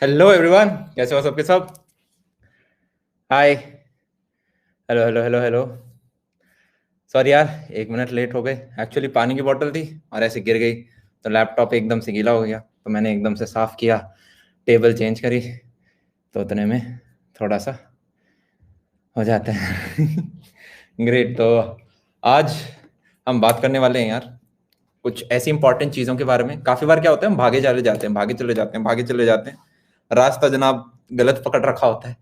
Hello everyone, कैसे हो सबके सब। Hi. Hello hello hello hello. Sorry यार, 1 मिनट लेट हो गए। एक्चुअली पानी की बोतल थी और ऐसे गिर गई, तो लैपटॉप एकदम से गीला हो गया, तो मैंने एकदम से साफ किया, टेबल चेंज करी, तो उतने में थोड़ा सा हो जाता है। ग्रेट। तो आज हम बात करने वाले हैं यार कुछ ऐसी इंपॉर्टेंट चीज़ों के बारे में। काफ़ी बार क्या होता है, हम भागे चले जाते हैं, भागे चले जाते हैं, भागे चले जाते हैं, रास्ता जनाब गलत पकड़ रखा होता है,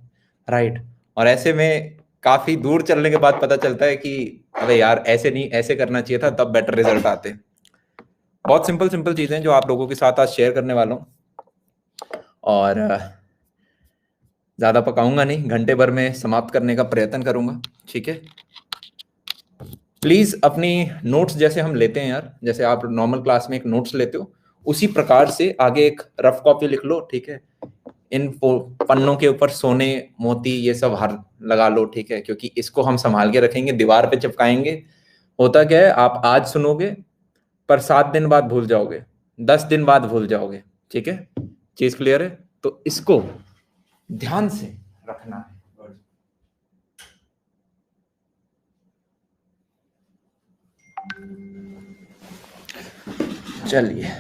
राइट। और ऐसे में काफ़ी दूर चलने के बाद पता चलता है कि अबे यार ऐसे नहीं, ऐसे करना चाहिए था, तब बेटर रिजल्ट आते। बहुत सिंपल सिंपल चीज़ें जो आप लोगों के साथ आज शेयर करने वाला हूँ। और ज़्यादा पकाऊंगा नहीं, घंटे भर में समाप्त करने का प्रयत्न करूंगा, ठीक है। प्लीज अपनी नोट्स जैसे हम लेते हैं यार, जैसे आप नॉर्मल क्लास में एक नोट्स लेते हो, उसी प्रकार से आगे एक रफ कॉपी लिख लो, ठीक है। इन पन्नों के ऊपर सोने मोती ये सब हर लगा लो, ठीक है, क्योंकि इसको हम संभाल के रखेंगे, दीवार पे चिपकाएंगे। होता क्या है, आप आज सुनोगे पर 7 दिन बाद भूल जाओगे, 10 दिन बाद भूल जाओगे, ठीक है। चीज क्लियर है? तो इसको ध्यान से रखना है। चलिए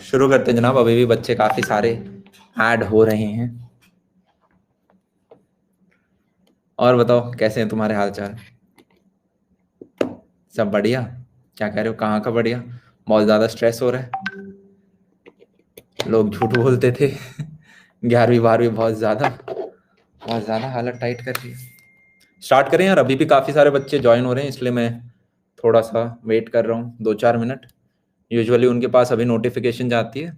शुरू करते हैं जनाब। अभी भी बच्चे काफी सारे ऐड हो रहे हैं। और बताओ कैसे हैं तुम्हारे हाल चाल? सब बढ़िया? क्या कह रहे हो, कहाँ का बढ़िया? बहुत ज्यादा स्ट्रेस हो रहा है? लोग झूठ बोलते थे। 11वीं 12वीं बहुत ज्यादा हालत टाइट कर रही है। स्टार्ट करें यार, अभी भी काफी सारे बच्चे ज्वाइन हो रहे हैं, इसलिए मैं थोड़ा सा वेट कर रहा हूँ, 2-4 मिनट। यूजुअली उनके पास अभी नोटिफिकेशन जाती है,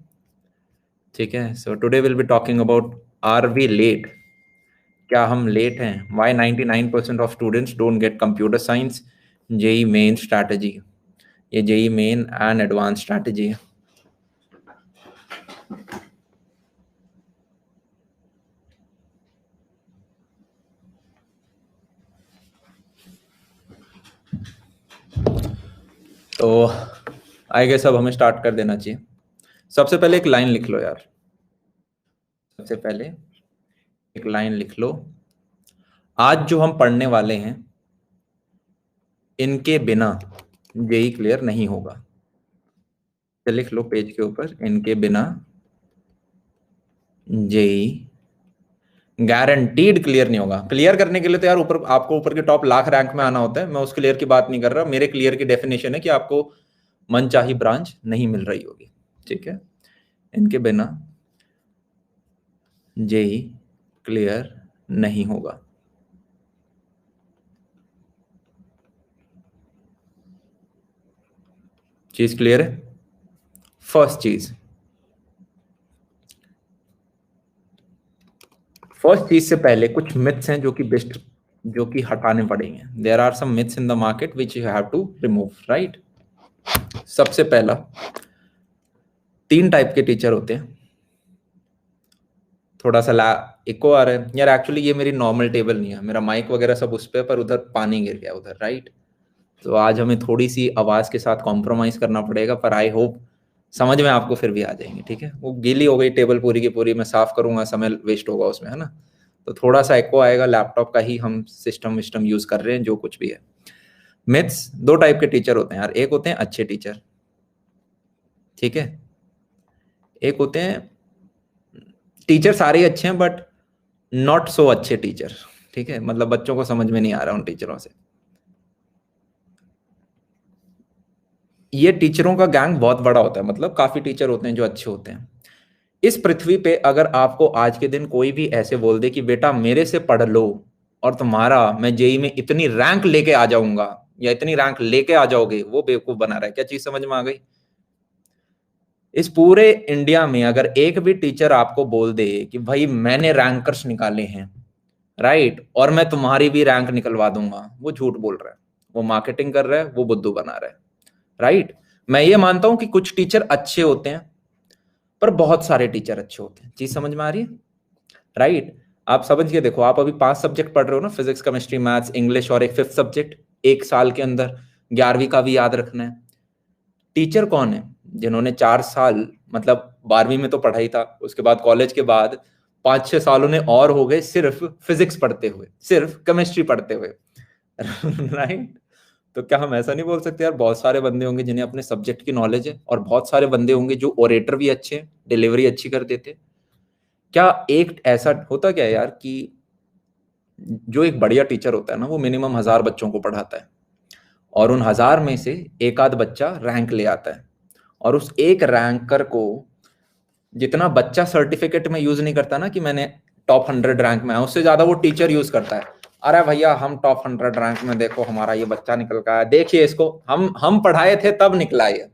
ठीक है। So today will be talking about, are we late? क्या हम लेट हैं? Why 99% of students don't get computer science JEE Main strategy. ये JEE Main and advance strategy है। तो आई गेस अब हमें स्टार्ट कर देना चाहिए। सबसे पहले एक लाइन लिख लो यार, सबसे पहले एक लाइन लिख लो। आज जो हम पढ़ने वाले हैं, इनके बिना जेई क्लियर नहीं होगा। तो लिख लो पेज के ऊपर, इनके बिना जेई गारंटीड क्लियर नहीं होगा। क्लियर करने के लिए तो यार ऊपर आपको ऊपर के टॉप लाख रैंक में आना होता है। मैं उस क्लियर की बात नहीं कर रहा। मेरे क्लियर की डेफिनेशन है कि आपको मनचाही ब्रांच नहीं मिल रही होगी, ठीक है। इनके बिना जेई क्लियर नहीं होगा। चीज क्लियर है? फर्स्ट चीज, से पहले कुछ मिथ्स हैं जो कि हटाने पड़ेंगे। There are some myths in the market which you have to remove, right. सबसे पहला, 3 टाइप के टीचर होते हैं। थोड़ा सा ला इको आ रहा है यार, एक्चुअली ये मेरी नॉर्मल टेबल नहीं है, मेरा माइक वगैरह सब उस पर उधर पानी गिर गया उधर, राइट। तो आज हमें थोड़ी सी आवाज के साथ कॉम्प्रोमाइज करना पड़ेगा, पर आई होप समझ में आपको फिर भी आ जाएंगे, ठीक है। वो गीली हो गई टेबल पूरी की पूरी, मैं साफ करूंगा, समय वेस्ट होगा उसमें, है ना। तो थोड़ा सा एको आएगा, लैपटॉप का ही हम सिस्टम विस्टम यूज कर रहे हैं, जो कुछ भी है। मिथ्स, 2 टाइप के टीचर होते हैं यार। एक होते हैं अच्छे टीचर, ठीक है। एक होते हैं टीचर सारे अच्छे हैं बट नॉट सो अच्छे टीचर, ठीक है। मतलब बच्चों को समझ में नहीं आ रहा उन टीचरों से। ये टीचरों का गैंग बहुत बड़ा होता है, मतलब काफी टीचर होते हैं जो अच्छे होते हैं। इस पृथ्वी पे अगर आपको आज के दिन कोई भी ऐसे बोल दे कि बेटा मेरे से पढ़ लो और तुम्हारा मैं जेई में इतनी रैंक लेके आ जाऊंगा या इतनी रैंक लेके आ जाओगे, वो बेवकूफ बना रहा है। क्या चीज समझ में आ गई? इस पूरे इंडिया में अगर एक भी टीचर आपको बोल दे कि भाई मैंने रैंकर्स निकाले हैं, राइट, और मैं तुम्हारी भी रैंक निकलवा दूंगा, वो झूठ बोल रहा है, वो मार्केटिंग कर रहा है, वो बुद्धू बना रहा है, राइट। मैं ये मानता हूं कि कुछ टीचर अच्छे होते हैं, पर बहुत सारे टीचर अच्छे होते हैं। चीज समझ में आ रही है? राइट। आप समझ के देखो, आप अभी 5 सब्जेक्ट पढ़ रहे हो ना, फिजिक्स केमिस्ट्री मैथ्स इंग्लिश और एक फिफ्थ सब्जेक्ट, एक साल के अंदर 11वीं का भी याद रखना है। टीचर कौन है? जिन्होंने 4 साल, मतलब 12वीं में तो पढ़ा ही था, उसके बाद कॉलेज के बाद 5-6 साल उन्हें और हो गए सिर्फ फिजिक्स पढ़ते हुए, सिर्फ केमिस्ट्री पढ़ते हुए। राइट? तो क्या हम ऐसा नहीं बोल सकते यार, बहुत सारे बंदे होंगे जिन्हें अपने सब्जेक्ट की नॉलेज है, और बहुत सारे बंदे होंगे जो ओरेटर भी अच्छे हैं, डिलीवरी अच्छी कर देते। क्या एक ऐसा होता क्या है यार कि जो एक बढ़िया टीचर होता है ना, वो मिनिमम 1000 बच्चों को पढ़ाता है, और उन 1000 में से एक आध बच्चा रैंक ले आता है, और उस एक रैंकर को जितना बच्चा सर्टिफिकेट में यूज नहीं करता ना कि मैंने टॉप 100 रैंक में आया, उससे ज्यादा वो टीचर यूज करता है। अरे भैया हम टॉप 100 रैंक में, देखो हमारा ये बच्चा निकल का है, देखिए इसको हम पढ़ाए थे तब निकला ये,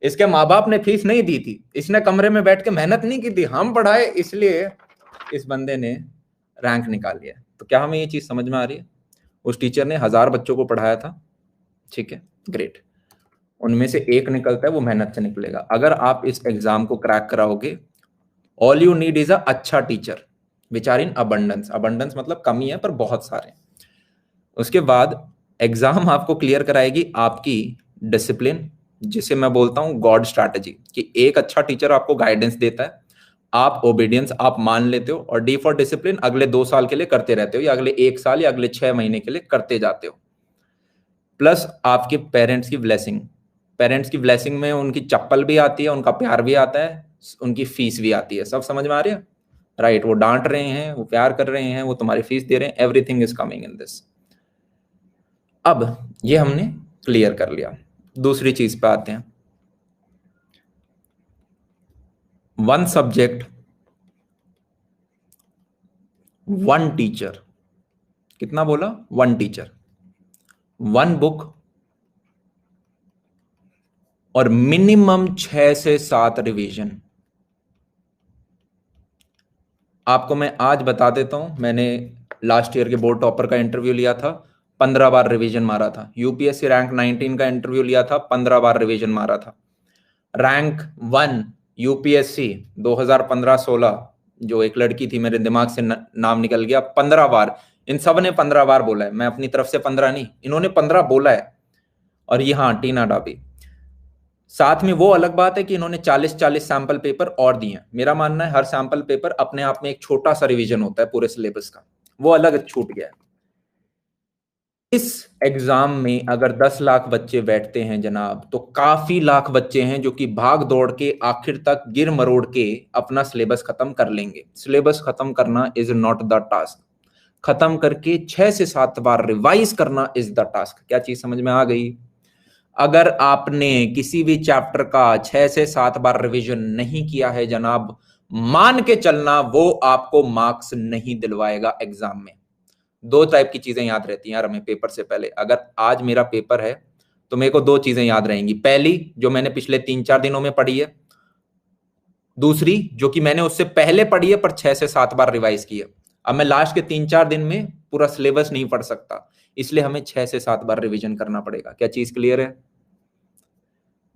इसके माँ बाप ने फीस नहीं दी थी, इसने कमरे में बैठ के मेहनत नहीं की थी, हम पढ़ाए इसलिए इस बंदे ने रैंक निकाल लिया। तो क्या हमें ये चीज समझ में आ रही है? उस टीचर ने 1000 बच्चों को पढ़ाया था, ठीक है, ग्रेट, उनमें से एक निकलता है, वो मेहनत से निकलेगा। अगर आप इस एग्जाम को क्रैक कराओगे, all you need is a अच्छा teacher which are in abundance. Abundance मतलब कमी है पर बहुत सारे। उसके बाद एग्जाम आपको क्लियर कराएगी आपकी डिसिप्लिन, जिसे मैं बोलता हूं गॉड स्ट्रैटेजी, कि एक अच्छा टीचर आपको गाइडेंस देता है, आप ओबीडियंस आप मान लेते हो, और डी फॉर डिसिप्लिन अगले 2 साल के लिए करते रहते हो, या अगले 1 साल या अगले 6 महीने के लिए करते जाते हो। प्लस आपके पेरेंट्स की ब्लेसिंग, पेरेंट्स की ब्लेसिंग में उनकी चप्पल भी आती है, उनका प्यार भी आता है, उनकी फीस भी आती है। सब समझ में आ रही है? राइट, वो डांट रहे हैं, वो प्यार कर रहे हैं, वो तुम्हारी फीस दे रहे हैं, everything is coming in this. अब ये हमने क्लियर कर लिया। दूसरी चीज पे आते हैं, वन सब्जेक्ट वन टीचर। कितना बोला? वन टीचर, वन बुक, और मिनिमम 6 से 7 रिवीजन। आपको मैं आज बता देता हूं, मैंने लास्ट ईयर के बोर्ड टॉपर का इंटरव्यू लिया था, 15 बार रिवीजन मारा था। यूपीएससी रैंक 19 का इंटरव्यू लिया था, 15 बार रिवीजन मारा था। रैंक 1 यूपीएससी 2015-16, जो एक लड़की थी, मेरे दिमाग से नाम निकल गया, 15 बार। इन सब ने 15 बार बोला है, मैं अपनी तरफ से 15 नहीं, इन्होंने 15 बोला है। और ये हाँ, टीना डाबी। साथ में वो अलग बात है कि इन्होंने 40-40 सैंपल पेपर और दिए हैं। मेरा मानना है हर सैंपल पेपर अपने आप में एक छोटा सा रिवीजन होता है पूरे सिलेबस का, वो अलग छूट गया है। इस एग्जाम में अगर 10 लाख बच्चे बैठते हैं जनाब, तो काफी लाख बच्चे हैं जो कि भाग दौड़ के आखिर तक गिर मरोड़ के अपना सिलेबस खत्म कर लेंगे। सिलेबस खत्म करना इज नॉट द टास्क, खत्म करके 6 से 7 बार रिवाइज करना इज द टास्क। क्या चीज समझ में आ गई? अगर आपने किसी भी चैप्टर का 6 से 7 बार रिवीजन नहीं किया है जनाब, मान के चलना वो आपको मार्क्स नहीं दिलवाएगा एग्जाम में। दो टाइप की चीजें याद रहती हैं यार हमें पेपर से पहले। अगर आज मेरा पेपर है तो मेरे को दो चीजें याद रहेंगी, पहली जो मैंने पिछले 3-4 दिनों में पढ़ी है, दूसरी जो कि मैंने उससे पहले पढ़ी है पर 6 से 7 बार रिवाइज की है। अब मैं लास्ट के 3-4 दिन में पूरा सिलेबस नहीं पढ़ सकता, इसलिए हमें 6 से 7 बार रिवीजन करना पड़ेगा। क्या चीज क्लियर है?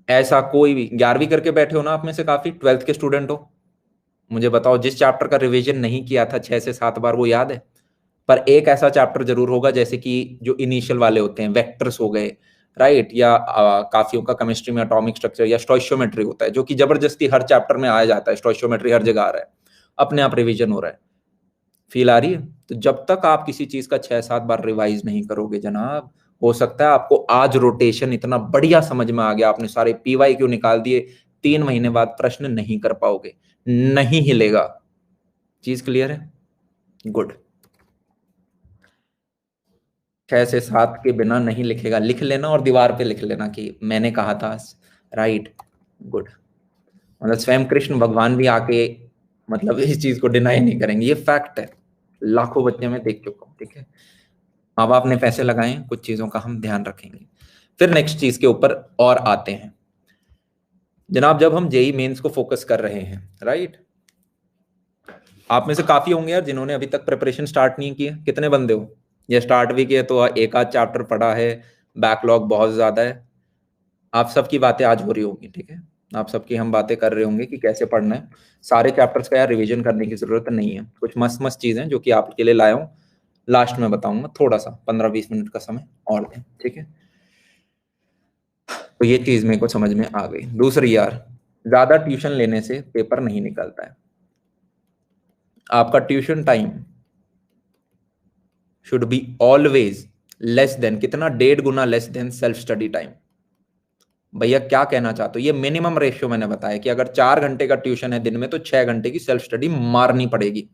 ऐसा कोई भी 11वीं करके बैठे हो ना आप में से काफी, 12th के स्टूडेंट हो, मुझे बताओ जिस चैप्टर का रिवीजन नहीं किया था 6 से 7 बार, वो याद है? पर एक ऐसा चैप्टर जरूर होगा, जैसे कि जो इनिशियल वाले होते हैं, वेक्टर्स हो गए, राइट, या काफियों का केमिस्ट्री में एटॉमिक स्ट्रक्चर या स्टोइशियोमेट्री होता है, जो कि जबरदस्ती हर चैप्टर में आया जाता है। स्टोइशियोमेट्री हर जगह आ रहा है, अपने आप रिवीजन हो रहा है। फील आ रही है? तो जब तक आप किसी चीज का 6-7 बार रिवाइज नहीं करोगे जनाब, हो सकता है आपको आज रोटेशन इतना बढ़िया समझ में आ गया, आपने सारे पीवाई क्यों निकाल दिए, 3 महीने बाद प्रश्न नहीं कर पाओगे, नहीं हिलेगा। चीज क्लियर है? गुड। 6 से 7 के बिना नहीं लिखेगा, लिख लेना और दीवार पे लिख लेना कि मैंने कहा था। Right, good. मतलब स्वयं कृष्ण भगवान भी आके मतलब इस चीज को डिनाई नहीं करेंगे, ये फैक्ट है, लाखों बच्चे में देख चुका हूं, ठीक है। माँ बाप ने पैसे लगाए हैं, कुछ चीजों का हम ध्यान रखेंगे। फिर नेक्स्ट चीज के ऊपर और आते हैं जनाब, जब हम जेई मेंस को फोकस कर रहे हैं, राइट, आप में से काफी होंगे यार जिन्होंने अभी तक प्रिपरेशन स्टार्ट नहीं की है। कितने बंदे हो? या स्टार्ट भी किए तो एक आध चैप्टर पढ़ा है, बैकलॉग बहुत ज्यादा है। आप सबकी बातें आज हो रही होगी, ठीक है, आप सबकी हम बातें कर रहे होंगे कि कैसे पढ़ना है। सारे चैप्टर्स का यार रिवीजन करने की जरूरत नहीं है, कुछ मस्त मस्त चीजें जो कि आपके लिए लाया हूँ, लास्ट में बताऊंगा। थोड़ा सा 15-20 मिनट का समय और दें, ठीक है। तो ये चीज मेरे को समझ में आ गई। दूसरी यार, ज्यादा ट्यूशन लेने से पेपर नहीं निकलता है। आपका tuition time should be always less than, कितना, 1.5 गुना less than self study time. भैया क्या कहना चाहते हो, ये मिनिमम रेशियो मैंने बताया कि अगर 4 घंटे का ट्यूशन है दिन में तो 6 घंटे की सेल्फ स्टडी मारनी पड़ेगी।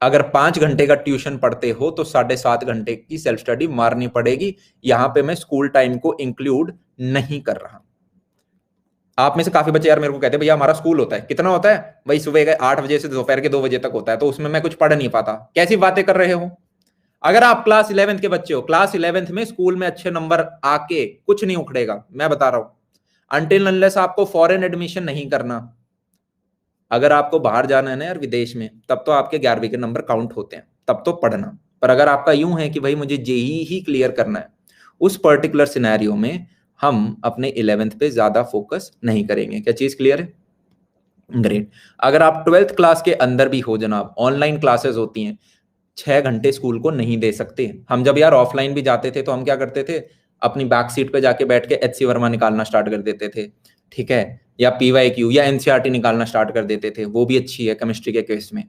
अगर 5 घंटे का ट्यूशन पढ़ते हो तो 7.5 घंटे की सेल्फ स्टडी मारनी पड़ेगी। यहां पे मैं स्कूल टाइम को इंक्लूड नहीं कर रहा। आप में से काफी बच्चे यार मेरे को कहते हैं भैया हमारा स्कूल होता है, कितना होता है भाई, सुबह के 8 बजे से दोपहर के 2 बजे तक होता है, तो उसमें मैं कुछ पढ़ नहीं पाता। कैसी बातें कर रहे हो। अगर आप क्लास 11th के बच्चे हो, क्लास 11th में स्कूल में अच्छे नंबर आके कुछ नहीं उखड़ेगा, मैं बता रहा हूं, अनटिल अनलेस आपको फॉरेन एडमिशन नहीं करना। अगर आपको बाहर जाना है ना यार, विदेश में, तब तो आपके 11वीं के नंबर काउंट होते हैं, तब तो पढ़ना। पर अगर आपका यूं है कि भाई मुझे जेई ही क्लियर करना है, उस पर्टिकुलर सिनेरियो में हम अपने 11th पे ज्यादा फोकस नहीं करेंगे। क्या चीज क्लियर है? ग्रेट। अगर आप 12th क्लास के अंदर भी हो जनाब, ऑनलाइन क्लासेस होती हैं, 6 घंटे स्कूल को नहीं दे सकते। हम जब यार ऑफलाइन भी जाते थे तो हम क्या करते थे, अपनी बैक सीट पे जाके बैठ के एचसी वर्मा निकालना स्टार्ट कर देते थे, ठीक है, या पीवाईक्यू या एनसीईआरटी निकालना स्टार्ट कर देते थे। वो भी अच्छी है केमिस्ट्री के केस में।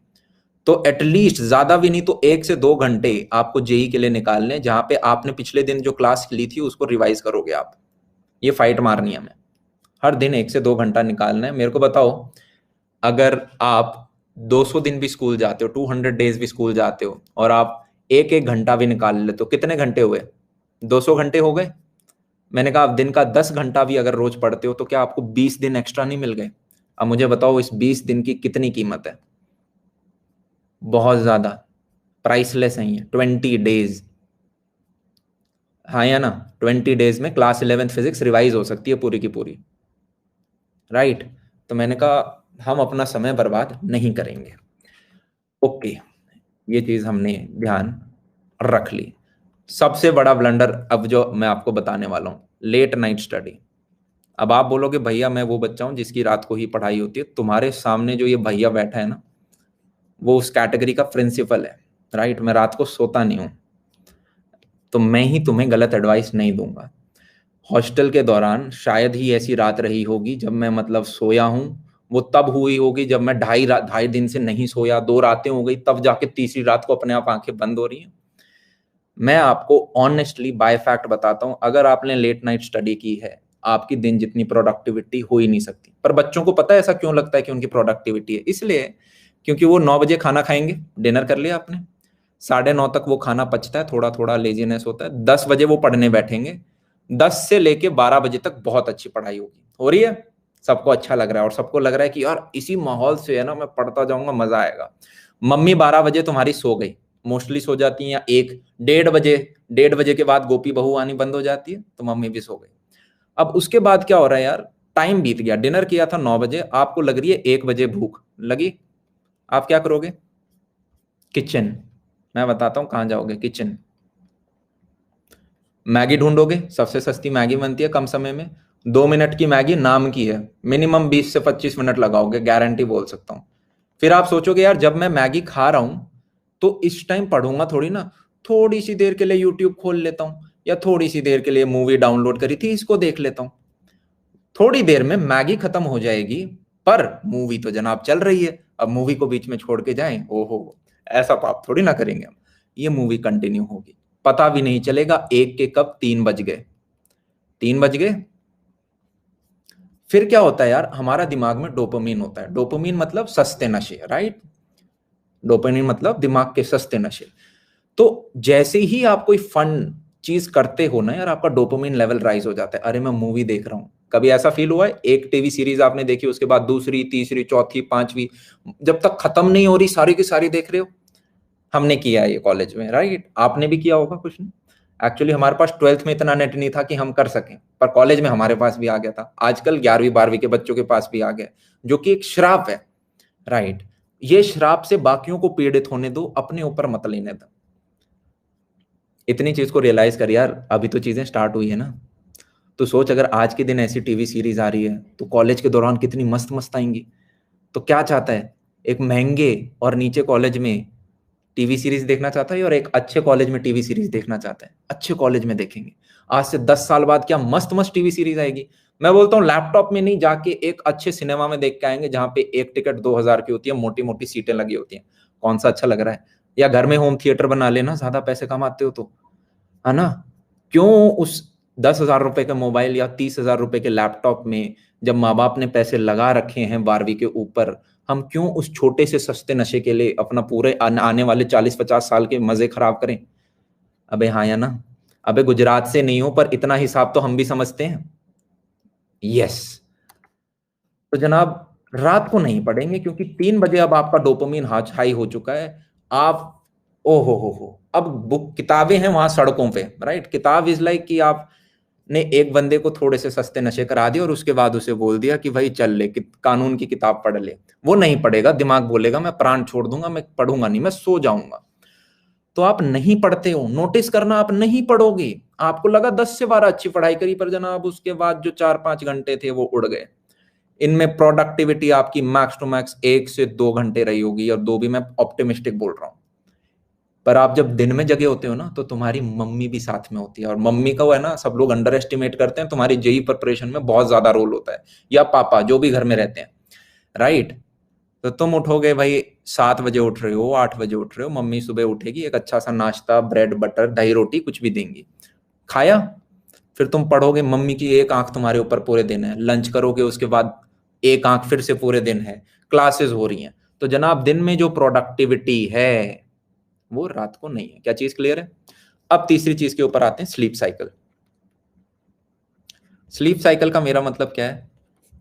तो एटलीस्ट ज्यादा भी नहीं तो 1 से 2 घंटे आपको जेई के लिए निकालने, जहां पे आपने पिछले दिन जो क्लास ली थी उसको रिवाइज करोगे आप। ये फाइट मारनी है हमें, हर दिन 1 से 2 घंटा निकालना है। मेरे को बताओ, अगर आप 200 दिन भी स्कूल जाते हो, 200 डेज भी स्कूल जाते हो, और आप 1-1 घंटा भी निकाल लेते हो, कितने घंटे हुए? 200 घंटे हो गए। मैंने कहा आप दिन का 10 घंटा भी अगर रोज पढ़ते हो तो क्या आपको 20 दिन एक्स्ट्रा नहीं मिल गए? अब मुझे बताओ इस 20 दिन की कितनी कीमत है? बहुत ज्यादा, प्राइसलेस है ये 20 डेज। हाँ या ना? 20 डेज में क्लास 11th फिजिक्स रिवाइज हो सकती है पूरी की पूरी, राइट? तो मैंने कहा हम अपना समय बर्बाद नहीं करेंगे। ओके, ये चीज हमने ध्यान रख ली। सबसे बड़ा ब्लंडर अब जो मैं आपको बताने वाला हूं, लेट नाइट स्टडी। अब आप बोलोगे भैया मैं वो बच्चा हूं जिसकी रात को ही पढ़ाई होती है। तुम्हारे सामने जो ये भैया बैठा है ना, वो उस कैटेगरी का प्रिंसिपल है, राइट? मैं रात को सोता नहीं हूं, तो मैं ही तुम्हें गलत एडवाइस नहीं दूंगा। हॉस्टल के दौरान शायद ही ऐसी रात रही होगी जब मैं मतलब सोया हूं, वो तब हुई होगी जब मैं ढाई दिन से नहीं सोया, 2 रातें हो गई, तब जाके तीसरी रात को अपने आप आंखें बंद हो रही हैं। मैं आपको ऑनेस्टली बाय फैक्ट बताता हूं, अगर आपने लेट नाइट स्टडी की है, आपकी दिन जितनी प्रोडक्टिविटी हो ही नहीं सकती। पर बच्चों को पता है ऐसा क्यों लगता है कि उनकी प्रोडक्टिविटी है? इसलिए क्योंकि वो 9 बजे खाना खाएंगे, डिनर कर लिया आपने, 9:30 तक वो खाना पचता है, थोड़ा थोड़ा लेजीनेस होता है, 10 बजे वो पढ़ने बैठेंगे, 10 से लेके 12 बजे तक बहुत अच्छी पढ़ाई होगी, हो रही है, सबको अच्छा लग रहा है, और सबको लग रहा है कि यार इसी माहौल से है ना मैं पढ़ता जाऊंगा, मजा आएगा। मम्मी 12 बजे तुम्हारी सो गई, मोस्टली सो जाती है, या 1-1:30 बजे के बाद गोपी बहू आनी बंद हो जाती है, तो मम्मी भी सो गई। अब उसके बाद क्या हो रहा है यार, टाइम बीत गया, डिनर किया था 9 बजे, आपको लग रही है 1 बजे भूख लगी, आप क्या करोगे? किचन, मैं बताता हूं कहां जाओगे, किचन। मैगी ढूंढोगे, सबसे सस्ती मैगी बनती है कम समय में, 2 मिनट की मैगी नाम की है, मिनिमम 20 से 25 मिनट लगाओगे, गारंटी बोल सकता हूं। फिर आप सोचोगे यार जब मैं मैगी खा रहा हूं तो इस टाइम पढ़ूंगा थोड़ी ना, थोड़ी सी देर के लिए यूट्यूब खोल लेता हूं, या थोड़ी सी देर के लिए मूवी डाउनलोड करी थी इसको देख लेता हूं। थोड़ी देर में मैगी खत्म हो जाएगी, पर मूवी तो जनाब चल रही है। अब मूवी को बीच में छोड़ के जाएं, ओहो, ऐसा पाप थोड़ी ना करेंगे हम। ये मूवी कंटिन्यू होगी, पता भी नहीं चलेगा एक के कब 3 बज गए, 3 बज गए। फिर क्या होता है यार, हमारा दिमाग में डोपामीन होता है, डोपामीन मतलब सस्ते नशे, राइट? डोपामीन मतलब दिमाग के सस्ते नशे। तो जैसे ही आप कोई फन चीज करते हो ना यार, आपका डोपामिन लेवल राइज हो जाता है। अरे मैं मूवी देख रहा हूं, कभी ऐसा फील हुआ है एक टीवी सीरीज आपने देखी, उसके बाद दूसरी, तीसरी, चौथी, पांचवी, जब तक खत्म नहीं हो रही सारी की सारी देख रहे हो? हमने किया है ये कॉलेज में, राइट? आपने भी किया होगा, कुछ नहीं। एक्चुअली हमारे पास 12th में इतना नेट नहीं था कि हम कर सकें, पर कॉलेज में हमारे पास भी आ गया था। आजकल 11वीं 12वीं के बच्चों के पास भी आ गया, जो कि एक श्राप है, राइट? ये श्राप से बाकियों को पीड़ित होने दो, अपने ऊपर मत लेने दो। इतनी चीज को रियलाइज कर यार, अभी तो चीजें स्टार्ट हुई है ना। तो सोच अगर आज के दिन ऐसी टीवी सीरीज आ रही है तो कॉलेज के दौरान कितनी मस्त मस्त आएंगी। तो क्या चाहता है, एक महंगे और नीचे कॉलेज में टीवी सीरीज देखना चाहता है, और एक अच्छे कॉलेज में टीवी सीरीज देखना चाहता है? अच्छे कॉलेज में देखेंगे। आज से 10 साल बाद क्या मस्त मस्त टीवी सीरीज आएगी। मैं बोलता हूँ लैपटॉप में नहीं, जाके एक अच्छे सिनेमा में देख के आएंगे, जहां पे एक टिकट 2000 की होती है, मोटी मोटी सीटें लगी होती हैं। कौन सा अच्छा लग रहा है, या घर में होम थिएटर बना लेना, ज्यादा पैसे कमाते हो तो, है ना। क्यों उस 10,000 रुपए के मोबाइल या 30,000 रुपए के लैपटॉप में, जब माँ बाप ने पैसे लगा रखे हैं 12वीं के ऊपर, हम क्यों उस छोटे से सस्ते नशे के लिए अपना पूरे आने वाले 40-50 साल के मजे खराब करें। अबे हाँ या ना। अबे गुजरात से नहीं हो, पर इतना हिसाब तो हम भी समझते हैं। यस। तो जनाब रात को नहीं पढ़ेंगे, क्योंकि 3 बजे अब आपका डोपामीन हाई हो चुका है। आप ओ हो, अब बुक किताबें हैं वहां सड़कों पे, राइट। किताब इज लाइक कि आप ने एक बंदे को थोड़े से सस्ते नशे करा दिए और उसके बाद उसे बोल दिया कि भाई चल ले कानून की किताब पढ़ ले। वो नहीं पढ़ेगा, दिमाग बोलेगा मैं प्राण छोड़ दूंगा, मैं पढ़ूंगा नहीं, मैं सो जाऊंगा। तो आप नहीं पढ़ते हो, नोटिस करना, आप नहीं पढ़ोगे। आपको लगा 10 से 12 अच्छी पढ़ाई करी, पर जनाब उसके बाद जो 4-5 घंटे थे वो उड़ गए। इनमें प्रोडक्टिविटी आपकी मैक्स टू मैक्स 1 से 2 घंटे रही होगी, और 2 भी मैं ऑप्टिमिस्टिक बोल रहा हूं। पर आप जब दिन में जगे होते हो ना, तो तुम्हारी मम्मी भी साथ में होती है, और मम्मी का वो है ना, सब लोग अंडर एस्टिमेट करते हैं, तुम्हारी जेई प्रिपरेशन में बहुत ज्यादा रोल होता है, या पापा जो भी घर में रहते हैं, राइट। तो तुम उठोगे भाई, 7 बजे उठ रहे हो, 8 बजे उठ रहे हो, मम्मी सुबह उठेगी, एक अच्छा सा नाश्ता, ब्रेड बटर दही रोटी कुछ भी देंगी, खाया। फिर तुम पढ़ोगे, मम्मी की एक आंख तुम्हारे ऊपर पूरे दिन है, लंच करोगे, उसके बाद एक आंख फिर से पूरे दिन है, क्लासेस हो रही हैं। तो जनाब दिन में जो प्रोडक्टिविटी है वो रात को नहीं है। क्या चीज क्लियर है। अब तीसरी चीज के ऊपर आते हैं, स्लीप साइकिल। स्लीप साइकिल का मेरा मतलब क्या है,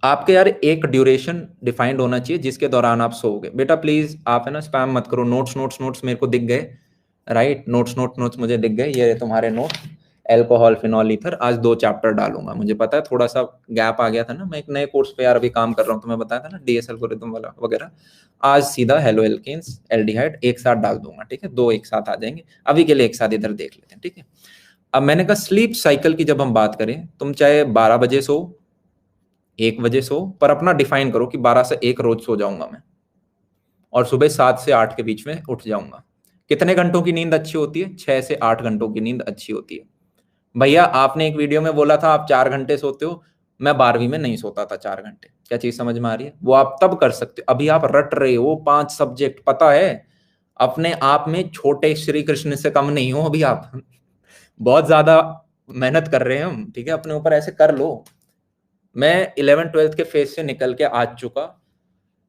आपके यार एक ड्यूरेशन डिफाइंड होना चाहिए जिसके दौरान आप सोओगे। बेटा प्लीज आप है ना स्पैम मत करो, नोट्स नोट्स नोट्स मेरे को दिख गए, राइट। नोट्स नोट्स नोट्स मुझे दिख गए, ये तुम्हारे नोट्स। एल्कोहल फिनॉल ईथर, आज 2 चैप्टर डालूंगा, मुझे पता है थोड़ा सा गैप आ गया था ना, मैं एक नए कोर्स पे यार अभी काम कर रहा हूँ, तुम्हें बताया था ना, डीएस एल्गोरिथम वाला वगैरह। आज सीधा हेलो एल्केन्स एल्डिहाइड एक साथ डाल दूंगा, ठीक है, 2 एक साथ आ जाएंगे। अभी के लिए एक साथ इधर देख लेते हैं, ठीक है। अब मैंने कहा स्लीप साइकिल की जब हम बात करें, तुम चाहे 12 बजे सो, 1 बजे सो, पर अपना डिफाइन करो कि 12 से 1 रोज सो जाऊंगा मैं, और सुबह 7 से 8 के बीच में उठ जाऊंगा। कितने घंटों की नींद अच्छी होती है, 6 से 8 घंटों की नींद अच्छी होती है। भैया आपने एक वीडियो में बोला था आप 4 घंटे सोते हो, मैं 12वीं में नहीं सोता था 4 घंटे। क्या चीज समझ में आ रही है। वो आप तब कर सकते हो, अभी आप रट रहे हो 5 सब्जेक्ट, पता है अपने आप में छोटे श्री कृष्ण से कम नहीं हो अभी आप। बहुत ज्यादा मेहनत कर रहे हैं हम, ठीक है, अपने ऊपर ऐसे कर लो। मैं 11th 12th के फेज से निकल के आ चुका।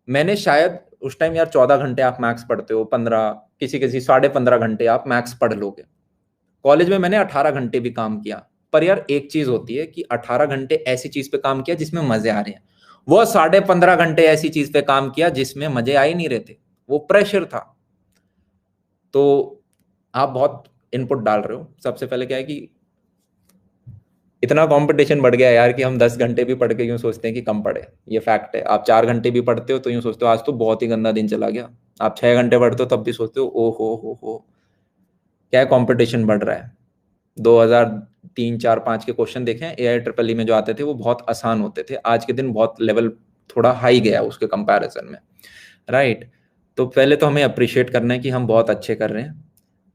मैंने शायद उस टाइम यार 14 घंटे आप मैक्स पढ़ते हो, 15, किसी किसी 15.5 घंटे आप मैक्स पढ़ लोगे। कॉलेज में मैंने 18 घंटे भी काम किया। पर यार एक चीज होती है कि 18 घंटे ऐसी चीज पे काम किया जिसमें मजे आ रहे हैं, वो 15.5 घंटे ऐसी चीज पे काम किया जिसमें मजे आ ही नहीं रहे थे, वो प्रेशर था। तो आप बहुत इनपुट डाल रहे हो। सबसे पहले क्या है कि इतना कंपटीशन बढ़ गया यार कि हम 10 घंटे भी पढ़ के यूं सोचते हैं कि कम पढ़े। ये फैक्ट है। आप 4 घंटे भी पढ़ते हो तो यूं सोचते हो आज तो बहुत ही गंदा दिन चला गया। आप 6 घंटे पढ़ते हो तब भी सोचते हो ओ हो, क्या कंपटीशन बढ़ रहा है। 2003 4 5 के क्वेश्चन देखें एआई ट्रिपल ई में जो आते थे वो बहुत आसान होते थे, आज के दिन बहुत लेवल थोड़ा हाई गया उसके कंपैरिजन में, राइट। तो पहले तो हमें अप्रिशिएट करना है कि हम बहुत अच्छे कर रहे हैं,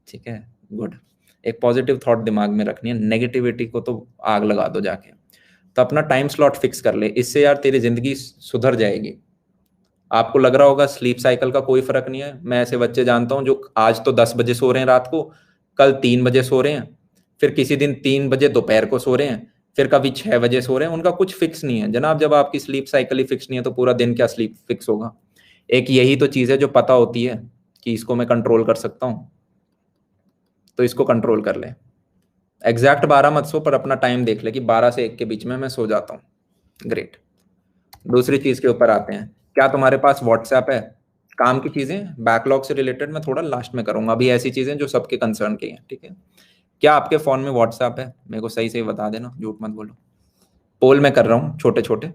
ठीक है, गुड। एक पॉजिटिव थॉट दिमाग में रखनी है, नेगेटिविटी को तो आग लगा दो जाके। तो अपना टाइम स्लॉट फिक्स कर ले, इससे यार तेरी जिंदगी सुधर जाएगी। आपको लग रहा होगा स्लीप साइकिल का कोई फर्क नहीं है, मैं ऐसे बच्चे जानता हूं जो आज तो 10 बजे सो रहे हैं रात को, कल 3 बजे सो रहे हैं, फिर किसी दिन 3 बजे दोपहर को सो रहे हैं, फिर कभी 6 बजे सो रहे हैं। उनका कुछ फिक्स नहीं है जनाब। जब आपकी स्लीप साइकिल ही फिक्स नहीं है तो पूरा दिन क्या स्लीप फिक्स होगा। एक यही तो चीज है जो पता होती है कि इसको मैं कंट्रोल कर सकता हूँ, तो इसको कंट्रोल कर ले। एग्जैक्ट 12 मत सो, पर अपना टाइम देख ले कि 12 से 1 के बीच में मैं सो जाता हूँ। ग्रेट। दूसरी चीज के ऊपर आते हैं, क्या तुम्हारे पास व्हाट्सएप है। काम की चीजें बैकलॉग से रिलेटेड मैं थोड़ा लास्ट में करूंगा, अभी ऐसी चीजें जो सबके कंसर्न की हैं, ठीक है। क्या आपके फोन में व्हाट्सएप है, मेरे को सही सही बता देना, झूठ मत बोलो। पोल में कर रहा हूँ छोटे छोटे।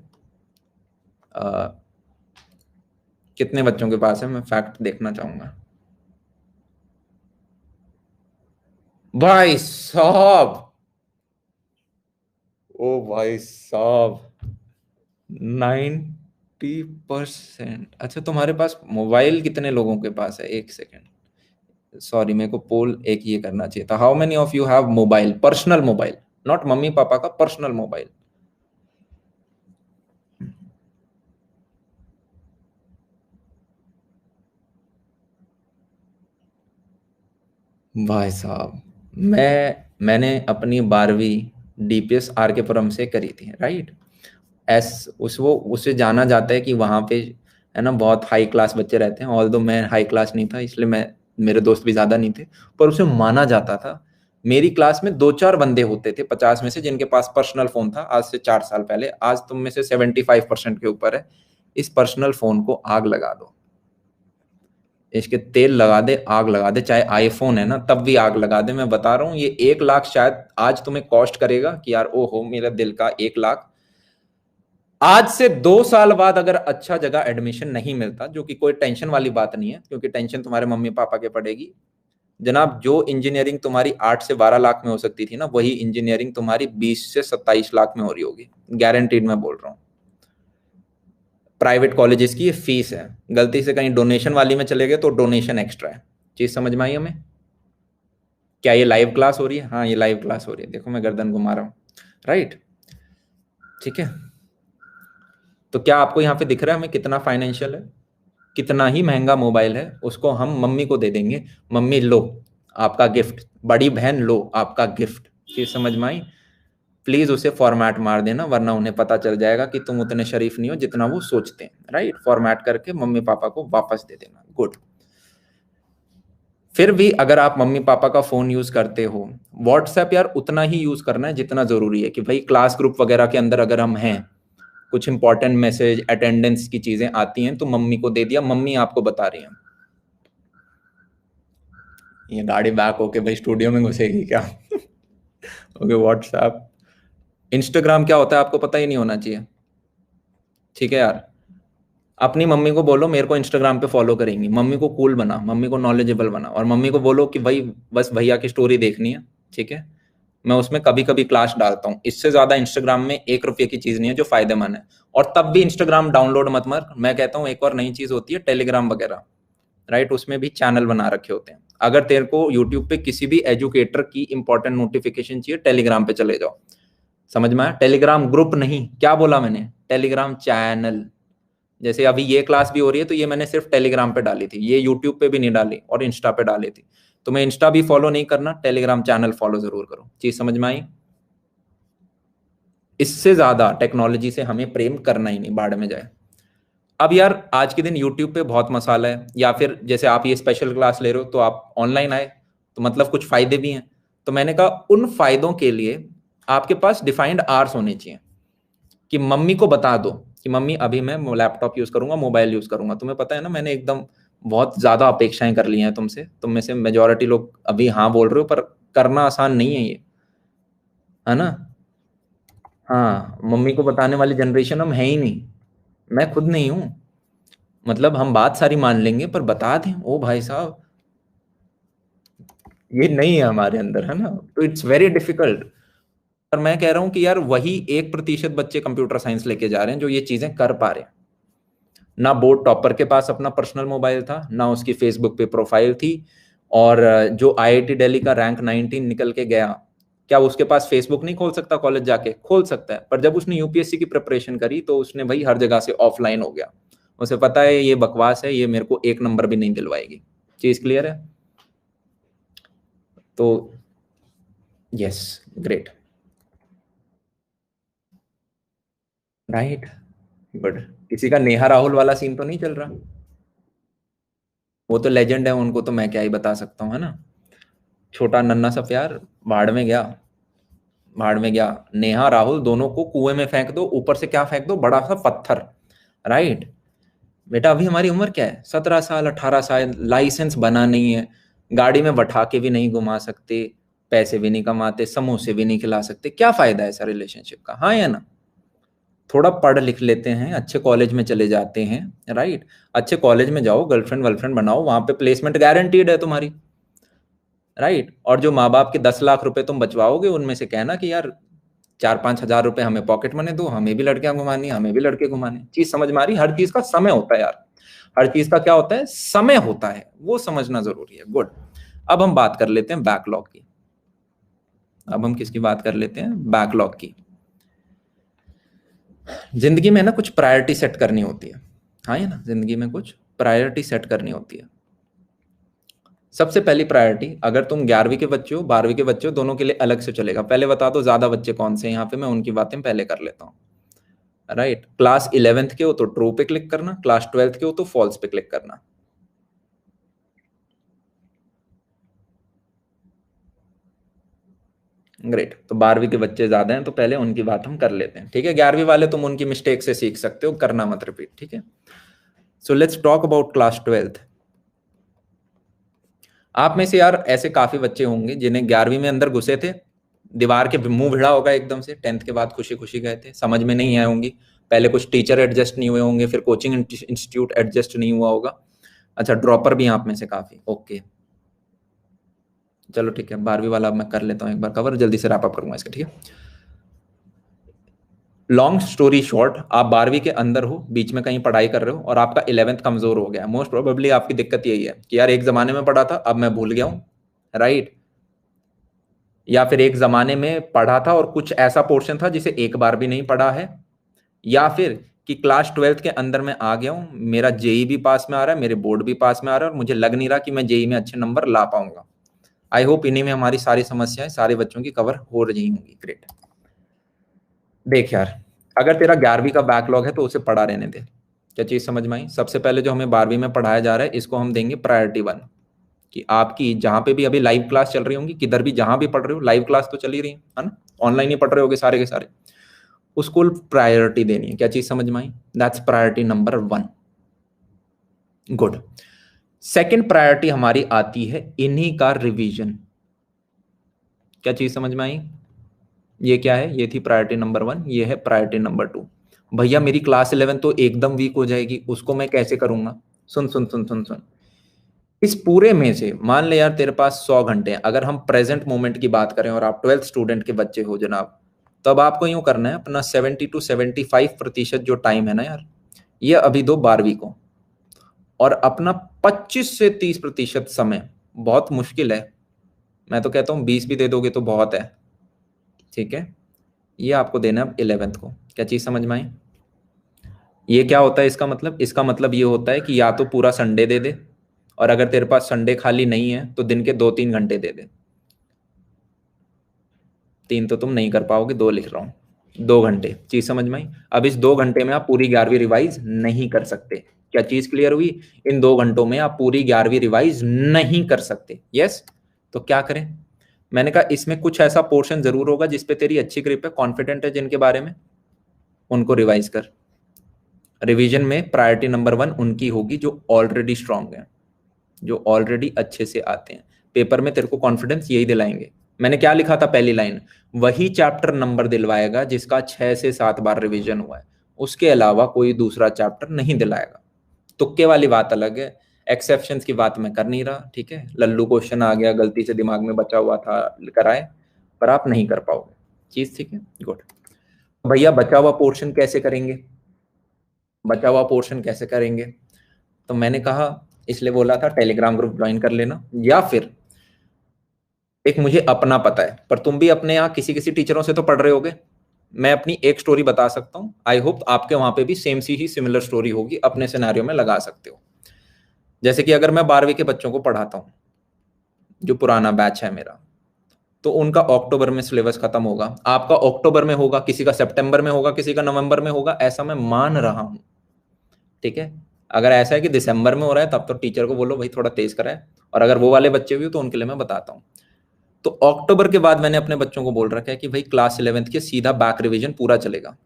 कितने बच्चों के पास है, मैं फैक्ट देखना चाहूंगा। भाई साहब, ओ भाई साहब, 90%। अच्छा तुम्हारे पास मोबाइल कितने लोगों के पास है, एक सेकेंड, सॉरी मेरे को पोल एक ये करना चाहिए था। How many of you have mobile, personal mobile, not mummy papa का, पर्सनल मोबाइल। भाई साहब, मैंने अपनी 12वीं डीपीएस आर के पुरम से करी थी, राइट। एस उस वो उसे जाना जाता है कि वहाँ पे है ना बहुत हाई क्लास बच्चे रहते हैं। ऑल दो मैं हाई क्लास नहीं था, इसलिए मैं मेरे दोस्त भी ज़्यादा नहीं थे, पर उसे माना जाता था। मेरी क्लास में 2-4 बंदे होते थे 50 में से जिनके पास पर्सनल फ़ोन था, आज से 4 साल पहले। आज तुम में से 75% के ऊपर है। इस पर्सनल फ़ोन को आग लगा दो, इसके तेल लगा दे, आग लगा दे, चाहे आईफोन है ना तब भी आग लगा दे। मैं बता रहा हूँ, ये 1 लाख शायद आज तुम्हें कॉस्ट करेगा कि यार ओहो मेरा दिल का 1 लाख। आज से 2 साल बाद अगर अच्छा जगह एडमिशन नहीं मिलता, जो कि कोई टेंशन वाली बात नहीं है, क्योंकि टेंशन तुम्हारे मम्मी पापा के पड़ेगी जनाब। जो इंजीनियरिंग तुम्हारी 8 से 12 लाख में हो सकती थी ना, वही इंजीनियरिंग तुम्हारी 20 से 27 लाख में हो रही होगी, गारंटीड मैं बोल रहा हूँ। प्राइवेट कॉलेजेस की ये फीस है। गलती से कहीं डोनेशन वाली में चले गए तो डोनेशन एक्स्ट्रा है। चीज समझ में आई हमें? क्या ये लाइव क्लास हो रही है? हाँ, ये लाइव क्लास हो रही है, देखो मैं गर्दन घुमा रहा हूँ, राइट। ठीक है, तो क्या आपको यहाँ पे दिख रहा है हमें कितना फाइनेंशियल है? कितना ही महंगा मोबाइल है, उसको हम मम्मी को दे देंगे। मम्मी लो आपका गिफ्ट, बड़ी बहन लो आपका गिफ्ट। चीज समझ में आई? प्लीज उसे फॉर्मेट मार देना, वरना उन्हें पता चल जाएगा कि तुम उतने शरीफ नहीं हो जितना वो सोचते हैं, राइट। फॉर्मेट करके मम्मी पापा को वापस दे देना, गुड। फिर भी अगर आप मम्मी पापा का फोन यूज करते हो, व्हाट्सएप यार उतना ही यूज करना है जितना जरूरी है। कि भाई क्लास ग्रुप वगैरह के अंदर अगर हम हैं, कुछ इंपॉर्टेंट मैसेज अटेंडेंस की चीजें आती हैं तो मम्मी को दे दिया, मम्मी आपको बता रही हैं। ये गाड़ी बैक होके भाई स्टूडियो में घुसेगी क्या? Okay, WhatsApp. इंस्टाग्राम क्या होता है आपको पता ही नहीं होना चाहिए, ठीक है यार। अपनी मम्मी को बोलो मेरे को इंस्टाग्राम पे फॉलो करेंगी, मम्मी को कूल बना, मम्मी को नॉलेजेबल बना, और मम्मी को बोलो कि भाई बस भैया की स्टोरी देखनी है, ठीक है। मैं उसमें कभी कभी क्लास डालता हूँ, इससे ज्यादा इंस्टाग्राम में 1 रुपये की चीज नहीं है जो फायदेमंद है। और तब भी इंस्टाग्राम डाउनलोड मत मत, मैं कहता हूँ एक और नई चीज होती है टेलीग्राम वगैरह, राइट। उसमें भी चैनल बना रखे होते हैं। अगर तेरे को यूट्यूब पे किसी भी एजुकेटर की इंपॉर्टेंट नोटिफिकेशन चाहिए, टेलीग्राम पे चले जाओ। समझ में आया? टेलीग्राम ग्रुप नहीं, क्या बोला मैंने, टेलीग्राम चैनल। जैसे अभी ये क्लास भी हो रही है तो ये मैंने सिर्फ टेलीग्राम पे डाली थी, ये यूट्यूब पे भी नहीं डाली और इंस्टा पे डाली थी। तो मैं इंस्टा भी फॉलो नहीं करना, टेलीग्राम चैनल फॉलो जरूर करो। चीज समझ में आई? इससे ज्यादा टेक्नोलॉजी से हमें प्रेम करना ही नहीं, बाढ़ में जाए। अब यार आज के दिन यूट्यूब पे बहुत मसाला है, या फिर जैसे आप ये स्पेशल क्लास ले रहे हो तो आप ऑनलाइन आए, तो मतलब कुछ फायदे भी हैं। तो मैंने कहा उन फायदों के लिए आपके पास डिफाइंड आवर्स होने चाहिए। कि मम्मी को बता दो कि मम्मी अभी मैं लैपटॉप यूज करूंगा, मोबाइल यूज करूंगा। तुम्हें पता है ना, मैंने एकदम बहुत ज्यादा अपेक्षाएं कर ली हैं तुमसे। तुम में से मेजोरिटी लोग अभी हाँ बोल रहे हो, पर करना आसान नहीं है ये, है ना। हाँ, मम्मी को बताने वाली जनरेशन हम है ही नहीं, मैं खुद नहीं हूं। मतलब हम बात सारी मान लेंगे पर बता दें, ओ भाई साहब, ये नहीं है हमारे अंदर, है ना। तो इट्स वेरी डिफिकल्ट। पर मैं कह रहा हूं कि यार वही 1% बच्चे कंप्यूटर साइंस लेके जा रहे हैं जो ये चीजें कर पा रहे हैं। ना बोर्ड टॉपर के पास अपना पर्सनल मोबाइल था, ना उसकी फेसबुक पे प्रोफाइल थी। और जो आईआईटी दिल्ली का रैंक 19 निकल के गया, क्या उसके पास फेसबुक नहीं खोल सकता? कॉलेज जाके खोल सकता है, पर जब उसने यूपीएससी की प्रिपरेशन करी तो उसने भाई हर जगह से ऑफलाइन हो गया। उसे पता है ये बकवास है, ये मेरे को 1 नंबर भी नहीं दिलवाएगी। चीज क्लियर है? तो यस, ग्रेट, राइट, गुड। किसी का नेहा राहुल वाला सीन तो नहीं चल रहा? वो तो लेजेंड है, उनको तो मैं क्या ही बता सकता हूँ, है ना। छोटा नन्ना सा प्यार भाड़ में गया, भाड़ में गया। नेहा राहुल दोनों को कुएं में फेंक दो, ऊपर से क्या फेंक दो, बड़ा सा पत्थर, राइट। बेटा अभी हमारी उम्र क्या है, 17 साल 18 साल, लाइसेंस बना नहीं है, गाड़ी में बैठा के भी नहीं घुमा सकते, पैसे भी नहीं कमाते, समोसे भी नहीं खिला सकते, क्या फायदा है ऐसा रिलेशनशिप का? हाँ या ना। थोड़ा पढ़ लिख लेते हैं, अच्छे कॉलेज में चले जाते हैं, राइट। अच्छे कॉलेज में जाओ, गर्लफ्रेंड वर्लफ्रेंड बनाओ, वहां पे प्लेसमेंट गारंटीड है तुम्हारी, राइट। और जो माँ बाप के 10 लाख रुपए तुम बचवाओगे, उनमें से कहना कि यार 4-5 हजार रुपए हमें पॉकेट मनी दो, हमें भी लड़कियां घुमानी, हमें भी लड़के घुमाने। चीज समझ में आ रही? हर चीज का समय होता है यार, हर चीज का क्या होता है, समय होता है, वो समझना जरूरी है, गुड। अब हम बात कर लेते हैं बैकलॉग की। अब हम किसकी बात कर लेते हैं? बैकलॉग की। जिंदगी में ना कुछ प्रायोरिटी सेट करनी होती है, हाँ, ये ना, जिंदगी में कुछ प्रायोरिटी सेट करनी होती है। सबसे पहली प्रायोरिटी, अगर तुम 11वीं के बच्चे हो 12वीं के बच्चे हो, दोनों के लिए अलग से चलेगा। पहले बता दो ज्यादा बच्चे कौन से हैं यहाँ पे, मैं उनकी बातें पहले कर लेता हूँ। राइट, क्लास 11th के हो तो ट्रू पे क्लिक करना, क्लास 12th के हो तो फॉल्स पे क्लिक करना। ग्रेट, तो 12वीं के बच्चे ज्यादा हैं तो पहले उनकी बात हम कर लेते हैं, ठीक है। 11वीं वाले तुम उनकी मिस्टेक से सीख सकते हो, करना मत रिपीट, ठीक है। So let's talk about class 12th। आप में से यार ऐसे काफी बच्चे होंगे जिन्हें 11वीं में अंदर घुसे थे, दीवार के मुंह भिड़ा होगा एकदम से, 10th के बाद खुशी खुशी गए थे, समझ में नहीं आए होंगी, पहले कुछ टीचर एडजस्ट नहीं हुए होंगे, फिर कोचिंग इंस्टीट्यूट एडजस्ट नहीं हुआ होगा। अच्छा, ड्रॉपर भी हैं आप में से काफी, ओके चलो ठीक है। 12वीं वाला अब मैं कर लेता हूँ एक बार कवर, जल्दी से रैप अप करूंगा इसका, ठीक है। लॉन्ग स्टोरी शॉर्ट, आप 12वीं के अंदर हो, बीच में कहीं पढ़ाई कर रहे हो और आपका 11th कमजोर हो गया। मोस्ट प्रोबेबली आपकी दिक्कत यही है कि यार एक जमाने में पढ़ा था अब मैं भूल गया हूँ, राइट। या फिर एक जमाने में पढ़ा था और कुछ ऐसा पोर्शन था जिसे एक बार भी नहीं पढ़ा है, या फिर कि क्लास 12th के अंदर मैं आ गया हूँ, मेरा जेई भी पास में आ रहा है, मेरे बोर्ड भी पास में आ रहा है और मुझे लग नहीं रहा कि मैं जेई में अच्छे नंबर ला पाऊंगा। आई होप इन्हीं में हमारी सारी समस्याएं सारे बच्चों की कवर हो रही होंगी। ग्रेट। देख यार, अगर तेरा 11वीं का बैकलॉग है तो उसे पढ़ा रहने दे। क्या चीज समझ में आई? सबसे पहले जो हमें 12वीं में पढ़ाया जा रहा है इसको हम देंगे प्रायोरिटी 1, कि आपकी जहां पे भी अभी लाइव क्लास चल रही होंगी, किधर भी जहां भी पढ़ रहे हो, लाइव क्लास तो चल ही रही है ना, ऑनलाइन ही पढ़ रहे होगे सारे के सारे, उसको प्रायोरिटी देनी है। क्या चीज समझ में आई? That's priority number 1। Good. Second priority हमारी आती है इन्हीं का रिवीजन। क्या चीज समझ में आई? ये क्या है? ये थी प्रायोरिटी नंबर 1, ये है प्रायोरिटी नंबर 2। भैया मेरी क्लास 11 तो एकदम वीक हो जाएगी, उसको मैं कैसे करूंगा? सुन सुन सुन सुन सुन, इस पूरे में से मान ले यार तेरे पास 100 घंटे हैं, अगर हम प्रेजेंट मोमेंट की बात करें और आप 12th स्टूडेंट के बच्चे हो जनाब, तब आपको यूं करना है, अपना 70 to 75% जो टाइम है ना यार, ये अभी दो 12वीं को, और अपना 25 से 30% समय, बहुत मुश्किल है, मैं तो कहता हूँ 20 भी दे दोगे तो बहुत है, ठीक है, ये आपको देना है 11th को। क्या चीज समझ में आई? ये क्या होता है इसका मतलब? इसका मतलब ये होता है कि या तो पूरा संडे दे दे, और अगर तेरे पास संडे खाली नहीं है तो दिन के 2-3 घंटे दे दे। 3 तो तुम नहीं कर पाओगे, 2 लिख रहा हूं, 2 घंटे। चीज समझ में आई? अब इस 2 घंटे में आप पूरी 11वीं रिवाइज नहीं कर सकते। क्या चीज क्लियर हुई? इन 2 घंटों में आप पूरी 11वीं रिवाइज नहीं कर सकते। यस, तो क्या करें? मैंने कहा इसमें कुछ ऐसा पोर्शन जरूर होगा जिसपे तेरी अच्छी ग्रिप है, कॉन्फिडेंट है जिनके बारे में, उनको रिवाइज कर। रिवीजन में प्रायोरिटी नंबर 1 उनकी होगी जो ऑलरेडी स्ट्रांग है, जो ऑलरेडी अच्छे से आते हैं, पेपर में तेरे को कॉन्फिडेंस यही दिलाएंगे। मैंने क्या लिखा था पहली लाइन? वही चैप्टर नंबर दिलवाएगा जिसका 6 से 7 बार रिवीजन हुआ है, उसके अलावा कोई दूसरा चैप्टर नहीं दिलाएगा। तुक्के वाली बात अलग है, एक्सेप्शंस की बात मैं कर नहीं रहा, ठीक है। लल्लू क्वेश्चन आ गया, गलती से दिमाग में बचा हुआ था, कराए, पर आप नहीं कर पाओगे चीज, ठीक है। गुड। भैया बचा हुआ पोर्शन कैसे करेंगे? बचा हुआ पोर्शन कैसे करेंगे? तो मैंने कहा, इसलिए बोला था टेलीग्राम ग्रुप ज्वाइन कर लेना, या फिर एक मुझे अपना पता है, पर तुम भी अपने यहाँ किसी किसी टीचरों से तो पढ़ रहे होगे, मैं अपनी एक स्टोरी बता सकता हूँ, आई होप आपके वहां पे भी सेम सी ही सिमिलर स्टोरी होगी, अपने सिनेरियो में लगा सकते हो। जैसे कि अगर मैं 12वीं के बच्चों को पढ़ाता हूँ, जो पुराना बैच है मेरा, तो उनका अक्टूबर में सिलेबस खत्म होगा, आपका अक्टूबर में होगा, किसी का सितंबर में होगा, किसी का नवंबर में होगा, ऐसा मैं मान रहा हूँ, ठीक है। अगर ऐसा है कि दिसंबर में हो रहा है तब तो टीचर को बोलो भाई थोड़ा तेज कराए, और अगर वो वाले बच्चे भी हो तो उनके लिए मैं बताता हूँ। तो अक्टूबर के बाद मैंने अपने बच्चों को बोल रखा है कि भाई क्लास 11th के सीधा बैक रिवीजन पूरा चलेगा,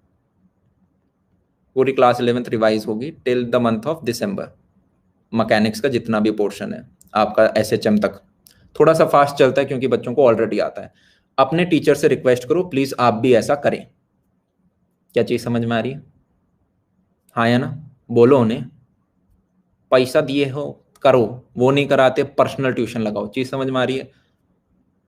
पूरी क्लास 11th रिवाइज होगी till the month of December. Mechanics का जितना भी पोर्शन है आपका एसएचएम तक, थोड़ा सा फास्ट चलता है क्योंकि बच्चों को ऑलरेडी आता है। अपने टीचर से रिक्वेस्ट करो प्लीज आप भी ऐसा करें। क्या चीज समझ में आ रही है? हाँ या ना? बोलो उन्हें, पैसा दिए हो करो, वो नहीं कराते पर्सनल ट्यूशन लगाओ। चीज समझ में आ रही है?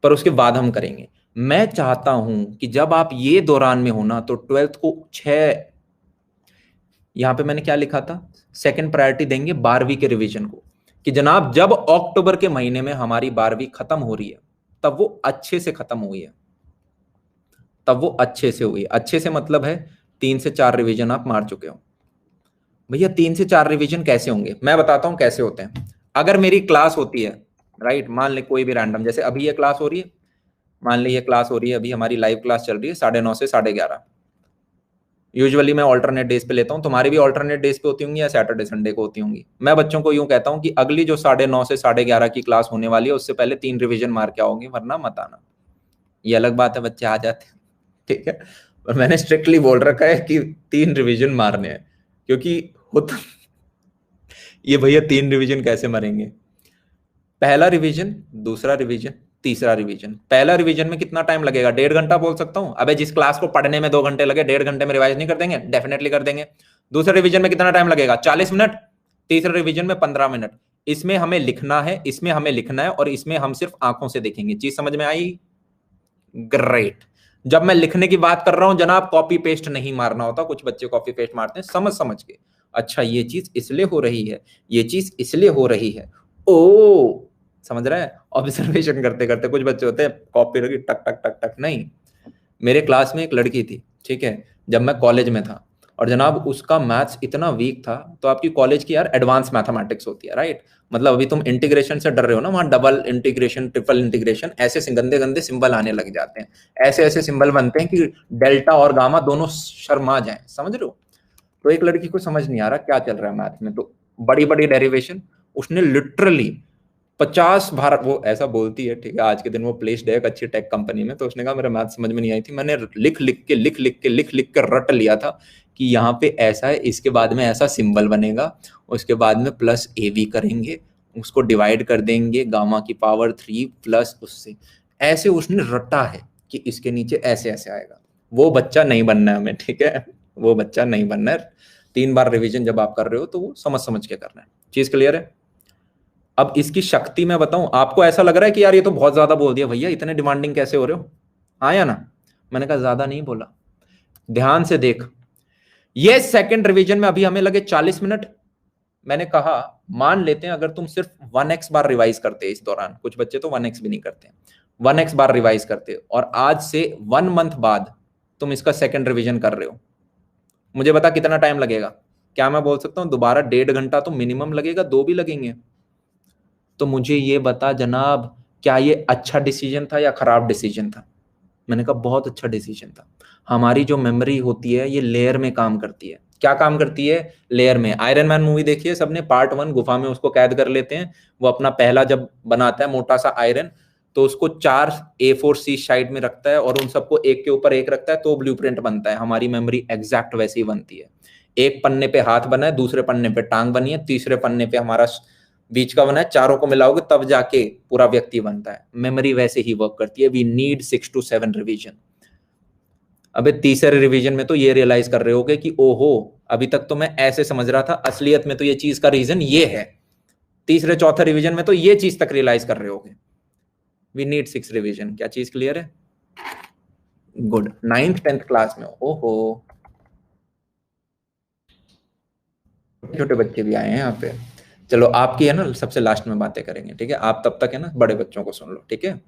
पर उसके बाद हम करेंगे। मैं चाहता हूं कि जब आप ये दौरान में हो ना, तो 12th को 6, यहां पे मैंने क्या लिखा था, सेकंड प्रायोरिटी देंगे 12वीं के रिवीजन को, कि जनाब जब अक्टूबर के महीने में हमारी 12वीं खत्म हो रही है, तब वो अच्छे से खत्म हुई है, तब वो अच्छे से हुई है। अच्छे से मतलब है 3 से 4 रिवीजन आप मार चुके हो। भैया 3 से 4 रिवीजन कैसे होंगे? मैं बताता हूं कैसे होते हैं। अगर मेरी क्लास होती है, राइट। मान ले कोई भी रैंडम, जैसे अभी ये क्लास हो रही है, मान ली ये क्लास हो रही है, अभी हमारी लाइव क्लास चल रही है 9:30 से 11:30। यूजुअली मैं ऑल्टरनेट डेज पे लेता हूँ, तुम्हारी भी ऑल्टरनेट डेज पे होती होंगी या सैटरडे संडे को होती होंगी। मैं बच्चों को यूं कहता हूँ कि अगली जो 9:30 से 11:30 की क्लास होने वाली है उससे पहले 3 रिवीजन मार के आओगे, वरना मत आना। ये अलग बात है बच्चे आ जाते हैं, ठीक है, पर मैंने स्ट्रिक्टली बोल रखा है कि 3 रिवीजन मारने हैं, क्योंकि होता ये भैया 3 रिवीजन कैसे मरेंगे? पहला रिवीजन, दूसरा रिवीजन, तीसरा रिवीजन। पहला रिवीजन में कितना टाइम लगेगा? 1.5 घंटा बोल सकता हूं। अबे जिस क्लास को पढ़ने में 2 घंटे लगे, 1.5 घंटे में रिवाइज नहीं कर देंगे? डेफिनेटली कर देंगे। दूसरे रिवीजन में कितना टाइम लगेगा? 40 मिनट। तीसरे रिवीजन में 15 मिनट। इसमें हमें लिखना है, इसमें हमें लिखना है, और इसमें हम सिर्फ आंखों से देखेंगे। चीज समझ में आई? ग्रेट। जब मैं लिखने की बात कर रहा हूं जनाब, कॉपी पेस्ट नहीं मारना होता। कुछ बच्चे कॉपी पेस्ट मारते हैं समझ समझ के। अच्छा ये चीज इसलिए हो रही है, ये चीज इसलिए हो रही है, ओ समझ रहा है? ऑब्जर्वेशन करते करते कुछ बच्चे होते हैं कॉपी लगी टक टक टक टक। नहीं, मेरे क्लास में एक लड़की थी, ठीक है, जब मैं कॉलेज में था, और जनाब उसका मैथ्स इतना वीक था। तो आपकी कॉलेज की यार एडवांस मैथमेटिक्स होती है, राइट? मतलब अभी तुम इंटीग्रेशन से डर रहे हो ना, वहां डबल इंटीग्रेशन, ट्रिपल इंटीग्रेशन, ऐसे गंदे गंदे सिंबल आने लग जाते हैं। ऐसे ऐसे सिंबल बनते हैं कि डेल्टा और गामा दोनों शर्मा जाए, समझ रहे हो? तो एक लड़की को समझ नहीं आ रहा क्या चल रहा है मैथ में, तो बड़ी बड़ी डेरिवेशन उसने लिटरली 50 भारत, वो ऐसा बोलती है, ठीक है, आज के दिन वो प्लेस्ड है एक अच्छी टेक कंपनी में, तो उसने कहा मेरा मैथ समझ में नहीं आई थी, मैंने लिख लिख के रट लिया था कि यहाँ पे ऐसा है, इसके बाद में ऐसा सिंबल बनेगा, उसके बाद में प्लस ए बी करेंगे, उसको डिवाइड कर देंगे गामा की पावर 3 प्लस उससे, ऐसे उसने रटा है कि इसके नीचे ऐसे ऐसे आएगा। वो बच्चा नहीं बनना है हमें, ठीक है, वो बच्चा नहीं बनना है। 3 बार रिवीजन जब आप कर रहे हो तो वो समझ समझ के करना है। चीज क्लियर है? अब इसकी शक्ति मैं बताऊं आपको, ऐसा लग रहा है कि यार ये तो बहुत ज्यादा बोल दिया भैया, इतने डिमांडिंग कैसे हो रहे हो? हाँ या ना? मैंने कहा ज्यादा नहीं बोला। ध्यान से देख, ये सेकंड रिवीजन में अभी हमें लगे 40 मिनट। मैंने कहा मान लेते हैं अगर तुम सिर्फ 1x बार रिवाइज करते, इस दौरान कुछ बच्चे तो 1x भी नहीं करते, 1x बार रिवाइज करते, और आज से 1 मंथ बाद तुम इसका सेकंड रिवीजन कर रहे हो, मुझे बता कितना टाइम लगेगा? क्या मैं बोल सकता हूं दोबारा 1.5 घंटा तो मिनिमम लगेगा, 2 भी लगेंगे। तो मुझे ये बता जनाब, क्या ये अच्छा डिसीजन था या खराब डिसीजन था? मैंने कहा बहुत अच्छा डिसीजन था। हमारी जो मेमोरी होती है ये लेयर में काम करती है। क्या काम करती है? लेयर में। आयरन मैन मूवी देखी है सबने? पार्ट 1 गुफा में उसको कैद कर लेते हैं, वो अपना पहला जब बनाता है मोटा सा आयरन, तो उसको 4 A4 शीट साइड में रखता है और उन सबको एक के ऊपर एक रखता है, तो ब्लूप्रिंट बनता है। हमारी मेमोरी एग्जैक्ट वैसे ही बनती है। एक पन्ने पे हाथ बना है, दूसरे पन्ने पे टांग बनी है, तीसरे पन्ने पे हमारा बीच का बना है, चारों को मिलाओगे तब जाके पूरा व्यक्ति बनता है। मेमोरी वैसे ही वर्क करती है। We need 6 to 7 revision. अबे तीसरे रिवीजन में तो ये रियलाइज कर रहे होगे कि ओहो, अभी तक तो मैं ऐसे समझ रहा था, असलियत में तो ये चीज का रीजन ये है। तीसरे चौथे रिवीजन में तो ये चीज तक रियलाइज कर रहे होगे। We need 6 revision. क्या चीज क्लियर है? गुड। 9th 10th क्लास में ओहो, छोटे बच्चे भी आए हैं यहाँ पे। चलो आपकी है ना सबसे लास्ट में बातें करेंगे, ठीक है? आप तब तक है ना बड़े बच्चों को सुन लो, ठीक है?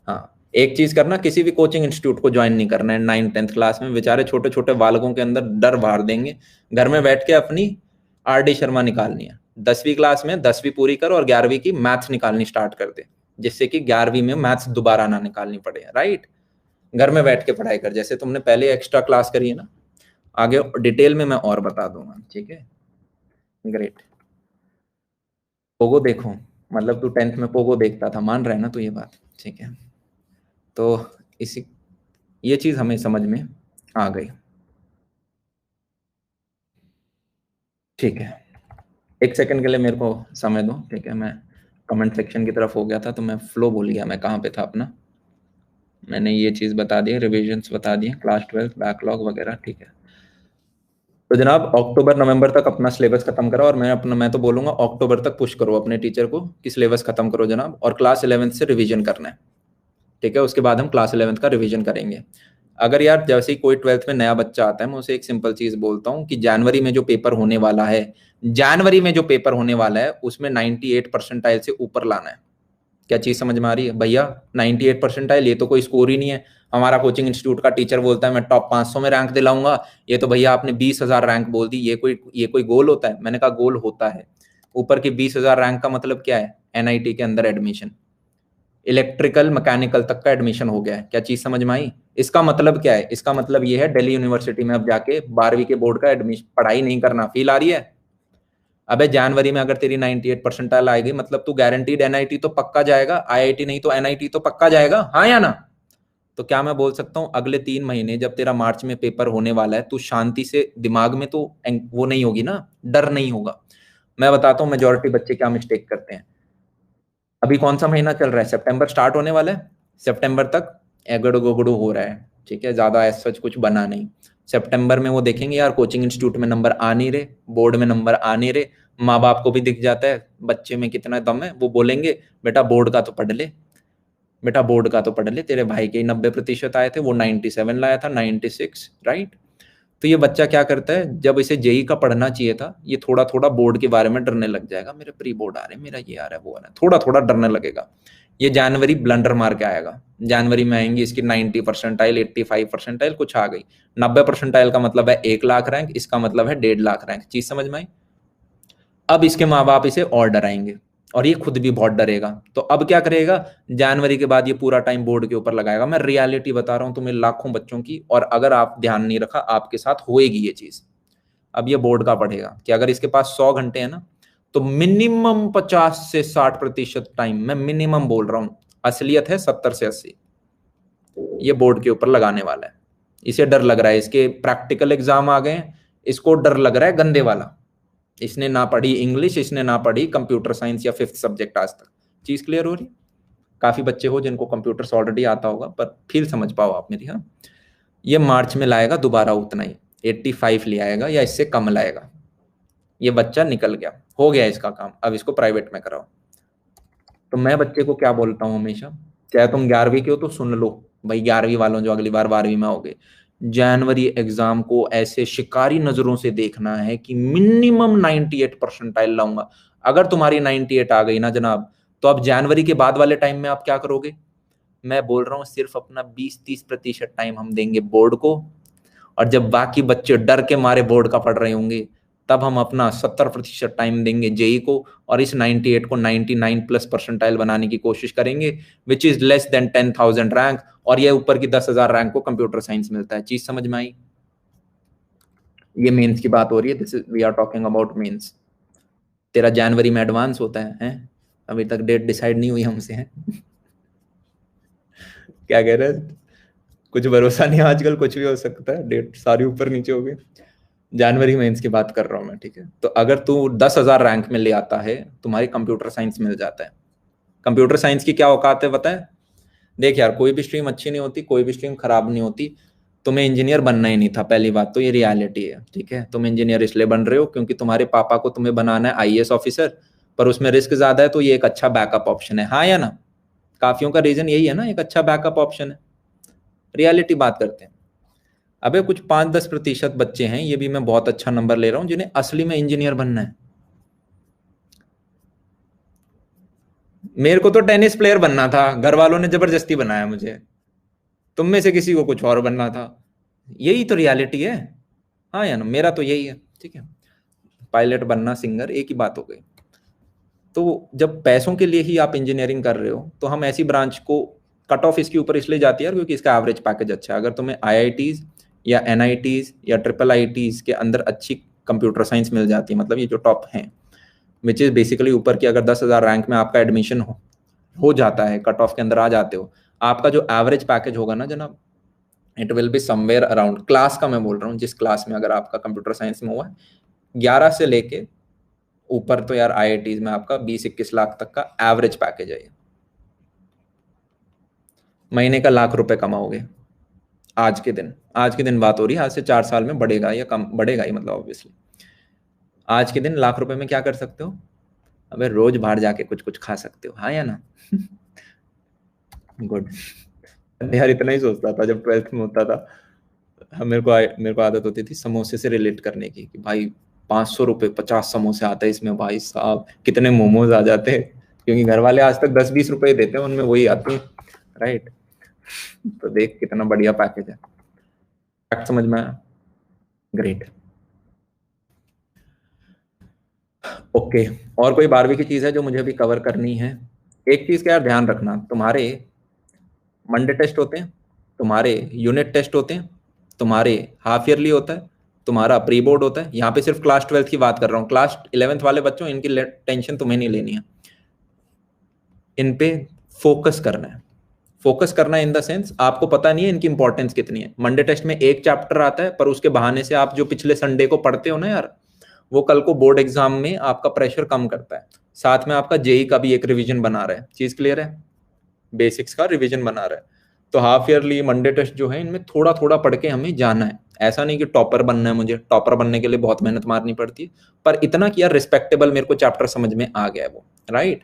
हाँ, एक चीज करना, किसी भी कोचिंग इंस्टीट्यूट को ज्वाइन नहीं करना है 9th 10th क्लास में। बेचारे छोटे छोटे बालकों के अंदर डर भर देंगे। घर में बैठ के अपनी RD शर्मा निकालनी है। 10वीं क्लास में 10वीं पूरी कर और 11वीं की मैथ्स निकालनी स्टार्ट कर दे, जिससे कि 11वीं में मैथ्स दोबारा ना निकालनी पड़े, राइट? घर में बैठ के पढ़ाई कर, जैसे तुमने पहले एक्स्ट्रा क्लास करी है ना, आगे डिटेल में मैं और बता दूंगा, ठीक है? ग्रेट। पोगो देखो, मतलब तू 10th में पोगो देखता था, मान रहा है ना तू ये बात? ठीक है, तो इसी ये चीज हमें समझ में आ गई, ठीक है? एक सेकंड के लिए मेरे को समय दो, ठीक है? मैं कमेंट सेक्शन की तरफ हो गया था, तो मैं फ्लो भूल गया, मैं कहाँ पे था अपना। मैंने ये चीज बता दी, रिविजन्स बता दिए, क्लास 12 बैकलॉग वगैरह, ठीक है? तो जनाब अक्टूबर नवंबर तक अपना सिलेबस खत्म करो, और मैं तो बोलूंगा अक्टूबर तक पुश करो अपने टीचर को कि सिलेबस खत्म करो जनाब, और क्लास 11th से रिवीजन करना है, ठीक है? उसके बाद हम क्लास 11th का रिवीजन करेंगे। अगर यार जैसे ही कोई 12th में नया बच्चा आता है, मैं उसे एक सिंपल चीज बोलता हूँ कि जनवरी में जो पेपर होने वाला है, जनवरी में जो पेपर होने वाला है उसमें 98 परसेंटाइल से ऊपर लाना है। क्या चीज समझ में आ रही है भैया? 98 परसेंटाइल ये तो कोई स्कोर ही नहीं है। हमारा कोचिंग इंस्टीट्यूट का टीचर बोलता है मैं टॉप 500 में रैंक दिलाऊंगा, ये तो भैया आपने 20,000 रैंक बोल दी, ये कोई गोल होता है? मैंने कहा गोल होता है। ऊपर की 20,000 रैंक का मतलब क्या है? एनआईटी के अंदर एडमिशन, इलेक्ट्रिकल मैकेनिकल तक का एडमिशन हो गया है। क्या चीज समझ में आई? इसका मतलब क्या है? इसका मतलब ये है दिल्ली यूनिवर्सिटी में अब जाके 12वीं के बोर्ड का एडमिशन पढ़ाई नहीं करना। फील आ रही है? अबे जनवरी में अगर तेरी 98 परसेंटाइल आएगी मतलब तू गारंटीड एनआईटी तो पक्का जाएगा, आईआईटी नहीं तो एनआईटी तो पक्का जाएगा, हाँ या ना? तो क्या मैं बोल सकता हूँ अगले 3 महीने जब तेरा मार्च में पेपर होने वाला है, तू शांति से दिमाग में तो वो नहीं होगी ना, डर नहीं होगा। मैं बताता हूँ मेजोरिटी बच्चे क्या मिस्टेक करते हैं। अभी कौन सा महीना चल रहा है? सितंबर स्टार्ट होने वाला है, सितंबर तक एगड़ो गोगड़ो हो रहा है, ठीक है, ज्यादा एज सच कुछ बना नहीं। सितंबर में वो देखेंगे यार कोचिंग इंस्टीट्यूट में नंबर आ नहीं रहे, बोर्ड में नंबर आ नहीं रहे, माँ बाप को भी दिख जाता है बच्चे में कितना दम है, वो बोलेंगे बेटा बोर्ड का तो पढ़ ले, बेटा बोर्ड का तो पढ़ ले, तेरे भाई के 90% आए थे, वो 97 लाया था, 96, राइट? तो ये बच्चा क्या करता है, जब इसे जेई का पढ़ना चाहिए था, ये थोड़ा थोड़ा बोर्ड के बारे में डरने लग जाएगा, मेरे प्री बोर्ड आ रहे, मेरा ये आ रहा है, वो आ रहा है, थोड़ा थोड़ा डरने लगेगा। ये जनवरी ब्लंडर मार के आएगा, जनवरी में आएंगे इसकी 90 परसेंटाइल, 85 परसेंटाइल कुछ आ गई। 90 परसेंटाइल का मतलब है 1 लाख रैंक, इसका मतलब है 1.5 लाख रैंक। चीज समझ में आई? अब इसके माँ बाप इसे और डराएंगे और ये खुद भी बहुत डरेगा। तो अब क्या करेगा, जनवरी के बाद ये पूरा टाइम बोर्ड के ऊपर लगाएगा। मैं रियलिटी बता रहा हूं तुम्हें लाखों बच्चों की, और अगर आप ध्यान नहीं रखा आपके साथ होएगी ये चीज। अब ये बोर्ड का पढ़ेगा कि अगर इसके पास 100 घंटे है ना, तो मिनिमम 50 से 60% टाइम, मैं मिनिमम बोल रहा हूं, असलियत है 70 से 80, ये बोर्ड के ऊपर लगाने वाला है। इसे डर लग रहा है, इसके प्रैक्टिकल एग्जाम आ गए, इसको डर लग रहा है गंदे वाला। इसने ना पढ़ी इंग्लिश, इसने ना पढ़ी कंप्यूटर साइंस या 5th सब्जेक्ट आज तक। चीज क्लियर हो रही? काफी बच्चे हो जिनको कंप्यूटर्स ऑलरेडी आता होगा, पर फील समझ पाओ आप मेरी। हाँ, ये मार्च में लाएगा दोबारा उतना ही, 85 ले आएगा या इससे कम लाएगा। ये बच्चा निकल गया, हो गया इसका काम, अब इसको प्राइवेट में कराओ। तो मैं बच्चे को क्या बोलता हूँ हमेशा, चाहे तुम 11वीं के हो तो सुन लो भाई, 11वीं वालों जो अगली बार 12वीं में आओगे, जनवरी एग्जाम को ऐसे शिकारी नजरों से देखना है कि मिनिमम 98 परसेंटाइल लाऊंगा। अगर तुम्हारी 98 आ गई ना जनाब, तो अब जनवरी के बाद वाले टाइम में आप क्या करोगे? मैं बोल रहा हूँ सिर्फ अपना 20-30% टाइम हम देंगे बोर्ड को, और जब बाकी बच्चे डर के मारे बोर्ड का पढ़ रहे होंगे, तब हम अपना 70% टाइम देंगे जेई को, और इस 98 को 99 प्लस परसेंटाइल बनाने की कोशिश करेंगे, which is less than 10,000 rank, और ये ऊपर की 10,000 रैंक को कंप्यूटर साइंस मिलता है। चीज समझ में आई? ये मेंस की बात हो रही है, this is we are talking about mains. तेरा जनवरी में एडवांस होता है? अभी तक डेट डिसाइड नहीं हुई हमसे है। क्या कह रहे हैं? कुछ भरोसा नहीं, आजकल कुछ भी हो सकता है, डेट सारी ऊपर नीचे हो गई। जनवरी में इसकी बात कर रहा हूं मैं, ठीक है? तो अगर तू 10,000 रैंक में ले आता है, तुम्हारी कंप्यूटर साइंस मिल जाता है। कंप्यूटर साइंस की क्या औकात है पता है? देख यार, कोई भी स्ट्रीम अच्छी नहीं होती, कोई भी स्ट्रीम खराब नहीं होती। तुम्हें इंजीनियर बनना ही नहीं था, पहली बात तो ये रियलिटी है, ठीक है? तुम इंजीनियर इसलिए बन रहे हो क्योंकि तुम्हारे पापा को तुम्हें बनाना है आईएएस ऑफिसर, पर उसमें रिस्क ज्यादा है, तो ये एक अच्छा बैकअप ऑप्शन है, हाँ या ना? काफियों का रीजन यही है ना, एक अच्छा बैकअप ऑप्शन है। रियलिटी बात करते हैं। अबे कुछ 5-10% बच्चे हैं, ये भी मैं बहुत अच्छा नंबर ले रहा हूं, जिन्हें असली में इंजीनियर बनना है। मेरे को तो टेनिस प्लेयर बनना था, घर वालों ने जबरदस्ती बनाया मुझे। तुम में से किसी को कुछ और बनना था। यही तो रियलिटी है, हाँ या ना? मेरा तो यही है, ठीक है? पायलट बनना, सिंगर, एक ही बात हो गई। तो जब पैसों के लिए ही आप इंजीनियरिंग कर रहे हो, तो हम ऐसी ब्रांच को, कट ऑफ इसकी ऊपर इसलिए जाती है क्योंकि इसका एवरेज पैकेज अच्छा है। अगर तुम्हें आईआईटीज या एनआईटीज या ट्रिपल आईटीज के अंदर अच्छी कंप्यूटर साइंस मिल जाती है, मतलब ये जो टॉप हैं, विच इज बेसिकली ऊपर की, अगर 10,000 रैंक में आपका एडमिशन हो जाता है, कट ऑफ के अंदर आ जाते हो, आपका जो एवरेज पैकेज होगा ना जनाब, it will be somewhere around, class का मैं बोल रहा हूँ, जिस क्लास में अगर आपका कंप्यूटर साइंस में हुआ है, 11 से लेके ऊपर तो यार आईआईटीज में आपका 20-21 लाख तक का एवरेज पैकेज है। महीने का ₹1,00,000 कमाओगे आज के दिन बात हो रही है, आज से 4 साल में बढ़ेगा या कम बढ़ेगा ही, मतलब ऑब्वियसली आज के दिन ₹1,00,000 में क्या कर सकते हो? अबे रोज बाहर जाके कुछ कुछ खा सकते हो, हाँ या ना? गुड। यार इतना ही सोचता था जब 12th में होता था। मेरे को आदत होती थी समोसे से रिलेट करने की, कि भाई ₹500 50 समोसे आते हैं इसमें, भाई साहब कितने मोमोज आ जाते हैं, क्योंकि घर वाले आज तक 10-20 रुपए देते हैं, उनमें वही आती है, राइट? तो देख कितना बढ़िया पैकेज है। फैक्ट समझ में आया? ग्रेट। ओके, और कोई 12वीं की चीज है जो मुझे अभी कवर करनी है? एक चीज का यार ध्यान रखना, तुम्हारे मंडे टेस्ट होते हैं, तुम्हारे यूनिट टेस्ट होते हैं, तुम्हारे हाफ ईयरली होता है, तुम्हारा प्री बोर्ड होता है। यहाँ पे सिर्फ क्लास 12th की बात कर रहा हूँ, क्लास 11th वाले बच्चों इनकी टेंशन तुम्हें नहीं लेनी है, इन पे फोकस करना है। फोकस करना इन द सेंस, आपको पता नहीं है इनकी इंपॉर्टेंस कितनी है। मंडे टेस्ट में एक चैप्टर आता है, पर उसके बहाने से आप जो पिछले संडे को पढ़ते हो ना यार, वो कल को बोर्ड एग्जाम में आपका प्रेशर कम करता है। साथ में आपका जेई का भी एक रिवीजन बना रहा है। चीज क्लियर है? बेसिक्स का रिवीजन बना रहा है। तो हाफ ईयरली मंडे टेस्ट जो है, इनमें थोड़ा थोड़ा पढ़ के हमें जाना है। ऐसा नहीं कि टॉपर बनना है मुझे, टॉपर बनने के लिए बहुत मेहनत मारनी पड़ती है, पर इतना कि यार रिस्पेक्टेबल मेरे को चैप्टर समझ में आ गया है वो, राइट?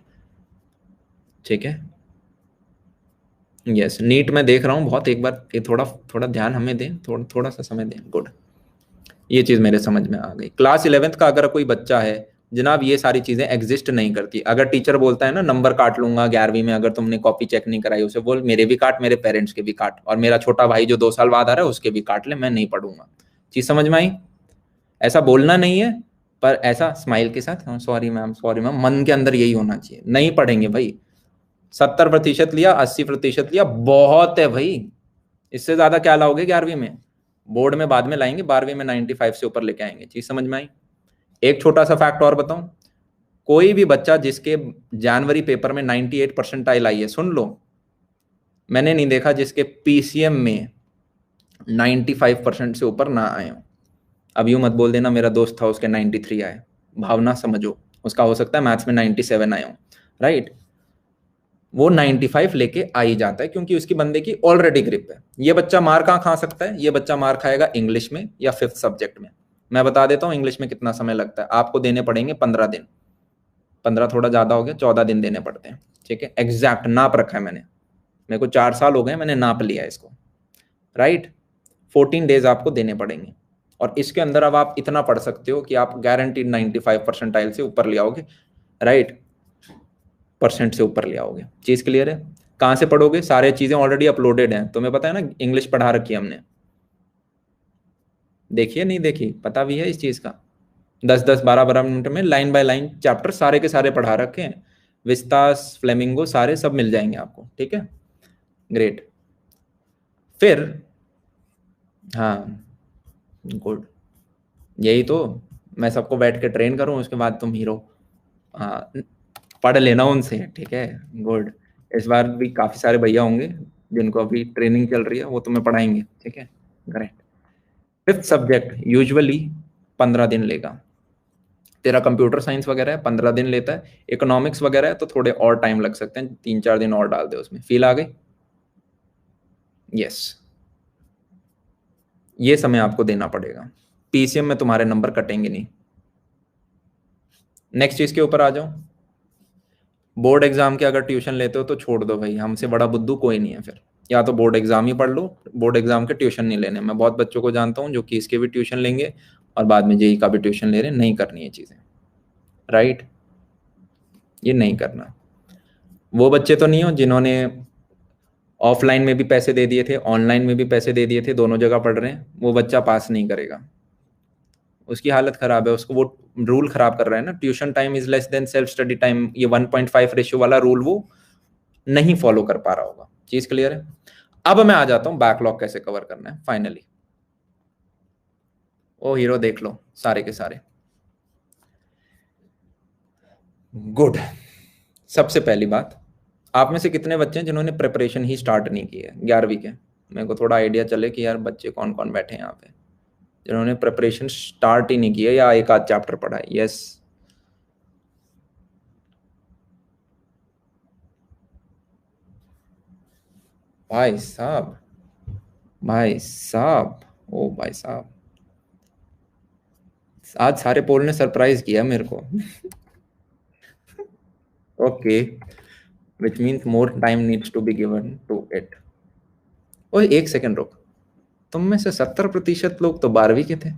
ठीक है, यस। नीट में देख रहा हूँ बहुत, एक बार ये थोड़ा थोड़ा ध्यान हमें दें, थोड़ा थोड़ा सा समय दें। गुड, ये चीज मेरे समझ में आ गई। क्लास 11th का अगर कोई बच्चा है जनाब, ये सारी चीजें एग्जिस्ट नहीं करती। अगर टीचर बोलता है ना नंबर काट लूंगा 11वीं में अगर तुमने कॉपी चेक नहीं कराई, उसे बोल मेरे भी काट, मेरे पेरेंट्स के भी काट, और मेरा छोटा भाई जो 2 साल बाद आ रहा है उसके भी काट ले, मैं नहीं पढ़ूंगा। चीज समझ में आई? ऐसा बोलना नहीं है, पर ऐसा स्माइल के साथ, सॉरी मैम, सॉरी मैम, मन के अंदर यही होना चाहिए। नहीं पढ़ेंगे भाई। 70% लिया, 80% लिया, बहुत है भाई। इससे ज्यादा क्या लाओगे 11वीं में? बोर्ड में बाद में लाएंगे, 12वीं में 95 से ऊपर लेके आएंगे। चीज समझ में आई? एक छोटा सा फैक्ट और बताऊं, कोई भी बच्चा जिसके जनवरी पेपर में 98 परसेंटाइल आई है, सुन लो, मैंने नहीं देखा जिसके पीसीएम में 95% से ऊपर ना आए हो। अब यूं मत बोल देना मेरा दोस्त था उसके 93 आए, भावना समझो, उसका हो सकता है मैथ्स में 97 आए हो, राइट? वो 95 लेके आ ही जाता है, क्योंकि उसकी बंदे की ऑलरेडी ग्रिप है। ये बच्चा मार कहाँ खा सकता है? ये बच्चा मार खाएगा इंग्लिश में या 5th सब्जेक्ट में। मैं बता देता हूँ इंग्लिश में कितना समय लगता है। आपको देने पड़ेंगे 15 दिन, 15 थोड़ा ज्यादा हो गया, 14 दिन देने पड़ते हैं। ठीक है, एग्जैक्ट नाप रखा है मैंने, मेरे को 4 साल हो गए, मैंने नाप लिया इसको, राइट? 14 डेज आपको देने पड़ेंगे, और इसके अंदर अब आप इतना पढ़ सकते हो कि आप गारंटीड 95 परसेंटाइल से ऊपर ले आओगे, राइट? परसेंट से ऊपर ले आओगे। चीज क्लियर है? कहाँ से पढ़ोगे? सारे चीजें ऑलरेडी अपलोडेड हैं, तुम्हें पता है ना, इंग्लिश पढ़ा रखी है हमने। देखिए, नहीं देखी? पता भी है इस चीज का। 10-10 12-12 मिनट में लाइन बाय लाइन चैप्टर सारे के सारे पढ़ा रखे हैं। विस्तास, फ्लेमिंगो, सारे सब मिल जाएंगे आपको। ठीक है, ग्रेट। फिर हाँ, गुड, यही तो, मैं सबको बैठ के ट्रेन करूं, उसके बाद तुम हीरो। हाँ, पढ़ लेना उनसे, ठीक है, गुड। इस बार भी काफी सारे भैया होंगे जिनको अभी ट्रेनिंग चल रही है, वो तुम्हें पढ़ाएंगे। ठीक है, ग्रेट। 5th सब्जेक्ट यूजुअली 15 दिन लेगा। तेरा कंप्यूटर साइंस वगैरह है, 15 दिन लेता है। इकोनॉमिक्स वगैरह है तो थोड़े और टाइम लग सकते हैं, 3-4 दिन और डाल दे उसमें। फील आ गई? यस, ये समय आपको देना पड़ेगा। पीसीएम में तुम्हारे नंबर कटेंगे नहीं। नेक्स्ट चीज के ऊपर आ जाओ। बोर्ड एग्जाम के अगर ट्यूशन लेते हो तो छोड़ दो भाई, हमसे बड़ा बुद्धू कोई नहीं है फिर। या तो बोर्ड एग्जाम ही पढ़ लो, बोर्ड एग्जाम के ट्यूशन नहीं लेने। मैं बहुत बच्चों को जानता हूँ जो कि इसके भी ट्यूशन लेंगे और बाद में जेई का भी ट्यूशन ले रहे हैं। नहीं करनी है चीजें, राइट? ये नहीं करना। वो बच्चे तो नहीं हो जिन्होंने ऑफलाइन में भी पैसे दे दिए थे, ऑनलाइन में भी पैसे दे दिए थे, दोनों जगह पढ़ रहे हैं, वो बच्चा पास नहीं करेगा। उसकी हालत खराब है, उसको वो रूल खराब कर रहा है ना, tuition time is less than self study time. ये 1.5 रेशियो वाला रूल वो नहीं फॉलो कर पा रहा होगा। चीज क्लियर है? अब मैं आ जाता हूं बैकलॉग कैसे कवर करना है फाइनली। ओ हीरो देख लो सारे के सारे। गुड। सबसे पहली बात, आप में से कितने बच्चे हैं जिन्होंने प्रिपरेशन ही स्टार्ट नहीं की है 11वीं के? मेरे को थोड़ा आइडिया चले कि यार बच्चे कौन कौन बैठे हैं यहाँ पे जिन्होंने प्रिपरेशन स्टार्ट ही नहीं की है या एक आध चैप्टर पढ़ा है। यस, भाई साहब, भाई साहब, ओ भाई साहब, आज सारे पोल ने सरप्राइज किया मेरे को। Okay, which means more time needs to be given to it. ओए एक सेकंड रुक, तुम में से 70% लोग तो 12वीं के थे,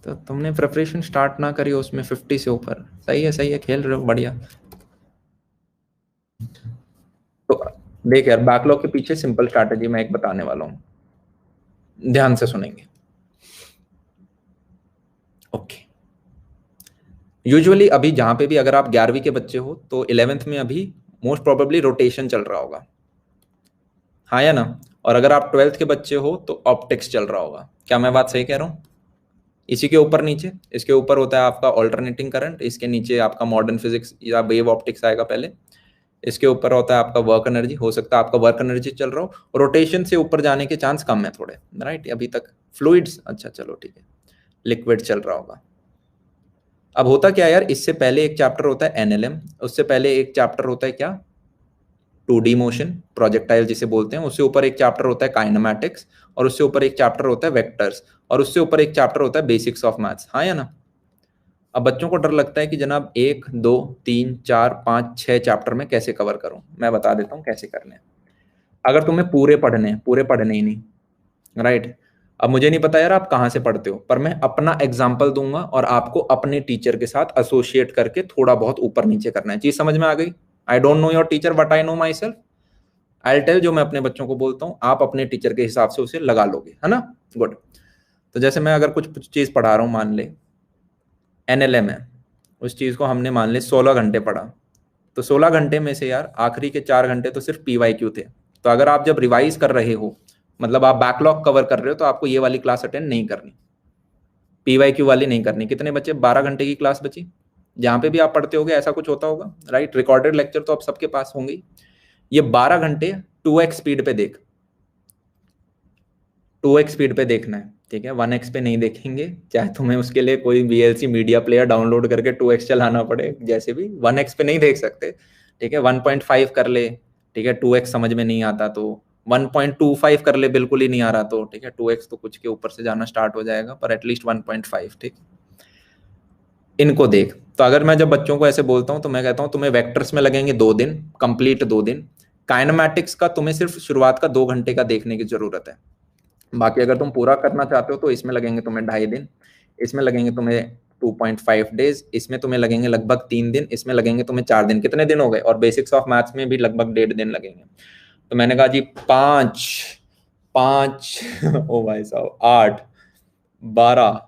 तो तुमने प्रिपरेशन स्टार्ट ना करी उसमें 50 से ऊपर। सही है, सही है, खेल रहे हो, बढ़िया। तो देख यार, बैकलॉग के पीछे सिंपल स्ट्रैटेजी मैं एक बताने वाला हूँ, ध्यान से सुनेंगे। ओके। यूजुअली अभी जहां पे भी अगर आप 11वीं के बच्चे हो तो 11th में अभी मोस्ट प्रोबेबली रोटेशन चल रहा होगा, हाँ या ना? और अगर आप 12th के बच्चे हो तो ऑप्टिक्स चल रहा होगा। क्या मैं बात सही कह रहा हूँ? इसी के ऊपर नीचे, इसके ऊपर होता है आपका ऑल्टरनेटिंग करंट, इसके नीचे आपका मॉडर्न फिजिक्स या वेव ऑप्टिक्स आएगा पहले, इसके ऊपर होता है आपका वर्क एनर्जी। हो सकता है आपका वर्क एनर्जी चल रहा हो, रोटेशन से ऊपर जाने के चांस कम है थोड़े, राइट? अभी तक फ्लूइड्स, अच्छा चलो ठीक है, लिक्विड चल रहा होगा। अब होता क्या यार, इससे पहले एक चैप्टर होता है एनएलएम, उससे पहले एक चैप्टर होता है क्या, 2D मोशन, प्रोजेक्टाइल जिसे बोलते हैं, उससे ऊपर एक चैप्टर होता है काइनेमैटिक्स, और उससे ऊपर एक चैप्टर होता है वेक्टर्स, और उससे ऊपर एक चैप्टर होता है बेसिक्स ऑफ मैथ्स, हाँ या ना? अब बच्चों को डर लगता है कि जनाब 1 2 3 4 5 6 चैप्टर में कैसे कवर करूं। मैं बता देता हूं कैसे करने हैं। अगर तुम्हें पूरे पढ़ने ही नहीं, राइट? अब मुझे नहीं पता यार आप कहाँ से पढ़ते हो, पर मैं अपना एग्जाम्पल दूंगा और आपको अपने टीचर के साथ एसोसिएट करके थोड़ा बहुत ऊपर नीचे करना है। चीज समझ में आ गई? I don't know your teacher but I know myself. I tell, जो मैं अपने बच्चों को बोलता हूँ आप अपने टीचर के हिसाब से उसे लगा लोगे, है ना? गुड। तो जैसे मैं अगर कुछ चीज पढ़ा रहा हूँ, मान ले एनएलएम है, उस चीज को हमने मान ले 16 घंटे पढ़ा, तो 16 घंटे में से यार आखिरी के 4 घंटे तो सिर्फ PYQ थे। तो अगर आप जब रिवाइज कर रहे हो, मतलब आप बैकलॉग कवर कर रहे हो, तो आपको ये वाली क्लास अटेंड नहीं करनी, PYQ वाली नहीं करनी। कितने बच्चे, 12 घंटे की क्लास बची। जहां पे भी आप पढ़ते होगे ऐसा कुछ होता होगा, राइट? रिकॉर्डेड लेक्चर तो आप सबके पास होंगे। ये 12 घंटे 2x स्पीड पे देख, 2x स्पीड पे देखना है, ठीक है? 1x पे नहीं देखेंगे, चाहे तुम्हें उसके लिए कोई VLC मीडिया प्लेयर डाउनलोड करके 2x चलाना पड़े, जैसे भी 1x पे नहीं देख सकते, ठीक है? 1.5 कर ले, ठीक है? 2x समझ में नहीं आता तो 1.25 कर ले, बिल्कुल ही नहीं आ रहा तो ठीक है, 2x तो कुछ के ऊपर से जाना स्टार्ट हो जाएगा, पर एटलीस्ट 1.5, ठीक? इनको देख। तो अगर मैं जब बच्चों को ऐसे बोलता हूँ तो मैं कहता हूँ तुम्हें वेक्टर्स में लगेंगे 2 दिन, कंप्लीट 2 दिन। काइनेमैटिक्स का तुम्हें सिर्फ शुरुआत का 2 घंटे का देखने की जरूरत है, बाकी अगर तुम पूरा करना चाहते हो तो इसमें लगेंगे तुम्हें 2.5 दिन, इसमें लगेंगे तुम्हें 2.5 डेज, इसमें तुम्हें लगेंगे लगभग 3 दिन, इसमें लगेंगे तुम्हें 4 दिन। कितने दिन हो गए? और बेसिक्स ऑफ मैथ्स में भी लगभग 1.5 दिन लगेंगे। तो मैंने कहा जी 5 5 ओ भाई साहब 8 12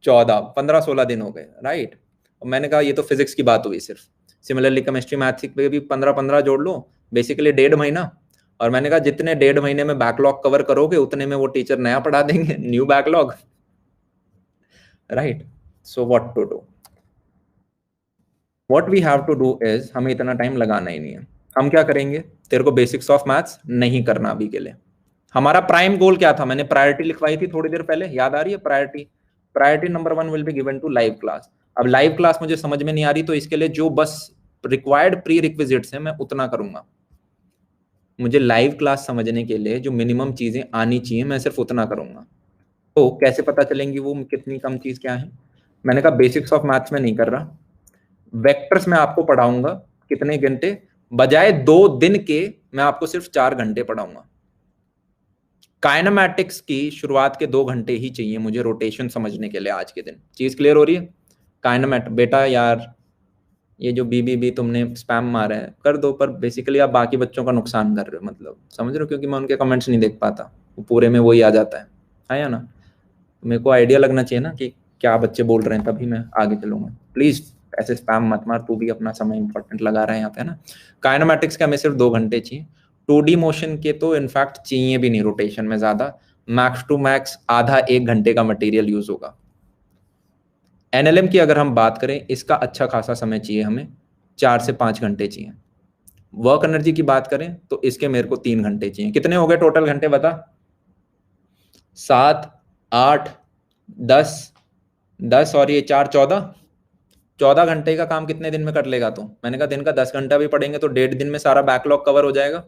14 15 16 दिन हो गए, राइट? और मैंने कहा ये तो फिजिक्स की बात हुई सिर्फ। सिमिलरली केमिस्ट्री मैथ्स पे भी 15 जोड़ लो, बेसिकली 1.5 महीना। और मैंने कहा जितने 1.5 महीने में बैकलॉग कवर करोगे उतने में वो टीचर नया पढ़ा देंगे, new backlog, right? So what to do, what we have to do is, हमें इतना टाइम लगाना ही नहीं है। हम क्या करेंगे, तेरे को बेसिक्स ऑफ मैथ्स नहीं करना अभी के लिए। हमारा प्राइम गोल क्या था? मैंने प्रायोरिटी लिखवाई थी थोड़ी देर पहले, याद आ रही है? Priority, priority number 1 will be given to live class. अब लाइव क्लास मुझे समझ में नहीं आ रही, तो इसके लिए जो बस रिक्वायर्ड प्री रिक्विजिट्स है मैं उतना करूंगा। मुझे लाइव क्लास समझने के लिए जो मिनिमम चीजें आनी चाहिए मैं सिर्फ उतना करूंगा। तो कैसे पता चलेंगी वो कितनी कम चीज क्या है? मैंने कहा बेसिक्स ऑफ मैथ्स में नहीं कर रहा, वेक्टर्स में आपको पढ़ाऊंगा। कितने घंटे? बजाय 2 दिन के मैं आपको सिर्फ 4 घंटे पढ़ाऊंगा। काइनेमैटिक्स की शुरुआत के 2 घंटे ही चाहिए मुझे रोटेशन समझने के लिए आज के दिन। चीज क्लियर हो रही है? काइनेमैट बेटा यार, ये जो बीबीबी तुमने स्पैम मारा है कर दो, पर बेसिकली आप बाकी बच्चों का नुकसान कर रहे हो, मतलब समझ रहे हो? क्योंकि मैं उनके कमेंट्स नहीं देख पाता, वो पूरे में वही आ जाता है या ना? मेरे को आइडिया लगना चाहिए ना कि क्या बच्चे बोल रहे हैं, तभी मैं आगे चलूंगा। प्लीज ऐसे स्पैम मत मार, तू भी अपना समय इंपॉर्टेंट लगा रहा है यहाँ पे, है ना? काइनेमैटिक्स का हमें सिर्फ 2 घंटे चाहिए। 2D मोशन के तो इनफैक्ट चाहिए भी नहीं रोटेशन में ज्यादा, मैक्स टू मैक्स आधा 1 घंटे का मटेरियल यूज होगा। एनएलएम की अगर हम बात करें, इसका अच्छा खासा समय चाहिए हमें, 4 से 5 घंटे चाहिए। वर्क एनर्जी की बात करें तो इसके मेरे को 3 घंटे चाहिए। कितने हो गए टोटल घंटे बता? 7 8 10 10 और ये 4 14, 14 घंटे का काम कितने दिन में कर लेगा तू? मैंने कहा दिन का 10 घंटा भी पढ़ेंगे तो 1.5 दिन में सारा बैकलॉग कवर हो जाएगा।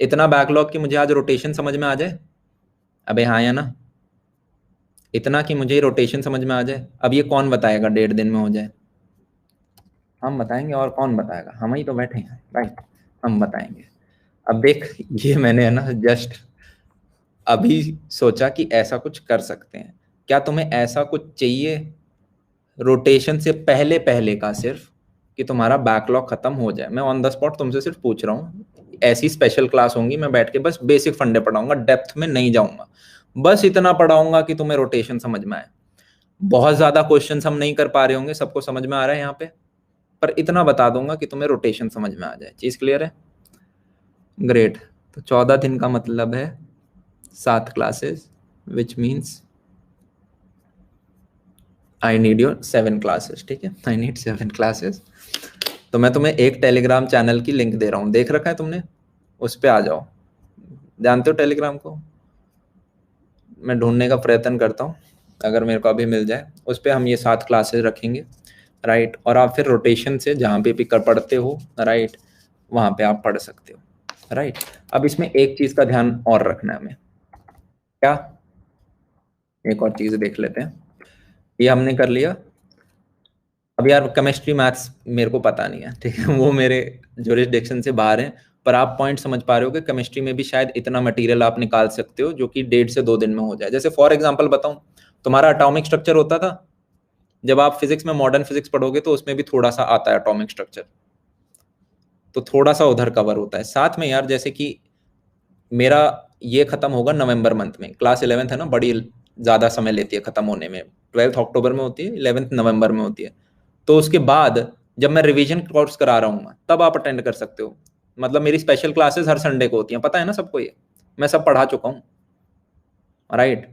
इतना बैकलॉग कि मुझे आज रोटेशन समझ में आ जाए। अबे हाँ या ना? इतना कि मुझे रोटेशन समझ में आ जाए। अब ये कौन बताएगा 1.5 दिन में हो जाए? हम बताएंगे, और कौन बताएगा? हम ही तो बैठे हैं, राइट? हम बताएंगे। अब देख, ये मैंने है ना जस्ट अभी सोचा कि ऐसा कुछ कर सकते हैं। क्या तुम्हें ऐसा कुछ चाहिए रोटेशन से पहले पहले का, सिर्फ कि तुम्हारा बैकलॉग खत्म हो जाए? मैं ऑन द स्पॉट तुमसे सिर्फ पूछ रहा हूँ। ऐसी स्पेशल क्लास होंगी, मैं बैठ के बस बेसिक फंडे पढ़ाऊंगा, डेप्थ में नहीं जाऊंगा, बस इतना पढ़ाऊंगा कि तुम्हें रोटेशन समझ में आए। बहुत ज्यादा क्वेश्चंस हम नहीं कर पा रहे होंगे, सबको समझ में आ रहा है यहाँ पे, पर इतना बता दूंगा कि तुम्हें रोटेशन समझ में आ जाए। चीज क्लियर है? ग्रेट। तो 14 दिन का मतलब है 7 classes, which means I need your 7 classes. ठीक है, आई नीड 7 क्लासेस। तो मैं तुम्हें एक टेलीग्राम चैनल की लिंक दे रहा हूँ, देख रखा है तुमने? उस पर आ जाओ। जानते हो टेलीग्राम को? मैं ढूंढने का प्रयत्न करता हूँ, अगर मेरे को अभी मिल जाए। उस पर हम ये 7 क्लासेस रखेंगे, राइट। और आप फिर रोटेशन से जहाँ पे भी कर पढ़ते हो, राइट, वहाँ पे आप पढ़ सकते हो, राइट। अब इसमें एक चीज़ का ध्यान और रखना है हमें। क्या? एक और चीज़ देख लेते हैं। ये हमने कर लिया। अब यार केमिस्ट्री मैथ्स मेरे को पता नहीं है, ठीक है, वो मेरे ज्यूरिसडिक्शन से बाहर है। पर आप पॉइंट समझ पा रहे हो कि केमिस्ट्री में भी शायद इतना मटेरियल आप निकाल सकते हो जो कि 1.5 से 2 दिन में हो जाए। जैसे फॉर एग्जांपल बताऊं, तुम्हारा एटॉमिक स्ट्रक्चर होता था, जब आप फिजिक्स में मॉडर्न फिजिक्स पढ़ोगे तो उसमें भी थोड़ा सा आता है एटॉमिक स्ट्रक्चर, तो थोड़ा सा उधर कवर होता है साथ में। यार जैसे कि मेरा ये खत्म होगा नवंबर मंथ में, क्लास 11th है ना, बड़ी ज्यादा समय लेती है खत्म होने में। 12th अक्टूबर में होती है, 11th नवंबर में होती है। तो उसके बाद जब मैं रिवीजन कोर्स करा रहा हूँ तब आप अटेंड कर सकते हो। मतलब मेरी स्पेशल क्लासेस हर संडे को होती हैं, पता है ना सबको, ये मैं सब पढ़ा चुका हूँ, राइट।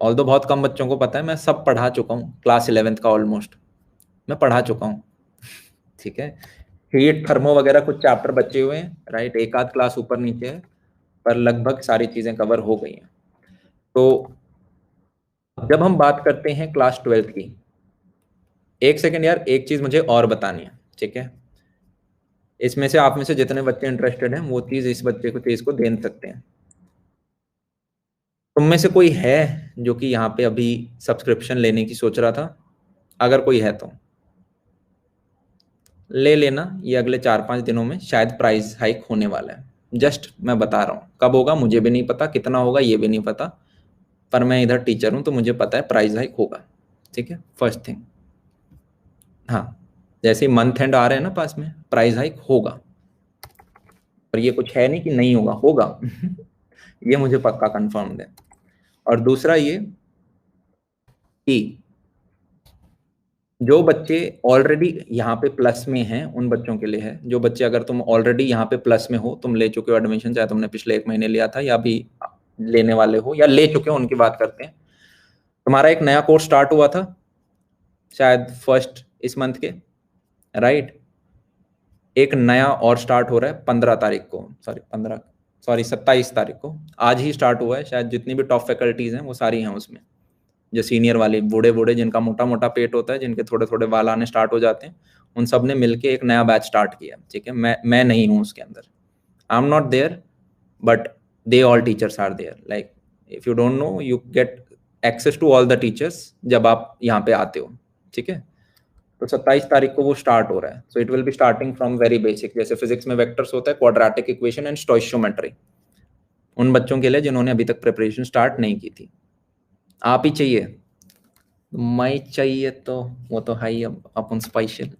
ऑल्दो बहुत कम बच्चों को पता है, मैं सब पढ़ा चुका हूँ, क्लास 11th का ऑलमोस्ट मैं पढ़ा चुका हूँ, ठीक है। हीट थर्मो वगैरह कुछ चैप्टर बचे हुए हैं, राइट, एक आध क्लास ऊपर नीचे है, पर लगभग सारी चीजें कवर हो गई हैं। तो जब हम बात करते हैं क्लास 12th की, एक सेकेंड यार, एक चीज मुझे और बतानी है, ठीक है। इसमें से आप में से जितने बच्चे इंटरेस्टेड हैं वो चीज इस बच्चे को चीज को दे सकते हैं। तुम में से कोई है जो कि यहाँ पे अभी सब्सक्रिप्शन लेने की सोच रहा था? अगर कोई है तो ले लेना, ये अगले 4-5 दिनों में शायद प्राइस हाइक होने वाला है। जस्ट मैं बता रहा हूँ, कब होगा मुझे भी नहीं पता, कितना होगा ये भी नहीं पता, पर मैं इधर टीचर हूँ तो मुझे पता है प्राइस हाइक होगा, ठीक है, फर्स्ट थिंग। हाँ, जैसे मंथ एंड आ रहे हैं ना पास में, प्राइस हाइक होगा। और ये कुछ है नहीं कि नहीं होगा, होगा ये मुझे पक्का कंफर्म है। और दूसरा ये कि जो बच्चे ऑलरेडी यहाँ पे प्लस में हैं उन बच्चों के लिए है। जो बच्चे, अगर तुम ऑलरेडी यहाँ पे प्लस में हो, तुम ले चुके हो एडमिशन, चाहे तुमने पिछले 1 महीने लिया था या अभी लेने वाले हो या ले चुके हो, उनकी बात करते हैं। तुम्हारा एक नया कोर्स स्टार्ट हुआ था शायद फर्स्ट इस मंथ के, राइट। एक नया और स्टार्ट हो रहा है 15 तारीख को, सॉरी 27 तारीख को, आज ही स्टार्ट हुआ है शायद। जितनी भी टॉप फैकल्टीज हैं वो सारी हैं उसमें, जो सीनियर वाले बूढ़े बूढ़े जिनका मोटा मोटा पेट होता है, जिनके थोड़े थोड़े वाल आने स्टार्ट हो जाते हैं, उन सब ने मिलके एक नया बैच स्टार्ट किया, ठीक है। मैं नहीं हूँ उसके अंदर, I am not there, but they all teachers are there. Like if you don't know, you get access to all the teachers जब आप यहाँ पे आते हो, ठीक है। तो 27 तारीख को वो स्टार्ट हो रहा है। So it will be starting from very basic, जैसे फिजिक्स में वेक्टर्स होता है, क्वाड्रेटिक इक्वेशन एंड स्टोइशियोमेट्री, उन बच्चों के लिए जिन्होंने अभी तक प्रिपरेशन स्टार्ट नहीं की थी। आप ही चाहिए? मैं चाहिए तो वो तो है ही, अब अपन स्पेशल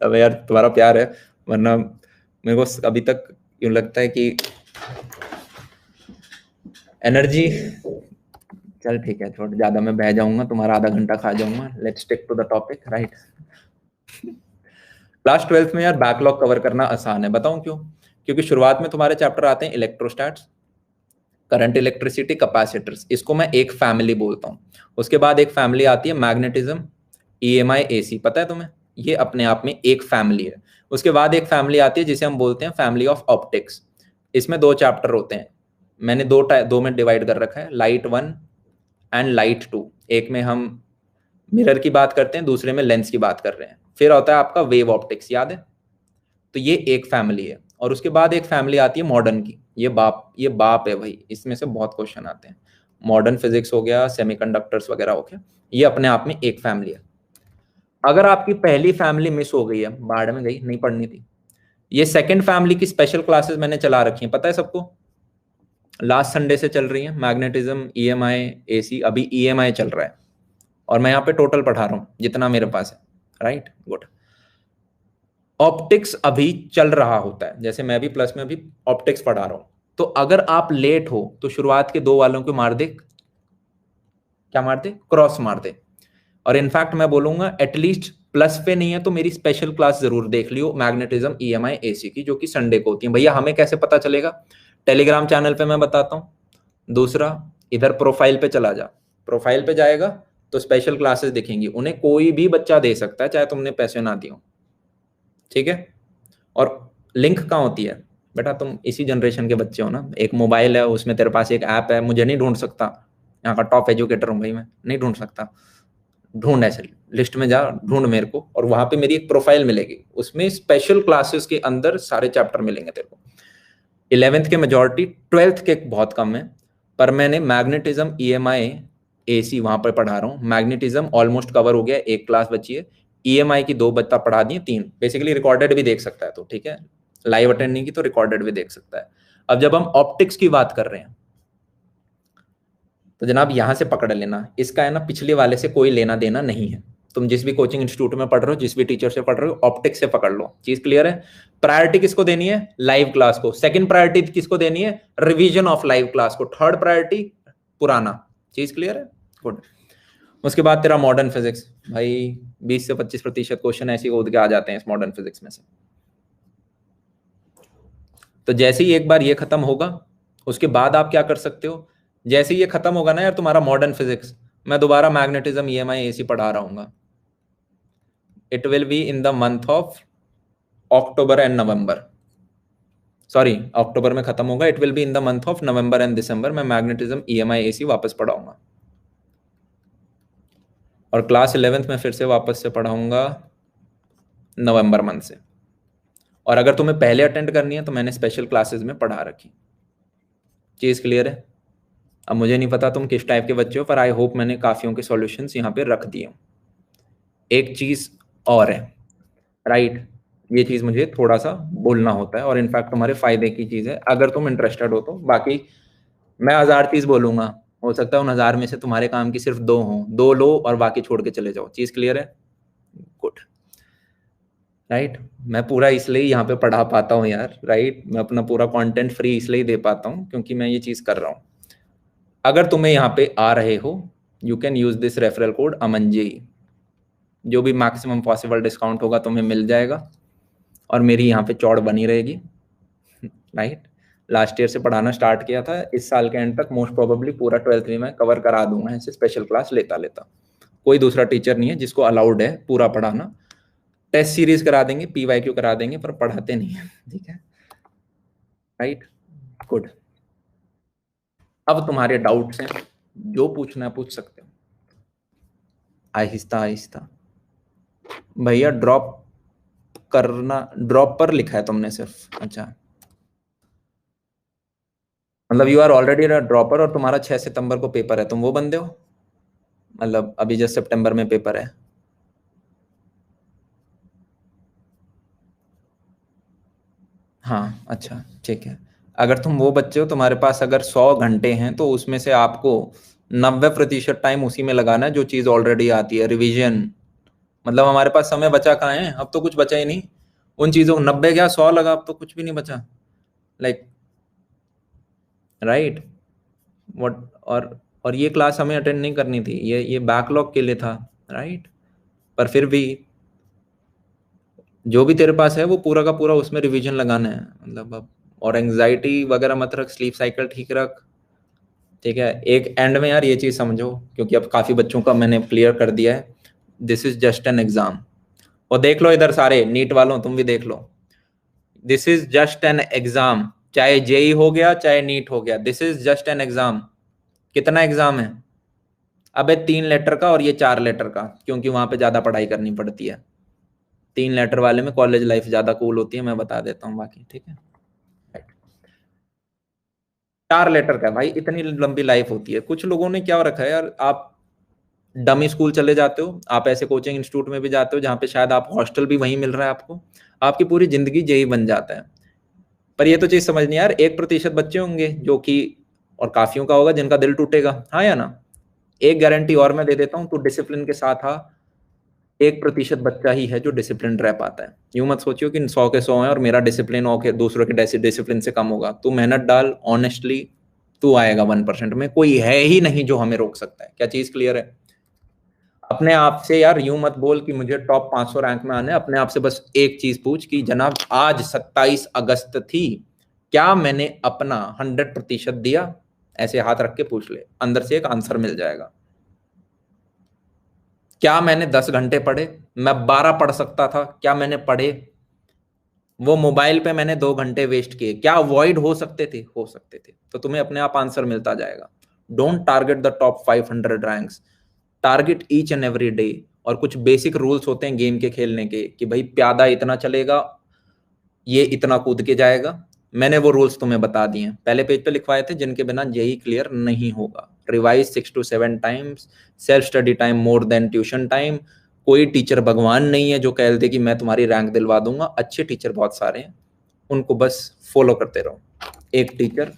अब यार तुम्हारा प्यार है, वरना मेरे को अभी तक यूं लगता है कि एनर्जी, चल ठीक है छोड़, ज्यादा मैं बह जाऊंगा, तुम्हारा आधा घंटा खा जाऊंगा। Let's stick to the topic, right. Class 12th में यार बैकलॉग कवर करना आसान है, बताऊं क्यों? क्योंकि शुरुआत में तुम्हारे चैप्टर आते हैं इलेक्ट्रोस्टैट्स, करंट इलेक्ट्रिसिटी, कैपेसिटर्स, इसको मैं एक फैमिली बोलता हूँ। उसके बाद एक फैमिली आती है मैग्नेटिज्म, ईएमआई, एसी, पता है तुम्हें? ये अपने आप में एक फैमिली है। उसके बाद एक फैमिली आती है जिसे हम बोलते हैं फैमिली ऑफ ऑप्टिक्स। इसमें 2 चैप्टर होते हैं, मैंने दो में डिवाइड कर रखा है, लाइट 1 एंड लाइट 2। एक में हम मिरर की बात करते हैं, दूसरे में लेंस की बात कर रहे हैं। फिर होता है आपका वेव ऑप्टिक्स, याद है? तो ये एक फैमिली है। और उसके बाद एक फैमिली आती है मॉडर्न की, ये बाप है भाई, इसमें से बहुत क्वेश्चन आते हैं। मॉडर्न फिजिक्स हो गया, सेमीकंडक्टर्स वगैरह हो गया, ये अपने आप में एक फैमिली है। अगर आपकी पहली फैमिली मिस हो गई है, बाढ़ में गई, नहीं पढ़नी थी, ये सेकंड फैमिली की स्पेशल क्लासेस मैंने चला रखी हैं, पता है सबको? लास्ट संडे से चल रही है, मैग्नेटिज्म, ईएमआई, एसी, अभी ईएमआई चल रहा है, और मैं यहाँ पे टोटल पढ़ा रहा हूँ जितना मेरे पास है, राइट, गुड। ऑप्टिक्स अभी चल रहा होता है, जैसे मैं भी प्लस में अभी ऑप्टिक्स पढ़ा रहा हूं। तो अगर आप लेट हो तो शुरुआत के 2 वालों को मार दे, क्या मार दे? क्रॉस मार दे। और इनफैक्ट मैं बोलूंगा एटलीस्ट प्लस पे नहीं है तो मेरी स्पेशल क्लास जरूर देख लियो मैग्नेटिज्म ईएमआई एसी की, जो कि संडे को होती है। भैया हमें कैसे पता चलेगा? टेलीग्राम चैनल पे मैं बताता हूँ। दूसरा, इधर प्रोफाइल पे चला जा, प्रोफाइल पे जाएगा तो स्पेशल क्लासेस दिखेंगी, उन्हें कोई भी बच्चा दे सकता है चाहे तुमने पैसे ना दिए हो, ठीक है? और लिंक कहाँ होती है बेटा? तुम इसी जनरेशन के बच्चे हो ना, एक मोबाइल है उसमें तेरे पास एक ऐप है, मुझे नहीं ढूंढ सकता, यहाँ का टॉप एजुकेटर हूँ भाई, मैं नहीं ढूंढ सकता, ढूंढ ऐसे लिस्ट में जा, ढूंढ मेरे को, और वहां पे मेरी एक प्रोफाइल मिलेगी, उसमें स्पेशल क्लासेस के अंदर सारे चैप्टर मिलेंगे तेरे को। 11th के मेजॉरिटी, 12th के बहुत कम है, पर मैंने मैग्नेटिज्म ईएमआई एसी वहां पर पढ़ा रहा हूँ। मैग्नेटिज्म ऑलमोस्ट कवर हो गया, एक क्लास बची है। ईएमआई की 2 बच्चा पढ़ा दिए, 3 बेसिकली रिकॉर्डेड भी देख सकता है, तो ठीक है, लाइव अटेंड नहीं की तो रिकॉर्डेड भी देख सकता है। अब जब हम ऑप्टिक्स की बात कर रहे हैं तो जनाब यहां से पकड़ लेना, इसका है ना पिछले वाले से कोई लेना देना नहीं है। तुम जिस भी कोचिंग इंस्टीट्यूट में पढ़ रहे हो, जिस भी टीचर से पढ़ रहे हो, ऑप्टिक्स से पकड़ लो, चीज क्लियर है? प्रायोरिटी किसको देनी है? लाइव क्लास को। सेकंड प्रायोरिटी किसको देनी है? रिवीजन ऑफ लाइव क्लास को। थर्ड प्रायोरिटी पुराना। चीज क्लियर है? गुड। उसके बाद तेरा मॉडर्न फिजिक्स, भाई 20 से 25% क्वेश्चन ऐसे कूद के आ जाते हैं इस मॉडर्न फिजिक्स में से। तो जैसे ही एक बार ये खत्म होगा, उसके बाद आप क्या कर सकते हो, जैसे ही ये खत्म होगा ना यार तुम्हारा मॉडर्न फिजिक्स, मैं दोबारा मैग्नेटिज्म ईएमआई एसी पढ़ा रहा हूँ। It will be in the month of October and November, sorry October में खत्म होगा, it will be in the month of November and December, मैं मैग्नेटिज्म ईएमआई एसी वापस पढ़ाऊंगा। और क्लास 11th में फिर से वापस से पढ़ाऊंगा नवंबर मंथ से। और अगर तुम्हें पहले अटेंड करनी है तो मैंने स्पेशल क्लासेस में पढ़ा रखी। चीज क्लियर है? अब मुझे नहीं पता तुम किस टाइप के बच्चे हो, पर आई होप मैंने काफियों के सॉल्यूशंस यहाँ पे रख दिए। एक चीज और है, राइट, ये चीज मुझे थोड़ा सा बोलना होता है और इनफैक्ट तुम्हारे फायदे की चीज है अगर तुम इंटरेस्टेड हो तो। बाकी मैं 1000 चीज बोलूंगा, हो सकता है उन 1000 में से तुम्हारे काम की सिर्फ 2 हो, 2 लो और बाकी छोड़ के चले जाओ। चीज क्लियर है? Good, right. मैं पूरा इसलिए यहाँ पे पढ़ा पाता हूँ यार, राइट, मैं अपना पूरा कंटेंट फ्री इसलिए दे पाता हूँ क्योंकि मैं ये चीज कर रहा हूँ। अगर तुम्हें यहाँ पे आ रहे हो, you can use this referral code Aman JEE, जो भी मैक्सिमम पॉसिबल डिस्काउंट होगा तुम्हें मिल जाएगा और मेरी यहाँ पे चौड़ बनी रहेगी, राइट। लास्ट ईयर से पढ़ाना स्टार्ट किया था, इस साल के एंड तक मोस्ट प्रोबेबली पूरा 12th में मैं कवर करा दूंगा ऐसे स्पेशल क्लास लेता लेता। कोई दूसरा टीचर नहीं है जिसको अलाउड है पूरा पढ़ाना। टेस्ट सीरीज करा देंगे, पीवाईक्यू करा देंगे, पर पढ़ाते नहीं है, ठीक है, राइट, गुड। अब तुम्हारे डाउट्स हैं, जो पूछना है पूछ सकते हो, आहिस्ता आहिस्ता। भैया ड्रॉप करना, ड्रॉप पर लिखा है तुमने सिर्फ, अच्छा, मतलब यू आर ऑलरेडी ड्रॉपर और तुम्हारा 6 सितंबर को पेपर है, तुम वो बंदे हो, मतलब अभी जस्ट सितंबर में पेपर है। हाँ अच्छा ठीक है। अगर तुम वो बच्चे हो, तुम्हारे पास अगर 100 घंटे हैं तो उसमें से आपको 90% टाइम उसी में लगाना है जो चीज ऑलरेडी आती है, रिवीजन। मतलब हमारे पास समय बचा कहाँ है, अब तो कुछ बचा ही नहीं उन चीजों को। 90 क्या 100 लगा, अब तो कुछ भी नहीं बचा, लाइक, राइट, व्हाट। और ये क्लास हमें अटेंड नहीं करनी थी, ये बैकलॉग के लिए था, राइट। पर फिर भी जो भी तेरे पास है वो पूरा का पूरा उसमें रिवीजन लगाना है, मतलब अब। और एंजाइटी वगैरह मत रख, स्लीप साइकिल ठीक रख, ठीक है। एक एंड में यार ये चीज समझो, क्योंकि अब काफी बच्चों का मैंने क्लियर कर दिया है, this is just an exam. और देख लो इधर सारे नीट वालों, तुम भी देख लो, this is just an exam, चाहे जेई हो गया चाहे नीट हो गया, this is just an exam. कितना एग्जाम है? अबे 3 लेटर का और ये 4 लेटर का, क्योंकि वहां पे ज्यादा पढ़ाई करनी पड़ती है। 3 लेटर वाले में कॉलेज लाइफ ज्यादा कूल होती है, मैं बता देता हूँ बाकी, ठीक है। 4 लेटर का भाई, इतनी लंबी लाइफ होती है। कुछ लोगों ने क्या रखा है यार, आप डमी स्कूल चले जाते हो, आप ऐसे कोचिंग इंस्टीट्यूट में भी जाते हो जहाँ पे शायद आप हॉस्टल भी वहीं मिल रहा है आपको, आपकी पूरी जिंदगी जेई बन जाता है। पर ये तो चीज समझनी यार, 1% बच्चे होंगे जो कि, और काफियों का होगा जिनका दिल टूटेगा, हाँ या ना। एक गारंटी और मैं दे देता हूँ, तू डिसिप्लिन के साथ आ, 1% बच्चा ही है जो डिसिप्लिन रह पाता है। यूं मत सोचियो कि 100 के 100 है और मेरा डिसिप्लिन और दूसरों के डिसिप्लिन से कम होगा। तू मेहनत डाल ऑनेस्टली, तू आएगा 1% में, कोई है ही नहीं जो हमें रोक सकता है। क्या चीज क्लियर है? अपने आप से यार यूं मत बोल कि मुझे टॉप 500 रैंक में आने, अपने आप से बस एक चीज पूछ कि जनाब आज 27 अगस्त थी, क्या मैंने अपना 100% दिया? ऐसे हाथ रख के पूछ ले, अंदर से एक आंसर मिल जाएगा। क्या मैंने 10 घंटे पढ़े? मैं 12 पढ़ सकता था, क्या मैंने पढ़े? वो मोबाइल पे मैंने 2 घंटे वेस्ट किए, क्या अवॉइड हो सकते थे? हो सकते थे। तो तुम्हें अपने आप आंसर मिलता जाएगा। Don't target the top 500 ranks, target each and every day. और कुछ बेसिक रूल्स होते हैं गेम के खेलने के कि भाई प्यादा इतना चलेगा, ये इतना कूद के जाएगा। मैंने वो रूल्स तुम्हें बता दिए हैं, पहले पेज पे लिखवाए थे, जिनके बिना यही क्लियर नहीं होगा। Revise 6 to 7 times, self study time more than tuition time. कोई टीचर भगवान नहीं है जो कह दे कि मैं तुम्हारी रैंक दिलवा दूंगा। अच्छे टीचर बहुत सारे हैं, उनको बस फॉलो करते रहो। एक टीचर,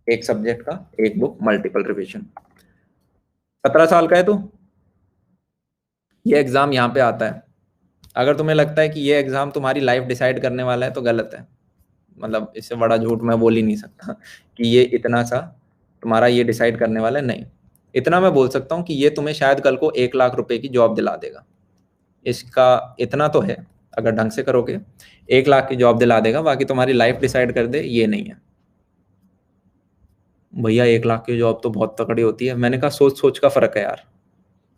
एक सब्जेक्ट का, एक बुक, मल्टीपल रिविजन। 17 साल का है तू, ये एग्जाम यहाँ पे आता है। अगर तुम्हें लगता है कि ये एग्जाम तुम्हारी लाइफ डिसाइड करने वाला है तो गलत है। मतलब इससे बड़ा झूठ मैं बोल ही नहीं सकता कि ये इतना सा तुम्हारा ये डिसाइड करने वाला है। नहीं, इतना मैं बोल सकता हूँ कि ये तुम्हें शायद कल को 1 लाख रुपए की जॉब दिला देगा। इसका इतना तो है, अगर ढंग से करोगे 1 लाख की जॉब दिला देगा। बाकी तुम्हारी लाइफ डिसाइड कर दे, ये नहीं है भैया। 1 लाख की जॉब तो बहुत तकड़ी होती है। मैंने कहा सोच सोच का फर्क है यार,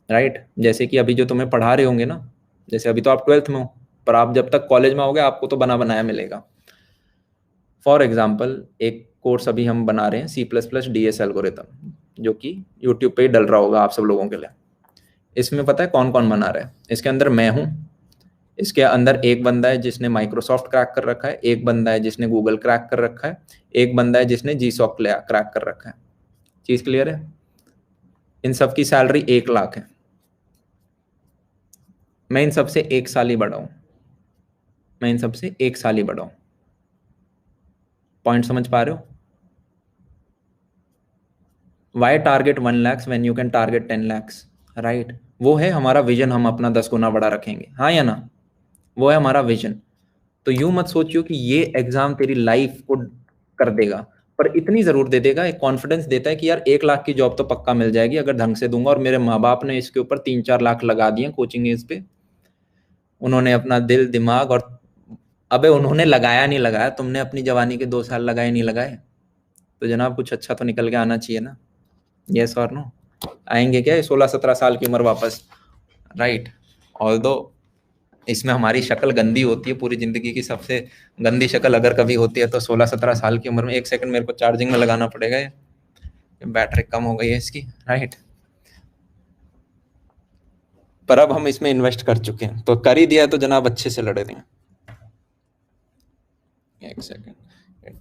राइट। जैसे कि अभी जो तुम्हें पढ़ा रहे होंगे ना, जैसे अभी तो आप 12th में हो, पर आप जब तक कॉलेज में होगे आपको तो बना बनाया मिलेगा। फॉर एग्जाम्पल एक कोर्स अभी हम बना रहे हैं, C++ एल्गोरिथम, जो कि यूट्यूब पे ही डल रहा होगा आप सब लोगों के लिए। इसमें पता है कौन कौन बना रहा है? इसके अंदर मैं हूँ, इसके अंदर एक बंदा है जिसने माइक्रोसॉफ्ट क्रैक कर रखा है, एक बंदा है जिसने गूगल क्रैक कर रखा है, एक बंदा है जिसने GSOC क्रैक कर रखा है। चीज क्लियर है? इन सब की सैलरी 1 लाख है। मैं इन सबसे 1 साल ही बड़ा हूं, मैं इन सबसे 1 साल ही बड़ा हूं। पॉइंट समझ पा रहे हो? Why target 1 lakhs when you can target 10 lakhs, right. वो है हमारा विजन, हम अपना 10 गुना बड़ा रखेंगे, हाँ या ना? वो है हमारा विजन। तो यूं मत सोचियो कि ये एग्जाम तेरी लाइफ को कर देगा, पर इतनी जरूर दे देगा, एक कॉन्फिडेंस देता है कि यार 1 लाख की जॉब तो पक्का मिल जाएगी अगर ढंग से दूंगा। और मेरे माँ बाप ने इसके ऊपर 3-4 लाख लगा दिए कोचिंग एज पे। उन्होंने अपना दिल दिमाग और, अबे उन्होंने लगाया नहीं लगाया, तुमने अपनी जवानी के 2 साल लगाए नहीं लगाए? तो जनाब कुछ अच्छा तो निकल के आना चाहिए ना। यस और नो? आएंगे क्या ये 16-17 साल की उम्र वापस? राइट। ऑल दो इसमें हमारी शक्ल गंदी होती है, पूरी जिंदगी की सबसे गंदी शक्ल अगर कभी होती है तो 16-17 साल की उम्र में। 1 सेकंड मेरे को चार्जिंग में लगाना पड़ेगा, ये बैटरी कम हो गई है इसकी, राइट। पर अब हम इसमें इन्वेस्ट कर चुके हैं, तो कर ही दिया तो जनाब अच्छे से लड़े दें। 1 सेकंड,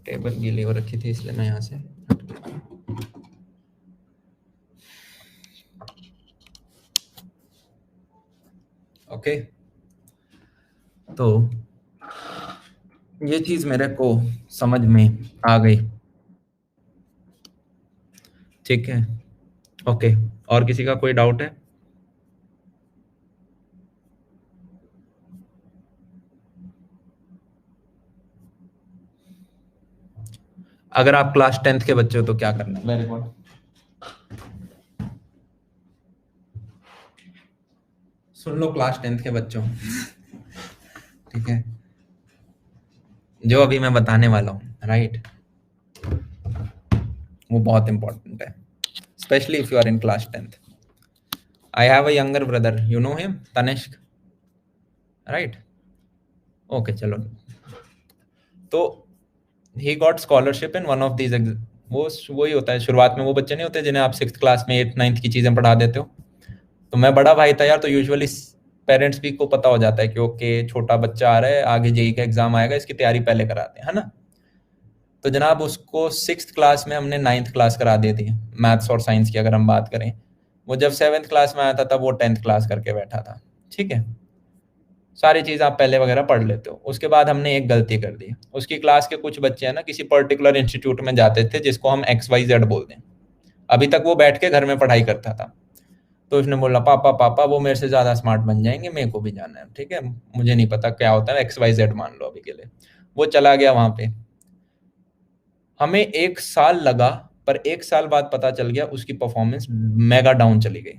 टेबल गीली हो रखी थी इसलिए मैं यहाँ से हट गया। ओके, तो ये चीज मेरे को समझ में आ गई, ठीक है। ओके, और किसी का कोई डाउट है? अगर आप क्लास 10th के बच्चे हो तो क्या करना है? वेरी गुड, सुन लो क्लास 10th के बच्चों, ठीक है, जो अभी मैं बताने वाला हूँ, राइट, वो बहुत इंपॉर्टेंट है, specially if you are in class 10th। I have a younger brother, you know him, Tanishk, right? Okay चलो, तो he got scholarship in one of these. वो वही होता है, शुरुआत में वो बच्चे नहीं होते जिन्हें आप 6th क्लास में 8th 9th की चीजें पढ़ा देते हो। तो मैं बड़ा भाई था यार, तो यूजुअली पेरेंट्स भी को पता हो जाता है कि ओके छोटा बच्चा आ रहा है, आगे जेई का एग्जाम आएगा, इसकी तैयारी पहले कराते हैं, है ना? तो जनाब उसको 6th क्लास में हमने 9th क्लास करा दी थी, मैथ्स और साइंस की अगर हम बात करें। वो जब 7th क्लास में आया था तब वो 10th क्लास करके बैठा था, ठीक है। सारी चीज आप पहले वगैरह पढ़ लेते हो। उसके बाद हमने एक गलती कर दी, उसकी क्लास के कुछ बच्चे हैं ना किसी पर्टिकुलर इंस्टीट्यूट में जाते थे जिसको हम XYZ बोलते हैं। अभी तक वो बैठ के घर में पढ़ाई करता था। तो उसने बोला पापा पापा वो मेरे से ज्यादा स्मार्ट बन जाएंगे, मेरे को भी जाना है, ठीक है, मुझे नहीं पता क्या होता है, XYZ मान लो अभी के लिए। वो चला गया वहां पे, हमें 1 साल लगा, पर 1 साल बाद पता चल गया उसकी परफॉर्मेंस मेगा डाउन चली गई।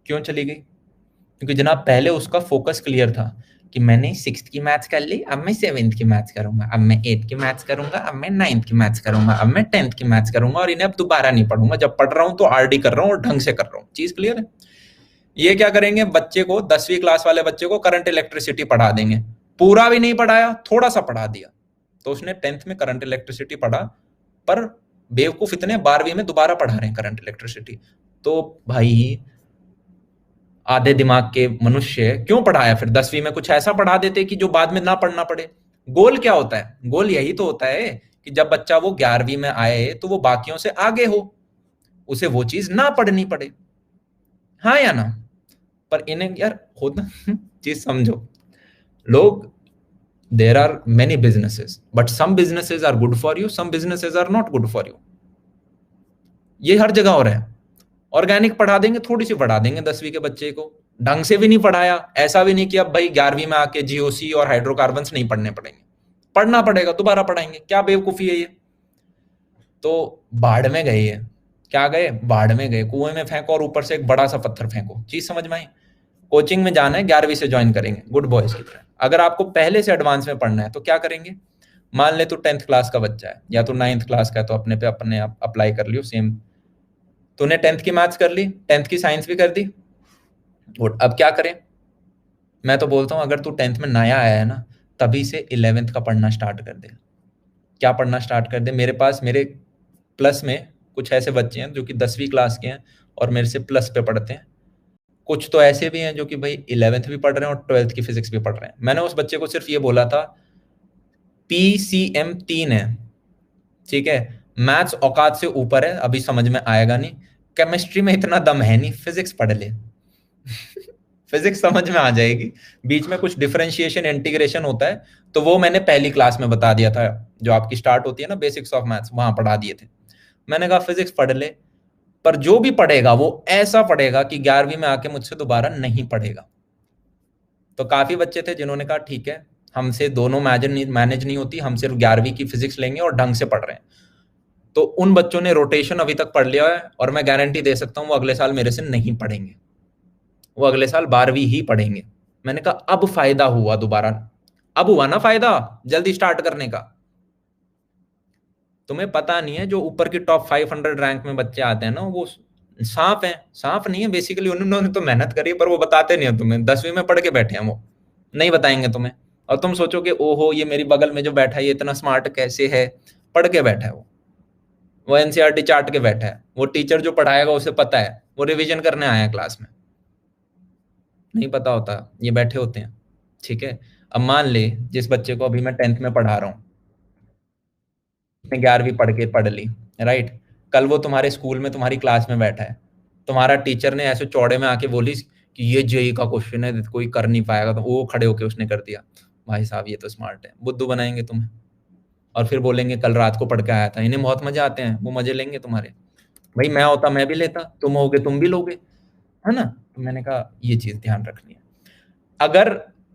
क्यों चली गई? क्योंकि जनाब पहले उसका फोकस क्लियर था कि मैंने 6th की मैथ्स कर ली, अब मैं 7th की मैथ्स करूंगा, अब मैं 8th की मैथ्स करूंगा, अब मैं 9th की मैथ्स करूंगा, अब मैं 10th की मैथ्स करूंगा और इन्हें अब दोबारा नहीं पढ़ूंगा। जब पढ़ रहा हूं तो आरडी कर रहा हूं और ढंग से कर रहा हूं। चीज क्लियर है? ये क्या करेंगे, बच्चे को 10वीं क्लास वाले बच्चे को करंट इलेक्ट्रिसिटी पढ़ा देंगे। पूरा भी नहीं पढ़ाया, थोड़ा सा पढ़ा दिया, तो उसने 10th में करंट इलेक्ट्रिसिटी पढ़ा, पर बेवकूफ इतने 12वीं में दोबारा पढ़ा रहे हैं करंट इलेक्ट्रिसिटी। तो भाई आधे दिमाग के मनुष्य क्यों पढ़ाया? फिर 10वीं में कुछ ऐसा पढ़ा देते कि जो बाद में ना पढ़ना पड़े। गोल क्या होता है? गोल यही तो होता है कि जब बच्चा वो 11वीं में आए तो वो बाकियों से आगे हो, उसे वो चीज ना पढ़नी पड़े। हाँ या ना? पर इन्हें यार होता चीज समझो, लोग, there are many businesses but some businesses are good for you, some businesses are not good for you. ये हर जगह हो रहा है। ऑर्गेनिक पढ़ा देंगे, थोड़ी सी पढ़ा देंगे 10वीं के बच्चे को, ढंग से भी नहीं पढ़ाया। ऐसा भी नहीं कि अब भाई 11वीं में आके जीओसी और हाइड्रोकार्बन्स नहीं पढ़ने पड़ेंगे, पढ़ना पड़ेगा, दोबारा पढ़ाएंगे। क्या बेवकूफी है ये? तो बाढ़ में गए ये, क्या गए? बाढ़ में गए, कुएं में फेंको और ऊपर से एक बड़ा सा पत्थर फेंको। चीज समझ में आई? कोचिंग में जाना है, 11वीं से ज्वाइन करेंगे गुड बॉयज की तरह। अगर आपको पहले से एडवांस में पढ़ना है तो क्या करेंगे? मान ले तू 10th क्लास का बच्चा है या तू 9th क्लास का है, तो अपने पे अपने आप अप्लाई कर लियो सेम। तूने 10th की मैथ्स कर ली, 10th की साइंस भी कर दी, गुड। अब क्या करें? मैं तो बोलता हूँ अगर तू 10th में नया आया है ना, तभी से 11th का पढ़ना स्टार्ट कर दे। क्या पढ़ना स्टार्ट कर दे? मेरे पास, मेरे प्लस में कुछ ऐसे बच्चे हैं जो कि 10वीं क्लास के हैं और मेरे से प्लस पे पढ़ते हैं। कुछ तो ऐसे भी हैं जो कि भाई 11th भी पढ़ रहे हैं और 12th की फिजिक्स भी पढ़ रहे हैं। मैंने उस बच्चे को सिर्फ ये बोला था, PCM 3 है, ठीक है, मैथ्स औकात से ऊपर है, अभी समझ में आएगा नहीं, केमिस्ट्री में इतना दम है नहीं, फिजिक्स पढ़ ले। फिजिक्स समझ में आ जाएगी, बीच में कुछ डिफरेंशिएशन इंटीग्रेशन होता है, तो वो मैंने पहली क्लास में बता दिया था, जो आपकी स्टार्ट होती है ना बेसिक्स ऑफ मैथ्स, वहां पढ़ा दिए थे। मैंने कहा फिजिक्स पढ़ ले, पर जो भी पढ़ेगा वो ऐसा पढ़ेगा कि 11वीं में आके मुझसे दोबारा नहीं पढ़ेगा। तो काफी बच्चे थे जिन्होंने कहा ठीक है, हमसे दोनों मैनेज नहीं होती, हम सिर्फ 11वीं की फिजिक्स लेंगे और ढंग से पढ़ रहे हैं। तो उन बच्चों ने रोटेशन अभी तक पढ़ लिया है और मैं गारंटी दे सकता हूं वो अगले साल मेरे से नहीं पढ़ेंगे, वो अगले साल 12वीं ही पढ़ेंगे। मैंने कहा अब फायदा हुआ दोबारा, अब हुआ ना फायदा जल्दी स्टार्ट करने का। तुम्हें पता नहीं है, जो ऊपर की टॉप 500 रैंक में बच्चे आते हैं ना, वो सांप है, सांप नहीं है बेसिकली, उन्होंने तो मेहनत करी पर वो बताते नहीं है तुम्हें, 10वीं में पढ़ के बैठे हैं, वो नहीं बताएंगे तुम्हें। और तुम सोचोगे ओहो ये मेरी बगल में जो बैठा है ये इतना स्मार्ट कैसे है, पढ़ के बैठा है वो एनसीईआरटी चार्ट के बैठा है, वो टीचर जो पढ़ाएगा उसे पता है, वो रिवीजन करने आया है क्लास में, नहीं पता होता, ये बैठे होते हैं, ठीक है। अब मान ले जिस बच्चे को अभी मैं 10th में पढ़ा रहा हूँ, 11वीं पढ़ के पढ़ ली, राइट, कल वो तुम्हारे स्कूल में तुम्हारी क्लास में बैठा है, तुम्हारा टीचर ने ऐसे चौड़े में आके बोली कि ये जेई का क्वेश्चन है, कोई कर नहीं पाएगा, तो वो खड़े होके उसने कर दिया, भाई साहब ये तो स्मार्ट है, बुद्धू बनाएंगे तुम्हें। और फिर बोलेंगे कल रात को पढ़ के आया था, इन्हें बहुत मजे आते हैं, वो मजे लेंगे तुम्हारे। भाई मैं होता मैं भी लेता, तुम होगे तुम भी लोगे, है ना? तो मैंने कहा ये चीज ध्यान रखनी है। अगर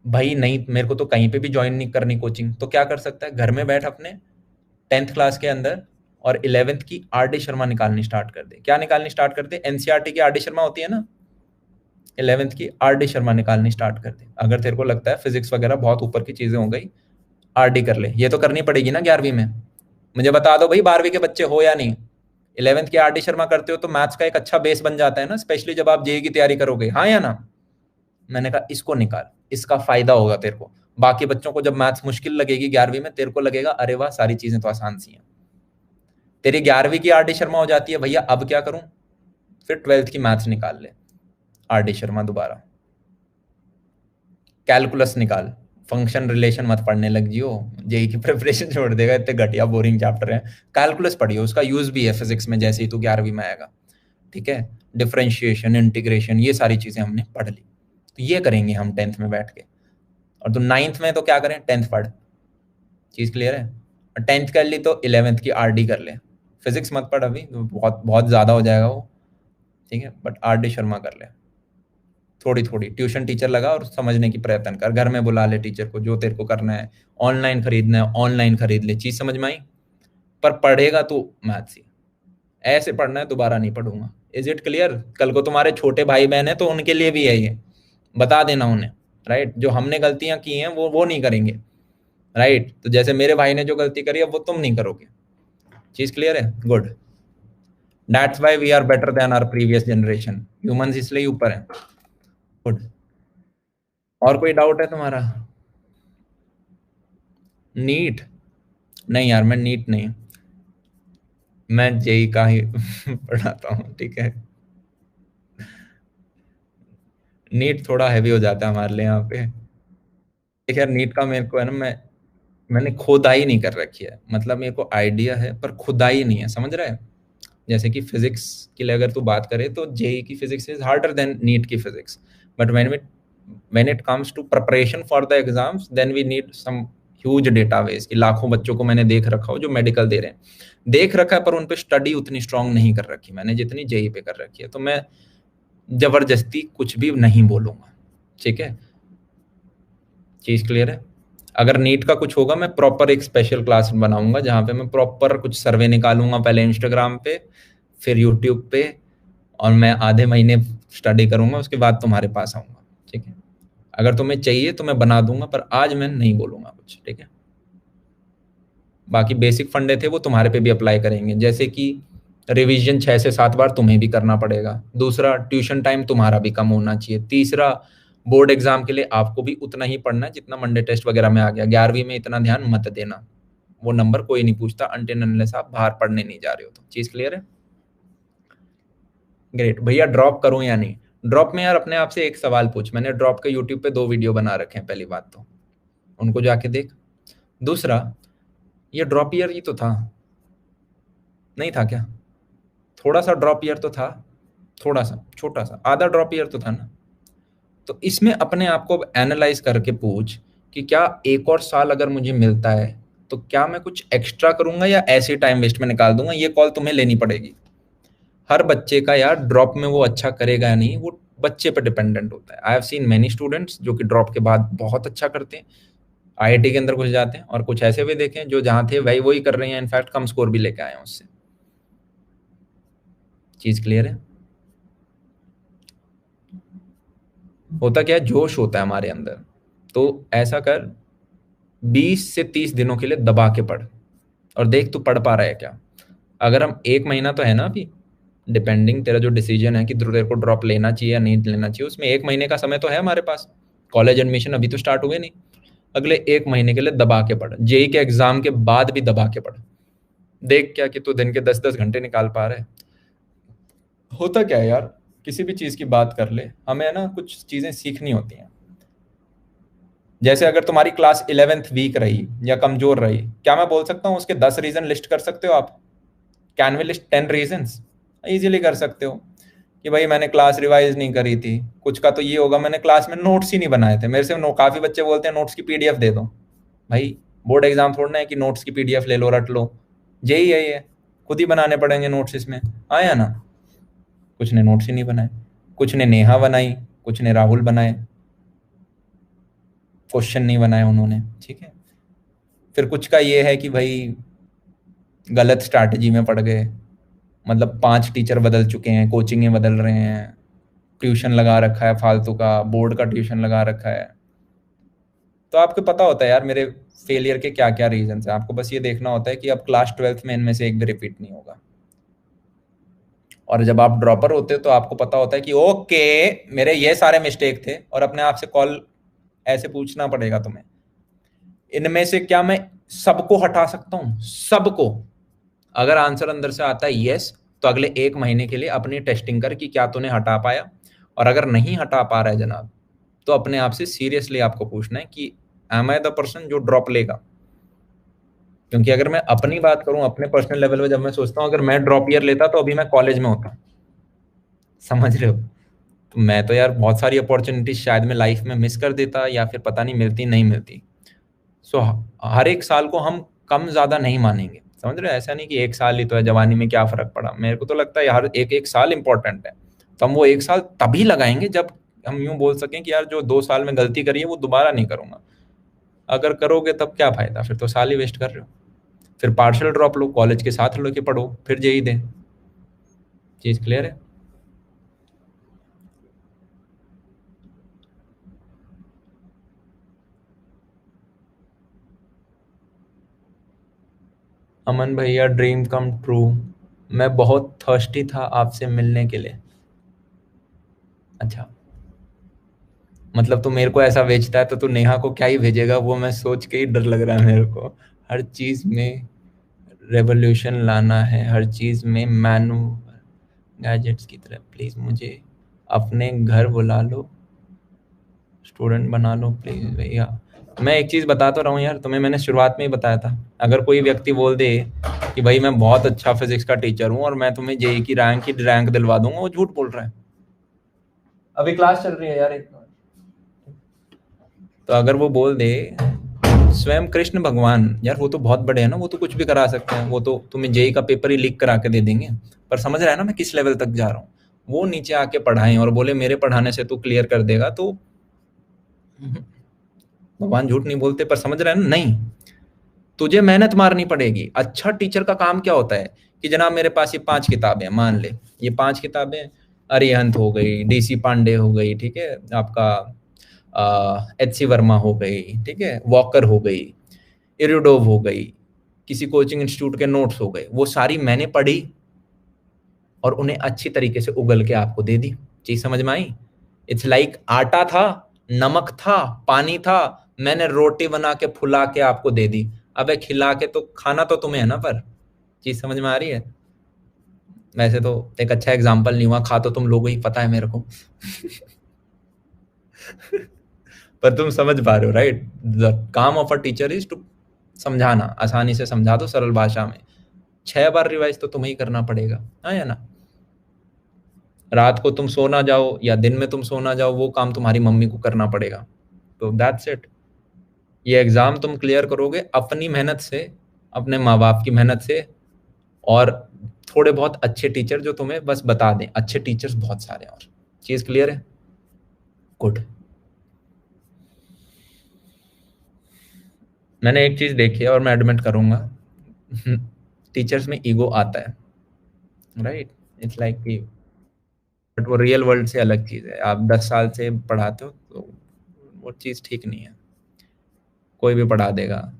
भाई नहीं, मेरे को तो कहीं पे भी ज्वाइन नहीं करनी कोचिंग, तो क्या कर सकता है, घर में बैठ अपने 10th क्लास के अंदर और 11th की आरडी शर्मा निकालनी स्टार्ट कर दे। क्या निकालनी स्टार्ट कर दे? एनसीईआरटी की आरडी शर्मा होती है ना, 11th की आरडी शर्मा निकालनी स्टार्ट कर दे। अगर तेरे को लगता है फिजिक्स वगैरह बहुत ऊपर की चीजें हो गई, आरडी कर ले, ये तो करनी पड़ेगी ना 11वीं में। मुझे बता दो भाई 12वीं के बच्चे हो या नहीं, 11th की आरडी शर्मा करते हो तो मैथ्स का एक अच्छा बेस बन जाता है ना, स्पेशली जब आप जेई की तैयारी करोगे, हाँ या ना? मैंने कहा इसको निकाल, इसका फायदा होगा तेरे को। बाकी बच्चों को जब मैथ्स मुश्किल लगेगी 11वीं में, तेरे को लगेगा अरे वाह सारी चीजें तो आसान सी हैं। तेरी 11वीं की आरडी शर्मा हो जाती है, भैया अब क्या करूं? फिर 12th की मैथ्स निकाल ले, आरडी शर्मा दोबारा, कैलकुलस निकाल, फंक्शन रिलेशन मत पढ़ने लग जियो, जेई की प्रिपरेशन छोड़ देगा, इतने घटिया बोरिंग चैप्टर है। कैलकुलस पढ़ियो, उसका यूज भी है फिजिक्स में जैसे ही तू 11वीं में आएगा, ठीक है। डिफरेंशिएशन, इंटीग्रेशन, ये सारी चीजें हमने पढ़ ली, तो ये करेंगे हम 10th में बैठ के। और तो 9th में तो क्या करें, 10th पढ़, चीज क्लियर है। और 10th कर ली तो 11th की आरडी कर ले, फिजिक्स मत पढ़ अभी, बहुत बहुत ज्यादा हो जाएगा वो, ठीक है, बट आरडी शर्मा कर ले, थोड़ी थोड़ी ट्यूशन टीचर लगा और समझने की प्रयत्न कर, घर में बुला ले टीचर को, जो तेरे को करना है, ऑनलाइन खरीदना है ऑनलाइन खरीद ले, चीज समझ में आई। पर पढ़ेगा तो मैथ्स ही, ऐसे पढ़ना है दोबारा नहीं पढ़ूंगा, इज इट क्लियर? कल को तुम्हारे छोटे भाई बहन है तो उनके लिए भी है ये, बता देना उन्हें, राइट? जो हमने गलतियां की हैं वो नहीं करेंगे, राइट? तो जैसे मेरे भाई ने जो गलती करी है वो तुम नहीं करोगे। चीज क्लियर है? Good. That's why we are better than our previous generation, humans इसलिए ऊपर है। गुड। और कोई डाउट है तुम्हारा? नीट? नहीं यार, मैं नीट नहीं, मैं जेई का ही पढ़ाता हूँ, ठीक है? नीट थोड़ा हैवी हो जाता है हमारे लिए यहाँ पे। देखिए यार, नीट का मेरे को है ना, मैंने खुदाई नहीं कर रखी है, मतलब मेरे को आइडिया है पर खुदाई नहीं है, समझ रहा है? जैसे कि फिजिक्स के लिए अगर तू बात करे तो जेई की physics is harder than NEET की physics, but when it comes to preparation for the exams then we need some huge database कि लाखों बच्चों को मैंने देख रखा हो जो मेडिकल दे रहे हैं, देख रखा है, पर उन पे स्टडी उतनी स्ट्रांग नहीं कर रखी मैंने जितनी जेई पे कर रखी है। तो मैं जबरदस्ती कुछ भी नहीं बोलूंगा, ठीक है? चीज क्लियर है? अगर नीट का कुछ होगा मैं प्रॉपर एक स्पेशल क्लास बनाऊंगा जहां पे मैं प्रॉपर कुछ सर्वे निकालूंगा, पहले इंस्टाग्राम पे फिर यूट्यूब पे, और मैं आधे महीने स्टडी करूंगा, उसके बाद तुम्हारे पास आऊंगा, ठीक है? अगर तुम्हें चाहिए तो मैं बना दूंगा, पर आज मैं नहीं बोलूंगा कुछ, ठीक है? बाकी बेसिक फंडे थे वो तुम्हारे पे भी अप्लाई करेंगे, जैसे कि रिवीजन 6 से 7 बार तुम्हें भी करना पड़ेगा, दूसरा ट्यूशन टाइम तुम्हारा भी कम होना चाहिए, तीसरा बोर्ड एग्जाम के लिए आपको भी उतना ही पढ़ना है जितना मंडे टेस्ट वगैरह में आ गया, 11वीं में इतना ध्यान मत देना, वो नंबर कोई नहीं पूछता अनटिल अनलेस आप बाहर पढ़ने नहीं जा रहे हो। तो चीज क्लियर है? ग्रेट। भैया ड्रॉप करूं या नहीं? ड्रॉप में यार अपने आप से एक सवाल पूछ, मैंने ड्रॉप के यूट्यूब पे 2 वीडियो बना रखे हैं, पहली बात तो उनको जाके देख। दूसरा, ये ड्रॉप ईयर ही तो था, नहीं था क्या? थोड़ा सा ड्रॉप ईयर तो था, थोड़ा सा छोटा सा आधा ड्रॉप ईयर तो था ना। तो इसमें अपने आप को एनालाइज करके पूछ कि क्या एक और साल अगर मुझे मिलता है तो क्या मैं कुछ एक्स्ट्रा करूंगा या ऐसे टाइम वेस्ट में निकाल दूंगा, ये कॉल तुम्हें लेनी पड़ेगी। हर बच्चे का यार ड्रॉप में वो अच्छा करेगा या नहीं वो बच्चे पर डिपेंडेंट होता है। I have seen many students जो कि ड्रॉप के बाद बहुत अच्छा करते हैं, आईआईटी के अंदर घुस जाते हैं, और कुछ ऐसे भी देखे हैं जो जहाँ थे वही वही कर रहे हैं, इनफैक्ट कम स्कोर भी लेके आए हैं उससे। चीज क्लियर है? होता क्या है, जोश होता है हमारे अंदर, तो ऐसा कर 20 से 30 दिनों के लिए दबा के पढ़, और देख तू पढ़ पा रहा है क्या। अगर हम 1 महीना तो है ना अभी, डिपेंडिंग तेरा जो डिसीजन है कि तेरे को ड्रॉप लेना चाहिए या नहीं लेना चाहिए, उसमें 1 महीने का समय तो है हमारे पास, कॉलेज एडमिशन अभी तो स्टार्ट हुए नहीं, अगले 1 महीने के लिए दबा के पढ़, जेई के एग्जाम के बाद भी दबा के पढ़, देख क्या कि तू दिन के 10-10 घंटे निकाल पा रहे है। होता क्या है यार, किसी भी चीज की बात कर ले, हमें ना कुछ चीजें सीखनी होती हैं। जैसे अगर तुम्हारी क्लास 11th वीक रही या कमजोर रही, क्या मैं बोल सकता हूँ उसके 10 रीजन लिस्ट कर सकते हो आप? Can we list 10 reasons? Easily कर सकते हो कि भाई मैंने क्लास रिवाइज नहीं करी थी, कुछ का तो ये होगा मैंने क्लास में नोट्स ही नहीं बनाए थे, मेरे से काफी बच्चे बोलते हैं नोट्स की पीडीएफ दे दो। भाई बोर्ड एग्जाम थोड़ना है कि नोट्स की पीडीएफ ले लो रट लो, यही है ये, खुद ही बनाने पड़ेंगे नोट्स इसमें, आया ना? कुछ ने नोट्स ही नहीं बनाए, कुछ ने नेहा बनाई, कुछ ने राहुल बनाए, क्वेश्चन नहीं बनाए उन्होंने, ठीक है? फिर कुछ का ये है कि भाई गलत स्ट्रैटेजी में पड़ गए, मतलब 5 टीचर बदल चुके हैं, कोचिंगें बदल रहे हैं, ट्यूशन लगा रखा है फालतू का, बोर्ड का ट्यूशन लगा रखा है। तो आपको पता होता है यार मेरे फेलियर के क्या क्या रीजन है, आपको बस ये देखना होता है कि अब क्लास 12th में इनमें से एक भी रिपीट नहीं होगा। और जब आप ड्रॉपर होते हो तो आपको पता होता है कि ओके मेरे ये सारे मिस्टेक थे, और अपने आप से कॉल ऐसे पूछना पड़ेगा तुम्हें, इनमें से क्या मैं सबको हटा सकता हूं, सबको? अगर आंसर अंदर से आता है यस, तो अगले 1 महीने के लिए अपनी टेस्टिंग कर कि क्या तूने हटा पाया, और अगर नहीं हटा पा रहा है जनाब, तो अपने आप से सीरियसली आपको पूछना है कि एम आई द पर्सन जो ड्रॉप लेगा। क्योंकि अगर मैं अपनी बात करूं अपने पर्सनल लेवल पे, जब मैं सोचता हूं अगर मैं ड्रॉप ईयर लेता तो अभी मैं कॉलेज में होता, समझ रहे हो? तो मैं तो यार बहुत सारी अपॉर्चुनिटीज शायद मैं लाइफ में मिस कर देता, या फिर पता नहीं मिलती नहीं मिलती। सो हर एक साल को हम कम ज्यादा नहीं मानेंगे, समझ रहे हो? ऐसा नहीं कि 1 साल ही तो है, जवानी में क्या फर्क पड़ा, मेरे को तो लगता है हर एक एक साल इंपॉर्टेंट है। तो हम वो 1 साल तभी लगाएंगे जब हम यूं बोल सकें कि यार जो 2 साल में गलती करी है वो दोबारा नहीं करूंगा। अगर करोगे तब क्या फायदा, फिर तो साल ही वेस्ट कर रहे हो। फिर पार्शियल ड्रॉप लो, कॉलेज के साथ लेके पढ़ो, फिर जेई दे। चीज क्लियर है? अमन भैया ड्रीम कम ट्रू, मैं बहुत थर्स्टी था आपसे मिलने के लिए। अच्छा, मतलब तू मेरे को ऐसा भेजता है तो तू नेहा को क्या ही भेजेगा, वो मैं सोच के ही डर लग रहा है मेरे को। हर चीज में रेवोल्यूशन लाना है, हर चीज में मैनू गैजेट्स की तरह, प्लीज मुझे अपने घर बुला लो, स्टूडेंट बना लो प्लीज भैया। मैं एक चीज बता तो रहा हूँ यार, तुम्हें मैंने शुरुआत में ही बताया था, अगर कोई व्यक्ति बोल दे कि भाई मैं बहुत अच्छा फिजिक्स का टीचर हूँ और मैं तुम्हें जेई की रैंक दिलवा दूंगा, वो झूठ बोल रहा है। अभी क्लास चल रही है यार, एक तो अगर वो बोल दे, स्वयं कृष्ण भगवान यार, वो तो बहुत बड़े हैं ना, वो तो कुछ भी करा सकते हैं, वो तो तुम्हें जेई का पेपर ही लीक करा के दे देंगे। पर समझ रहा है ना मैं किस लेवल तक जा रहा हूँ। वो नीचे आके पढ़ाएं और बोले मेरे पढ़ाने से तू क्लियर कर देगा, तो भगवान झूठ नहीं बोलते। पर समझ रहे हैं ना, नहीं, तुझे मेहनत मारनी पड़ेगी। अच्छा टीचर का काम क्या होता है कि जनाब मेरे पास ये 5 किताबें हैं, मान ले ये 5 किताबें, अरिहंत हो गई, डीसी पांडे हो गई, ठीक है, आपका एच सी वर्मा हो गई, ठीक है, वॉकर हो गई, इरिडोव हो गई, किसी कोचिंग इंस्टीट्यूट के नोट्स हो गए, वो सारी मैंने पढ़ी और उन्हें अच्छी तरीके से उगल के आपको दे दी। चीज समझ में आई? इट्स लाइक आटा था, नमक था, पानी था, मैंने रोटी बना के फुला के आपको दे दी। अबे खिला के तो खाना तो तुम्हें है ना। पर चीज समझ में आ रही है? वैसे तो एक अच्छा एग्जाम्पल नहीं हुआ, खा तो तुम लोगों ही, पता है मेरे को। पर तुम समझ पा रहे हो, राइट? द काम of a teacher is to समझाना, आसानी से समझा दो सरल भाषा में। 6 बार रिवाइज तो तुम्हें ही करना पड़ेगा, हाँ या ना? रात को तुम सो ना जाओ या दिन में तुम सो ना जाओ, वो काम तुम्हारी मम्मी को करना पड़ेगा। तो दैट्स इट। ये एग्जाम तुम क्लियर करोगे अपनी मेहनत से, अपने माँ बाप की मेहनत से, और थोड़े बहुत अच्छे टीचर जो तुम्हें बस बता दें, अच्छे टीचर्स बहुत सारे हैं। और चीज क्लियर है? गुड। मैंने एक चीज देखी है और मैं एडमिट करूंगा, टीचर्स में ईगो आता है, राइट? इट्स लाइक कि, बट वो रियल वर्ल्ड से अलग चीज है। आप 10 साल से पढ़ाते हो तो वो चीज ठीक नहीं है। कोई भी पढ़ा देगा।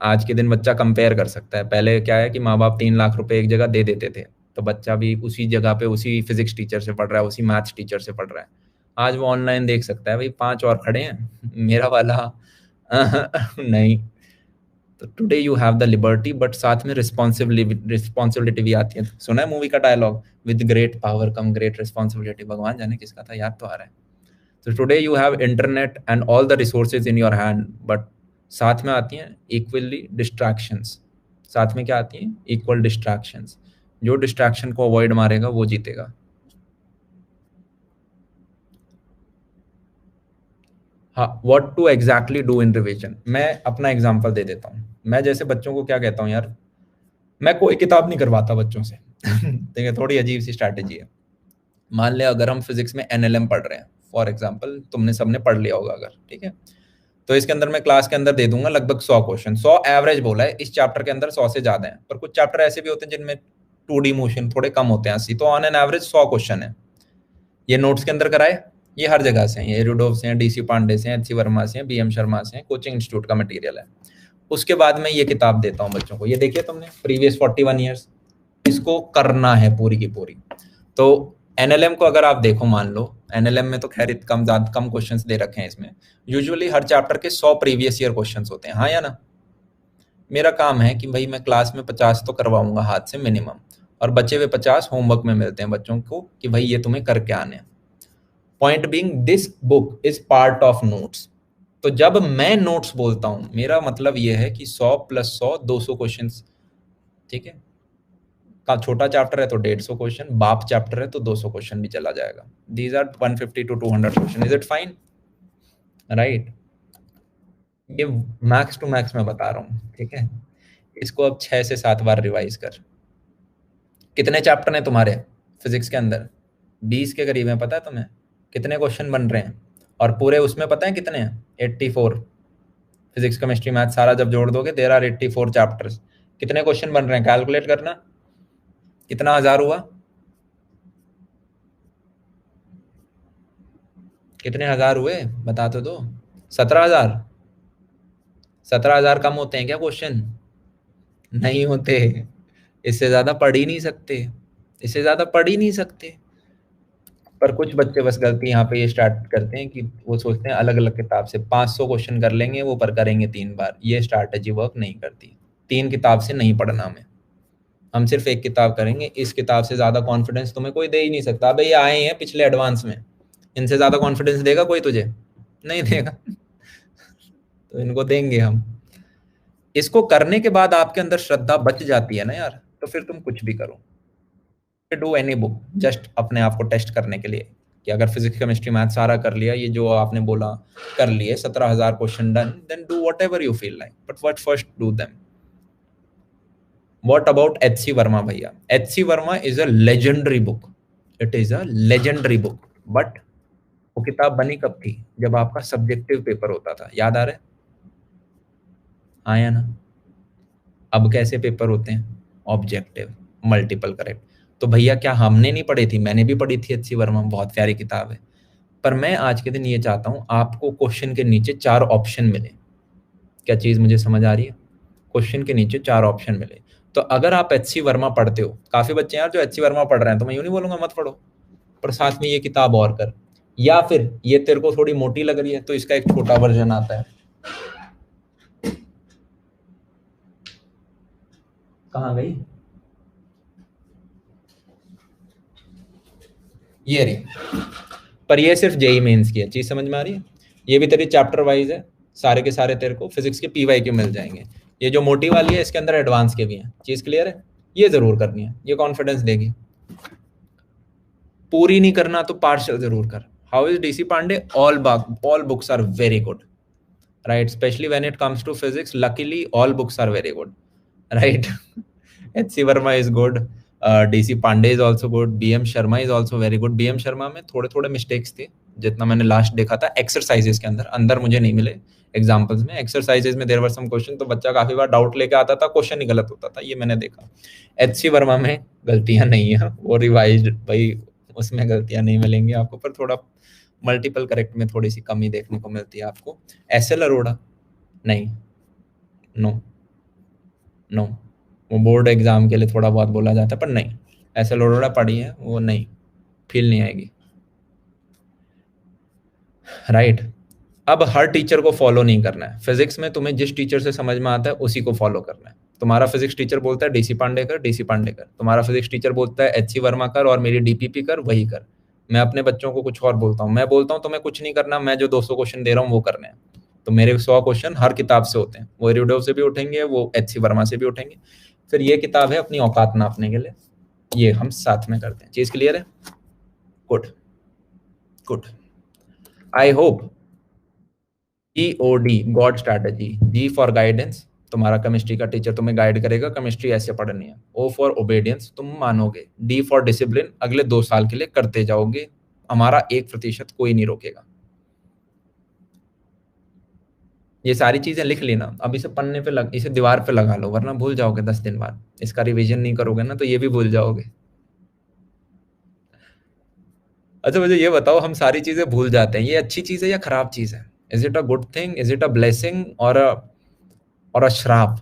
आज के दिन बच्चा कंपेयर कर सकता है। पहले क्या है कि माँ बाप 3 लाख रुपए एक जगह दे देते थे, तो बच्चा भी उसी जगह पे उसी फिजिक्स टीचर से पढ़ रहा है, उसी मैथ्स टीचर से पढ़ रहा है। आज वो ऑनलाइन देख सकता है भाई 5 और खड़े हैं, मेरा वाला नहीं। तो today you have the liberty, but साथ में रिस्पॉन्सिबिलिटी भी आती है। सुना है मूवी का dialogue, with great power come great responsibility, भगवान जाने किसका था, याद तो आ रहा है। तो today you have internet and all the resources in your hand, but साथ में आती हैं इक्वली डिस्ट्रैक्शंस। साथ में क्या आती हैं? Equal distractions. जो डिस्ट्रैक्शन को अवॉइड मारेगा वो जीतेगा। हाँ, what to exactly do in revision, मैं अपना एग्जांपल दे देता हूँ। मैं जैसे बच्चों को क्या कहता हूँ यार, मैं कोई किताब नहीं करवाता बच्चों से। देखिए थोड़ी अजीब सी स्ट्रैटेजी है। मान ले अगर हम फिजिक्स में एनएलएम पढ़ रहे हैं, फॉर एग्जांपल, तुमने सबने पढ़ लिया होगा अगर, ठीक है, तो इसके अंदर मैं क्लास के अंदर दे दूंगा लगभग 100 क्वेश्चन। 100 एवरेज बोला है, इस चैप्टर के अंदर 100 से ज्यादा है, पर कुछ चैप्टर ऐसे भी होते हैं जिनमें 2D मोशन थोड़े कम होते हैं, 80। तो ऑन एन एवरेज 100 क्वेश्चन है। ये नोट्स के अंदर कराए, ये हर जगह से हैं, ये रूडोव से हैं, डीसी पांडे से हैं, एच सी वर्मा से हैं, बीएम शर्मा से हैं, कोचिंग इंस्टीट्यूट का मटेरियल है। उसके बाद में ये किताब देता हूँ बच्चों को, ये देखिए तुमने प्रीवियस 41 ईयर्स, इसको करना है पूरी की पूरी। तो एनएलएम को अगर आप देखो, मान लो एनएलएम में तो खैर कम क्वेश्चंस दे रखे हैं इसमें। यूजुअली हर चैप्टर के 100 प्रीवियस ईयर क्वेश्चंस होते हैं, हाँ या ना? मेरा काम है कि भाई मैं क्लास में 50 तो करवाऊंगा हाथ से मिनिमम, और बचे हुए 50 होमवर्क में मिलते हैं बच्चों को कि भाई ये तुम्हें करके आने हैं। Point being this book is part of notes. तो जब मैं नोट्स बोलता हूं, मेरा मतलब ये है कि 100 + 100 200 क्वेश्चंस, ठीक है। का छोटा चैप्टर है तो 150 क्वेश्चन, बाप चैप्टर है तो 200 क्वेश्चन भी चला जाएगा। These are 150 to 200 question, is it fine? Right? ये मैक्स टू मैक्स मैं बता रहा हूँ, ठीक है। इसको अब 6 से 7 बार रिवाइज कर। कितने चैप्टर हैं तुम्हारे फिजिक्स के अंदर? 20 के करीब है, पता है तुम्हें? कितने क्वेश्चन बन रहे हैं? और पूरे उसमें पता है कितने हैं? 84। फिजिक्स केमिस्ट्री मैथ सारा जब जोड़ दोगे, देयर आर 84 चैप्टर्स। कितने क्वेश्चन बन रहे हैं कैलकुलेट करना, कितना हजार हुआ? कितने हजार हुए बता तो दो। 17,000। 17,000 कम होते हैं क्या क्वेश्चन? नहीं होते, इससे ज्यादा पढ़ ही नहीं सकते, इससे ज्यादा पढ़ ही नहीं सकते। पर कुछ बच्चे बस गलती यहाँ पे ये स्टार्ट करते हैं कि वो सोचते हैं अलग अलग किताब से 500 क्वेश्चन कर लेंगे वो, पर करेंगे 3 बार। ये स्ट्रैटेजी वर्क नहीं करती। 3 किताब से नहीं पढ़ना हमें, हम सिर्फ एक किताब करेंगे। इस किताब से ज्यादा कॉन्फिडेंस तुम्हें कोई दे ही नहीं सकता। अबे ये आए हैं पिछले एडवांस में, इनसे ज्यादा कॉन्फिडेंस देगा कोई तुझे? नहीं देगा। तो इनको देंगे हम। इसको करने के बाद आपके अंदर श्रद्धा बच जाती है ना यार, तो फिर तुम कुछ भी करो। डू एनी बुक जस्ट अपने आप को टेस्ट करने के लिए कि अगर फिजिक्स केमिस्ट्री मैथ सारा कर लिया, ये जो आपने बोला कर लिए 17,000 question done, then do whatever you feel like, but what first do them. What about H C Verma भैया? H C Verma is a legendary book, it is a legendary book. But वो किताब बनी कब थी? जब आपका सब्जेक्टिव पेपर होता था, याद आ रहा है? आया ना? अब कैसे पेपर होते हैं? Objective, multiple correct. तो भैया क्या हमने नहीं पढ़ी थी? मैंने भी पढ़ी थी एच सी वर्मा, बहुत प्यारी किताब है। पर मैं आज के दिन ये चाहता हूं आपको क्वेश्चन के नीचे 4 ऑप्शन मिले। क्या चीज मुझे समझ आ रही है? क्वेश्चन के नीचे 4 ऑप्शन मिले। तो अगर आप एच सी वर्मा पढ़ते हो, काफी बच्चे यार जो एच सी वर्मा पढ़ रहे हैं, तो मैं यूं नहीं बोलूंगा मत पढ़ो, पर साथ में ये किताब और कर। या फिर ये तेरे को थोड़ी मोटी लग रही है तो इसका एक छोटा वर्जन आता है। कहाँ गई? ये रही। पर ये सिर्फ जेई मेंस की है, चीज समझ में आ रही है? ये भी तेरी चैप्टर वाइज है, सारे के सारे तेरे को फिजिक्स के पीवाई क्यू मिल जाएंगे। ये जो मोटी वाली है इसके अंदर एडवांस के भी हैं। चीज क्लियर है? ये जरूर करनी है, ये कॉन्फिडेंस देगी। पूरी नहीं करना तो पार्शियल जरूर कर। How is DC Pandey? All books are very good, right? Especially when it comes to physics, luckily all books are very good, right? HC Verma is good, DC Pandey is also good, BM Sharma is also very good। BM Sharma में थोड़े थोड़े mistakes थे, जितना मैंने last देखा था exercises के अंदर, अंदर मुझे नहीं मिले एग्जाम्पल्स में। एक्सरसाइजेस में देयर वर सम क्वेश्चन, तो बच्चा काफी बार डाउट लेके आता था, क्वेश्चन ही गलत होता था, ये मैंने देखा। HC वर्मा में गलतियां नहीं है, वो रिवाइज भाई, उसमें गलतियां नहीं मिलेंगी आपको, पर थोड़ा मल्टीपल करेक्ट में थोड़ी सी कमी देखने को मिलती है आपको। एसएल अरोड़ा नहीं, नो नो, वो बोर्ड एग्जाम के लिए थोड़ा बहुत बोला जाता है, पर नहीं। एसएल अरोड़ा पढ़ी है वो, नहीं, फील नहीं आएगी, राइट? अब हर टीचर को फॉलो नहीं करना है फिजिक्स में, तुम्हें जिस टीचर से समझ में आता है उसी को फॉलो करना है। तुम्हारा फिजिक्स टीचर बोलता है डीसी पांडे कर, डीसी पांडे कर। तुम्हारा फिजिक्स टीचर बोलता है एचसी वर्मा कर और मेरी डीपीपी कर, वही कर। मैं अपने बच्चों को कुछ और बोलता हूँ, मैं बोलता हूँ तुम्हें कुछ नहीं करना, मैं जो 200 क्वेश्चन दे रहा हूँ वो करने हैं। तो मेरे 100 क्वेश्चन हर किताब से होते हैं, वो एरिडो से भी उठेंगे, वो एचसी वर्मा से भी उठेंगे। फिर ये किताब है अपनी औकात नापने के लिए, ये हम साथ में करते हैं। चीज क्लियर है? Good good. I hope. GOD, God strategy. G for guidance, तुम्हारा केमिस्ट्री का टीचर तुम्हें गाइड करेगा केमिस्ट्री ऐसे पढ़नी है। O फॉर ओबेडियंस, तुम मानोगे। D फॉर डिसिप्लिन, अगले 2 साल के लिए करते जाओगे, हमारा 1% कोई नहीं रोकेगा। ये सारी चीजें लिख लेना, अब इसे पन्ने पे इसे दीवार पे लगा लो, वरना भूल जाओगे 10 दिन बाद। इसका रिवीजन नहीं करोगे ना तो ये भी भूल जाओगे। अच्छा मुझे ये बताओ, हम सारी चीजें भूल जाते हैं, ये अच्छी चीज है या खराब चीज है? Is it a good thing, is it a blessing और अ श्राप?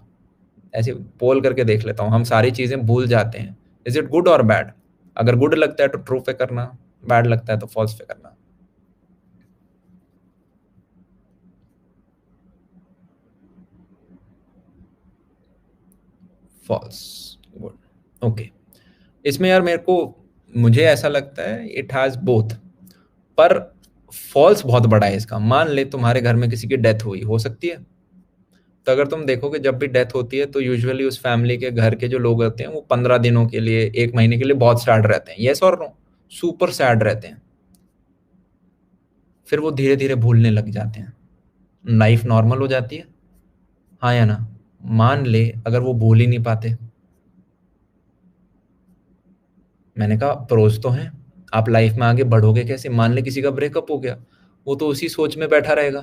ऐसे पोल करके देख लेता हूँ। हम सारी चीजें भूल जाते हैं, इज इट गुड और बैड? अगर गुड लगता है तो ट्रू पे करना, बैड लगता है तो फॉल्स पे करना। Falls, good, okay. इसमें यार मेरे को, मुझे ऐसा लगता है इट हैज बोथ, पर फॉल्स बहुत बड़ा है इसका। मान ले तुम्हारे घर में किसी की डेथ हुई, हो सकती है, तो अगर तुम देखोगे जब भी डेथ होती है तो यूजुअली उस फैमिली के घर के जो लोग होते हैं वो 15 दिनों के लिए, 1 महीने के लिए बहुत सैड रहते हैं। यस और नो? सुपर सैड रहते हैं। फिर वो धीरे धीरे भूलने लग जाते हैं, लाइफ नॉर्मल हो जाती है। हाँ या ना? मान ले अगर वो भूल ही नहीं पाते, मैंने कहा प्रोज तो हैं, आप लाइफ में आगे बढ़ोगे कैसे? मान ले किसी का ब्रेकअप हो गया, वो तो उसी सोच में बैठा रहेगा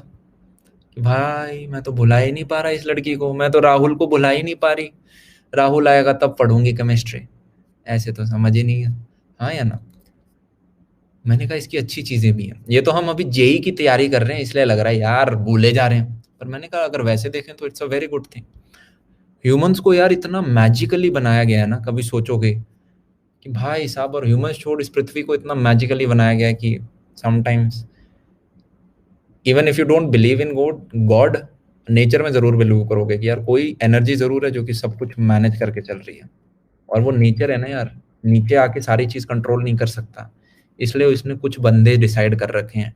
कि भाई मैं तो भुला ही नहीं पा रहा इस लड़की को, मैं तो राहुल को भुला ही नहीं पा रही, राहुल आएगा तब पढ़ूंगी केमिस्ट्री। ऐसे तो समझ ही नहीं है। हाँ या ना? मैंने कहा इसकी अच्छी चीजें भी हैं। ये तो हम अभी जेई की तैयारी कर रहे हैं इसलिए लग रहा है यार भूले जा रहे हैं, पर मैंने कहा अगर वैसे देखें तो it's a very good thing. Humans को यार इतना मैजिकली बनाया गया है ना, कभी सोचोगे कि भाई साहब, और ह्यूमंस छोड़, इस पृथ्वी को इतना मैजिकली बनाया गया है कि sometimes even if you don't believe in God God nature में जरूर बिलीव करोगे कि यार कोई एनर्जी जरूर है जो कि सब कुछ मैनेज करके चल रही है। और वो नेचर है ना यार, नीचे आके सारी चीज कंट्रोल नहीं कर सकता, इसलिए उसने कुछ बंदे डिसाइड कर रखे हैं।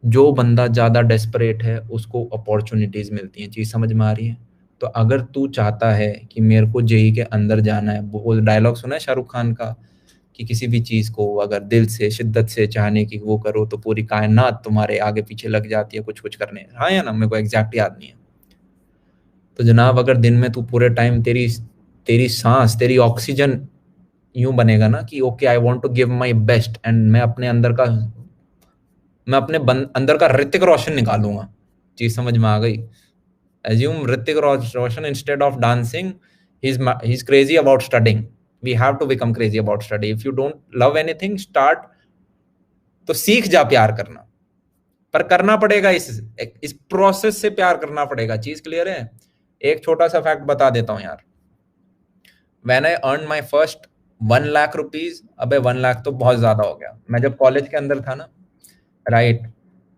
जो बंदा ज्यादा डेस्परेट है उसको अपॉर्चुनिटीज मिलती हैं। चीज समझ में आ रही है? तो अगर तू चाहता है कि मेरे को जेई के अंदर जाना है, वो डायलॉग सुना है शाहरुख खान का कि किसी भी चीज को अगर दिल से शिद्दत से चाहने की वो करो तो पूरी कायनात तुम्हारे आगे पीछे लग जाती है कुछ कुछ करने। हाँ या ना, मेरे को एग्जैक्ट याद नहीं है। तो जनाब, अगर दिन में तू पूरे टाइम तेरी तेरी सांस, तेरी ऑक्सीजन यूं बनेगा ना कि okay I want to give my best, and मैं अपने अंदर का ऋतिक रोशन निकालूंगा। चीज समझ में आ गई? Assume Hrithik Roshan instead of dancing he is crazy about studying. We have to become crazy about study. If you don't love anything, start तो सीख जा प्यार करना। पर करना पड़ेगा, इस प्रोसेस से प्यार करना पड़ेगा। चीज क्लियर है? एक छोटा सा फैक्ट बता देता हूं यार। When I earn my first 1 lakh rupees, अबे 1 लाख तो बहुत ज्यादा हो गया, मैं जब कॉलेज के अंदर था ना, right,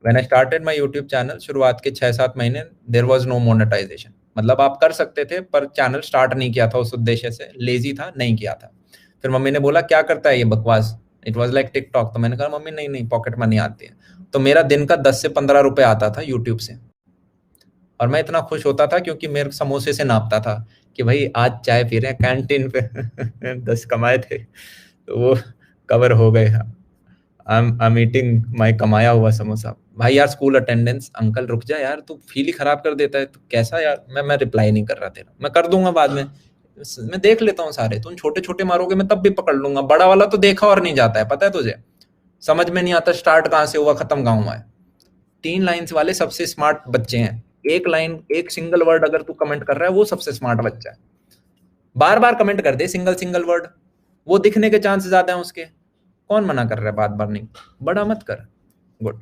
when I started my YouTube channel, शुरुआत के 6-7 महीने देयर वाज नो मोनेटाइजेशन। मतलब आप कर सकते थे पर चैनल स्टार्ट नहीं किया था उस उद्देश्य से, लेजी था, नहीं किया था। फिर मम्मी ने बोला क्या करता है ये बकवास, इट वाज लाइक टिकटॉक। तो मैंने कहा मम्मी नहीं नहीं, पॉकेट मनी आती है। तो मेरा दिन का 10 से 15 रुपए आता था यूट्यूब से, और मैं इतना खुश होता था क्योंकि मेरे समोसे से नापता था कि भाई आज चाय पी रहे हैं कैंटीन पे 10 कमाए थे तो वो कवर हो गए। आई एम ईटिंग माय कमाया हुआ समोसा। भाई यार, स्कूल अटेंडेंस, अंकल रुक जा यार, तू फील ही खराब कर देता है। तू कैसा यार, मैं रिप्लाई नहीं कर रहा तेरा, मैं कर दूंगा बाद में, मैं देख लेता हूँ सारे। तुम छोटे छोटे मारोगे मैं तब भी पकड़ लूंगा, बड़ा वाला तो देखा और नहीं जाता है, पता है तुझे? समझ में नहीं आता स्टार्ट कहाँ से हुआ खत्म कहाँ हुआ है। 3 लाइन्स वाले सबसे स्मार्ट बच्चे हैं। एक लाइन, एक सिंगल वर्ड अगर तू कमेंट कर रहा है, वो सबसे स्मार्ट बच्चा है। बार बार कमेंट कर दे सिंगल सिंगल वर्ड, वो दिखने के चांस ज्यादा है उसके। कौन मना कर रहा है? बार बार नहीं, बड़ा मत कर। गुड।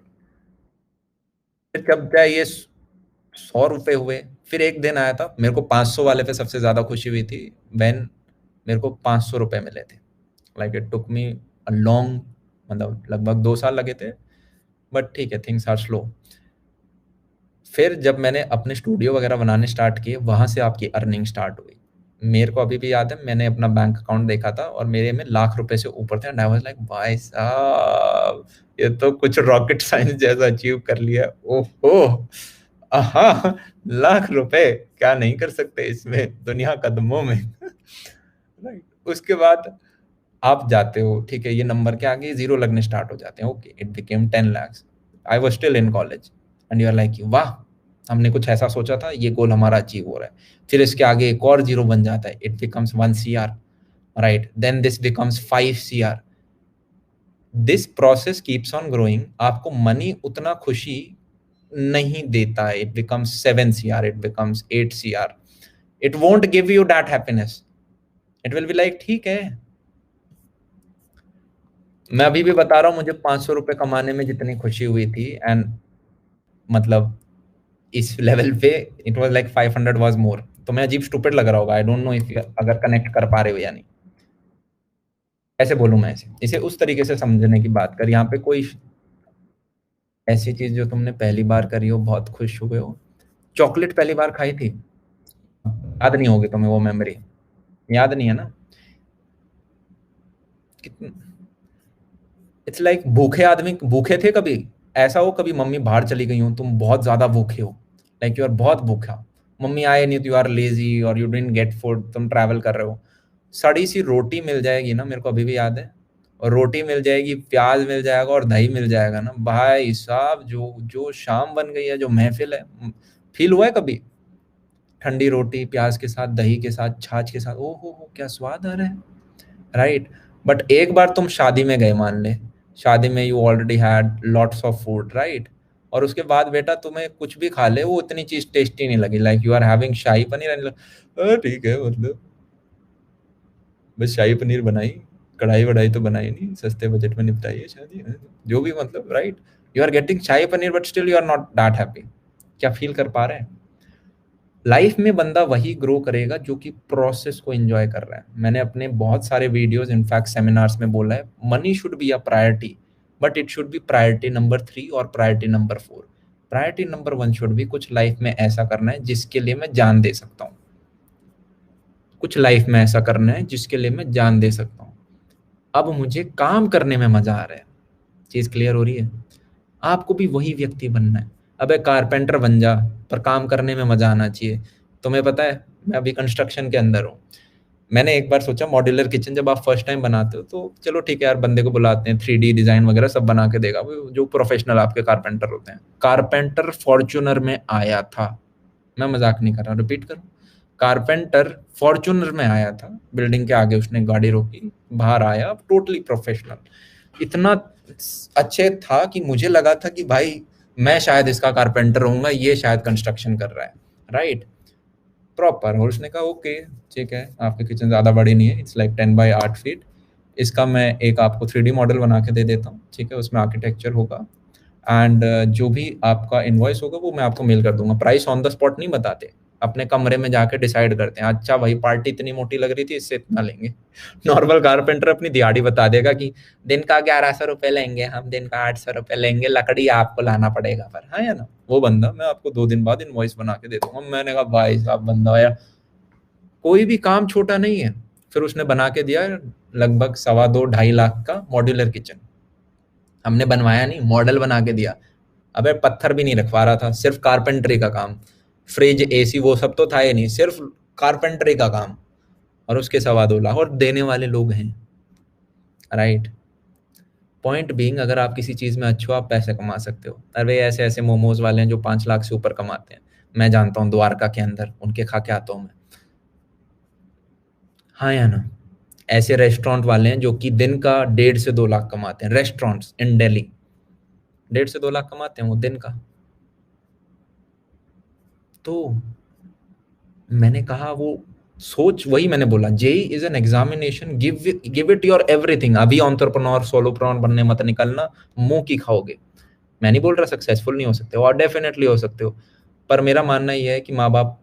जब क्या ये 100 रुपए हुए, फिर एक दिन आया था मेरे को 500 वाले पे सबसे ज्यादा खुशी हुई थी। व्हेन मेरे को 500 रुपए मिले थे, like it took me a long, मतलब लगभग 2 साल लगे थे, बट ठीक है, थिंग्स आर स्लो। फिर जब मैंने अपने स्टूडियो वगैरह बनाने स्टार्ट किए, वहां से आपकी अर्निंग स्टार्ट हुई। मेरे को अभी भी याद है, मैंने अपना बैंक अकाउंट देखा था और मेरे में लाख रुपए से ऊपर थे, एंड आई वाज लाइक भाई साहब, ये तो कुछ रॉकेट साइंस जैसा अचीव कर लिया। ओहो, हाँ, लाख रुपए क्या नहीं कर सकते इसमें दुनिया कदमों में। राइट। उसके बाद आप जाते हो, ठीक है, ये नंबर के आगे जीरो लगने स्टार्ट हो जाते हैं। Okay, it became 10 lakhs। I was still in college, and you are like वाह, हमने कुछ ऐसा सोचा था, ये गोल हमारा अचीव हो रहा है। फिर इसके आगे एक और जीरो बन जाता है, it becomes 1 CR, right, then this becomes 5 CR। This process keeps on growing. आपको मनी उतना खुशी नहीं देता है। It becomes 7 CR, it becomes 8 CR। It won't give you that happiness. It will be like ठीक है। मैं अभी भी बता रहा हूँ, मुझे 500 रुपए कमाने में जितनी खुशी हुई थी, एंड मतलब इस लेवल पे it was like 500 was more. तो मैं अजीब स्टूपिड लग रहा होगा, आई डोंट नो इफ अगर कनेक्ट कर पा रहे हो या नहीं। ऐसे बोलूं मैं, इसे इसे उस तरीके से समझने की बात कर। यहाँ पे कोई ऐसी चीज जो तुमने पहली बार करी हो, बहुत खुश हुए हो। चॉकलेट पहली बार खाई थी, याद नहीं होगी तुम्हें वो मेमोरी? याद नहीं है ना? कितन इट्स लाइक भूखे आदमी, भूखे थे कभी? ऐसा हो कभी मम्मी बाहर चली गई हो, तुम बहुत ज्यादा भूखे हो, लाइक यू आर बहुत भूखा, मम्मी आए नहीं तो यू आर लेजी और यू डिडंट गेट फूड, तुम ट्रैवल कर रहे हो, सड़ी सी रोटी मिल जाएगी ना, मेरे को अभी भी याद है, और रोटी मिल जाएगी, प्याज मिल जाएगा और दही मिल जाएगा ना, भाई साहब, जो जो शाम बन गई है, जो महफिल है। फील हुआ है कभी? ठंडी रोटी प्याज के साथ, दही के साथ, छाछ के साथ, ओ हो क्या स्वाद आ रहा है, राइट। बट एक बार तुम शादी में गए, मान ले, शादी में you already had lots of food, right, और उसके बाद बेटा तुम्हें कुछ भी खा ले, वो उतनी चीज टेस्टी नहीं लगी, like you are having shahi paneer and ठीक है, मतलब बस शाही पनीर बनाई, कढ़ाई वढ़ाई तो बनाई नहीं, सस्ते बजट में निपटाई है शादी, जो भी, मतलब, right. You are getting shahi paneer but still you are not that happy. क्या फील कर पा रहे हैं? लाइफ में बंदा वही ग्रो करेगा जो कि प्रोसेस को एंजॉय कर रहा है। मैंने अपने बहुत सारे वीडियोस इनफैक्ट सेमिनार्स में बोला है, money should be a priority, but it should be priority number 3 और priority number 4। Priority number 1 should भी कुछ लाइफ में ऐसा करना है जिसके लिए मैं जान दे सकता हूँ। कुछ लाइफ में ऐसा करना है जिसके लिए मैं जान दे सकता हूँ। अब मुझे काम करने में मजा आ रहा है। चीज क्लियर हो रही है? आपको भी वही व्यक्ति बनना है। अबे कारपेंटर बन जा, पर काम करने में मजा आना चाहिए। तुम्हें पता है, मैं अभी कंस्ट्रक्शन के अंदर हूँ। मैंने एक बार सोचा मॉड्यूलर किचन जब आप फर्स्ट टाइम बनाते हो तो चलो ठीक है यार, बंदे को बुलाते हैं, 3D डिजाइन वगैरह सब बना के देगा वो जो प्रोफेशनल आपके कारपेंटर होते हैं। कारपेंटर फॉर्च्यूनर में आया था, मैं मजाक नहीं कर रहा, रिपीट करूं, कारपेंटर फॉर्च्यूनर में आया था, बिल्डिंग के आगे उसने गाड़ी रोकी, बाहर आया, टोटली प्रोफेशनल। इतना अच्छे था कि मुझे लगा था कि भाई मैं शायद इसका कारपेंटर होऊंगा, ये शायद कंस्ट्रक्शन कर रहा है, राइट, प्रॉपर। और उसने कहा ओके ठीक है, आपकी किचन ज़्यादा बड़ी नहीं है, इट्स लाइक 10 by 8 फीट, इसका मैं एक आपको 3D मॉडल बना के दे देता हूँ, ठीक है, उसमें आर्किटेक्चर होगा एंड जो भी आपका इनवॉइस होगा वो मैं आपको मेल कर दूंगा। प्राइस ऑन द स्पॉट नहीं बताते, अपने कमरे में जाके डिसाइड करते हैं, अच्छा भाई पार्टी इतनी मोटी लग रही थी, इससे इतना लेंगे। नॉर्मल कारपेंटर अपनी दिहाड़ी बता देगा कि दिन का 1100 रुपये लेंगे हम, दिन का 800 रुपये लेंगे, लकड़ी आपको लाना पड़ेगा, पर हाँ या ना, वो बंदा मैं आपको 2 दिन बाद इनवॉइस बना के दे दूंगा। मैंने कहा भाई साहब बंदा यार, कोई भी काम छोटा नहीं है। फिर उसने बना के दिया लगभग 2.25 2 2.5 लाख का मॉड्यूलर किचन। हमने बनवाया नहीं, मॉडल बना के दिया। अबे पत्थर भी नहीं रखवा रहा था, सिर्फ कारपेंटरी का काम, फ्रिज एसी वो सब तो था ही नहीं, सिर्फ कारपेंटरी का काम, और उसके 2.25 लाख, और देने वाले लोग हैं, राइट। पॉइंट बीइंग, अगर आप किसी चीज में अच्छे हो आप पैसे कमा सकते हो। अरे ऐसे ऐसे मोमोज वाले हैं जो 5 लाख से ऊपर कमाते हैं, मैं जानता हूँ द्वारका के अंदर, उनके खा के आता हूँ मैं, हाँ या ना। ऐसे रेस्टोरेंट वाले हैं जो कि दिन का 1.5 से 2 लाख कमाते हैं, रेस्टोरेंट्स इन दिल्ली 1.5 से 2 लाख कमाते हैं वो दिन का। तो मैंने कहा वो सोच, वही मैंने बोला, JEE is an examination, give it your everything. अभी एंटरप्रेन्योर सोलोप्रेन्योर बनने मत निकलना, मुंह की खाओगे। मैं नहीं बोल रहा सक्सेसफुल नहीं हो सकते हो, और डेफिनेटली हो सकते हो, पर मेरा मानना यह है कि माँ बाप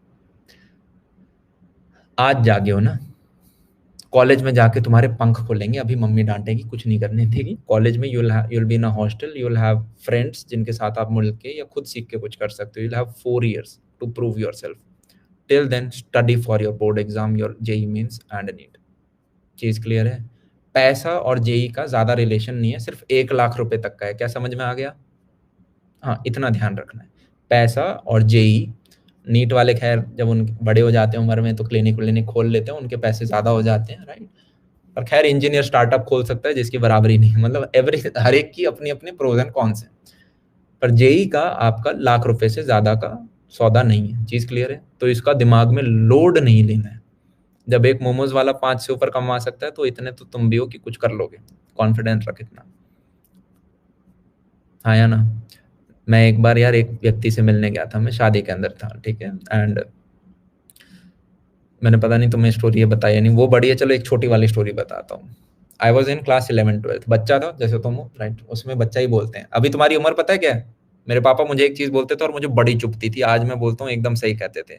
आज जागे हो ना, कॉलेज में जाके तुम्हारे पंख खोलेंगे, अभी मम्मी डांटेगी, कुछ नहीं करने देगी। कॉलेज में you'll be in a hostel, you'll have friends जिनके साथ आप मिल के या खुद सीख के कुछ कर सकते हो। You'll have 4 years to prove yourself. Till then study for your board exam, your JEE mains and NEET. चीज क्लियर है? पैसा और जेई का ज्यादा रिलेशन नहीं है, सिर्फ 1 लाख रुपए तक का है। क्या समझ में आ गया? हाँ, इतना ध्यान रखना है। पैसा और जेई, नीट वाले खैर जब उन बड़े हो जाते हैं उम्र में तो क्लिनिक व्लिनिक खोल लेते हैं, उनके पैसे ज्यादा हो जाते हैं, राइट। और खैर इंजीनियर स्टार्टअप खोल सकता है जिसकी बराबरी नहीं है, मतलब एवरी हर एक की अपनी अपनी प्रोज एंड कॉन्स है। पर जेई का आपका लाख रुपए से ज्यादा का सौदा नहीं है। चीज क्लियर है? तो इसका दिमाग में लोड नहीं लेना है। जब एक मोमोज वाला 5 से ऊपर कमा सकता है तो इतने तो तुम भी हो कि कुछ कर लोगे, कॉन्फिडेंस रख इतना, हाँ या ना। मैं एक बार यार एक व्यक्ति से मिलने गया था, मैं शादी के अंदर था, ठीक है, एंड मैंने पता नहीं तुम्हें स्टोरी ये बताई या नहीं, वो बड़ी है, चलो एक छोटी वाली स्टोरी बताता हूँ। I was in class 11th 12th, बच्चा था जैसे तुम हो, राइट, उसमें बच्चा ही बोलते हैं। अभी तुम्हारी उम्र पता है क्या है? मेरे पापा मुझे एक चीज बोलते थे और मुझे बड़ी चुभती थी, आज मैं बोलता हूँ एकदम सही कहते थे।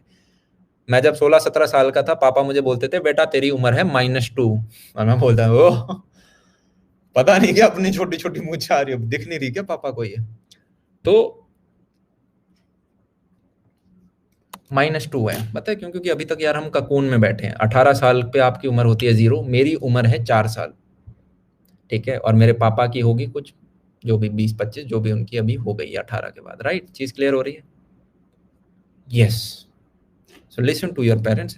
मैं जब 16 17 साल का था, पापा मुझे बोलते थे बेटा तेरी उम्र है -2, और मैं बोलता ओ, पता नहीं क्या अपनी छोटी छोटी मूछें आ रही है, दिख नहीं रही क्या पापा को ये? तो -2 है, पता है क्यों? क्योंकि अभी तक यार हम ककून में बैठे हैं। 18 साल पे आपकी उम्र होती है 0, मेरी उम्र है 4 साल, ठीक है, और मेरे पापा की होगी कुछ जो भी 20 25, जो भी उनकी अभी हो गई है 18 के बाद, राइट। चीज क्लियर हो रही है? Yes. So listen to your parents,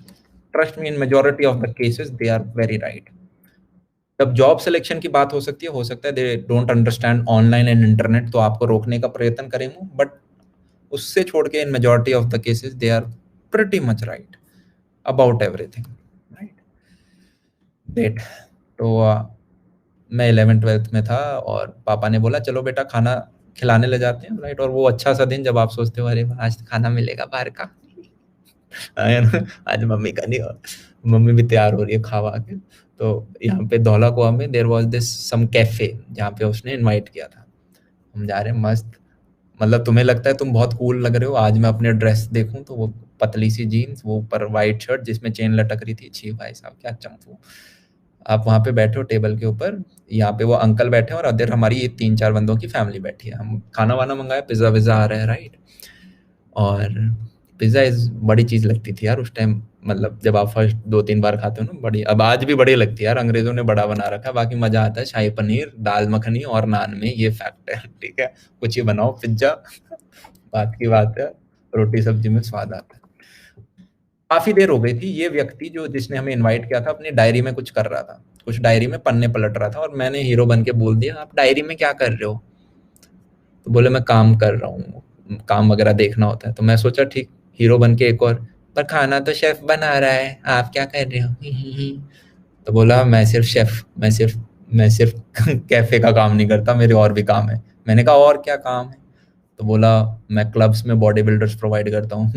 trust me, in majority of the cases they are very right. जब जॉब सिलेक्शन की बात हो सकता है they don't understand online and internet, तो आपको रोकने का प्रयत्न करेंगे, बट उससे छोड़ के in majority of the cases they are pretty much right about everything, right. डेट तो मैं 11th 12th में था और पापा ने बोला चलो बेटा खाना खिलाने ले जाते हैं, राइट। और वो अच्छा सा दिन जब आप सोचते हो अरे आज तो खाना मिलेगा बाहर का, है ना, आज मम्मी का नहीं, और मम्मी भी तैयार हो रही है खावा के। तो यहाँ पे धौला कुआं में there was this some cafe जहाँ पे उसने इनवाइट किया था। हम जा रहे हैं, मस्त मतलब तुम्हें लगता है तुम बहुत कूल लग रहे हो, आज मैं अपने ड्रेस देखूं तो वो पतली सी जीन्स, वो ऊपर वाइट शर्ट जिसमें चेन लटक रही थी, छी भाई साहब क्या चंपू। आप वहां पे बैठे हो टेबल के ऊपर, यहाँ पे वो अंकल बैठे हैं और अदर हमारी ये 3-4 बंदों की फैमिली बैठी है, हम खाना वाना मंगाए, पिज्जा विज्जा आ रहा है, राइट। और पिज्जा इज बड़ी चीज लगती थी यार उस टाइम, मतलब जब आप फर्स्ट 2-3 बार खाते हो ना, बड़ी, अब आज भी बड़ी लगती है यार, अंग्रेजों ने बड़ा बना रखा है, बाकी मजा आता है शाही पनीर, दाल मखनी और नान में, ये फैक्ट है, ठीक है। कुछ ही बनाओ पिज्जा, बात की बात है, रोटी सब्जी में स्वाद आता है। काफी देर हो गई थी, ये व्यक्ति जो जिसने हमें इनवाइट किया था अपनी डायरी में कुछ कर रहा था, कुछ डायरी में पन्ने पलट रहा था, और मैंने हीरो बन के बोल दिया, आप डायरी में क्या कर रहे हो? तो बोले मैं काम कर रहा हूँ, काम वगैरह देखना होता है। तो मैं सोचा ठीक, हीरो बन के एक और, पर खाना तो शेफ बना रहा है, आप क्या कर रहे हो? तो बोला मैं सिर्फ कैफे का काम नहीं करता, मेरे और भी काम है। मैंने कहा और क्या काम है? तो बोला मैं क्लब्स में बॉडी बिल्डर्स प्रोवाइड करता हूँ।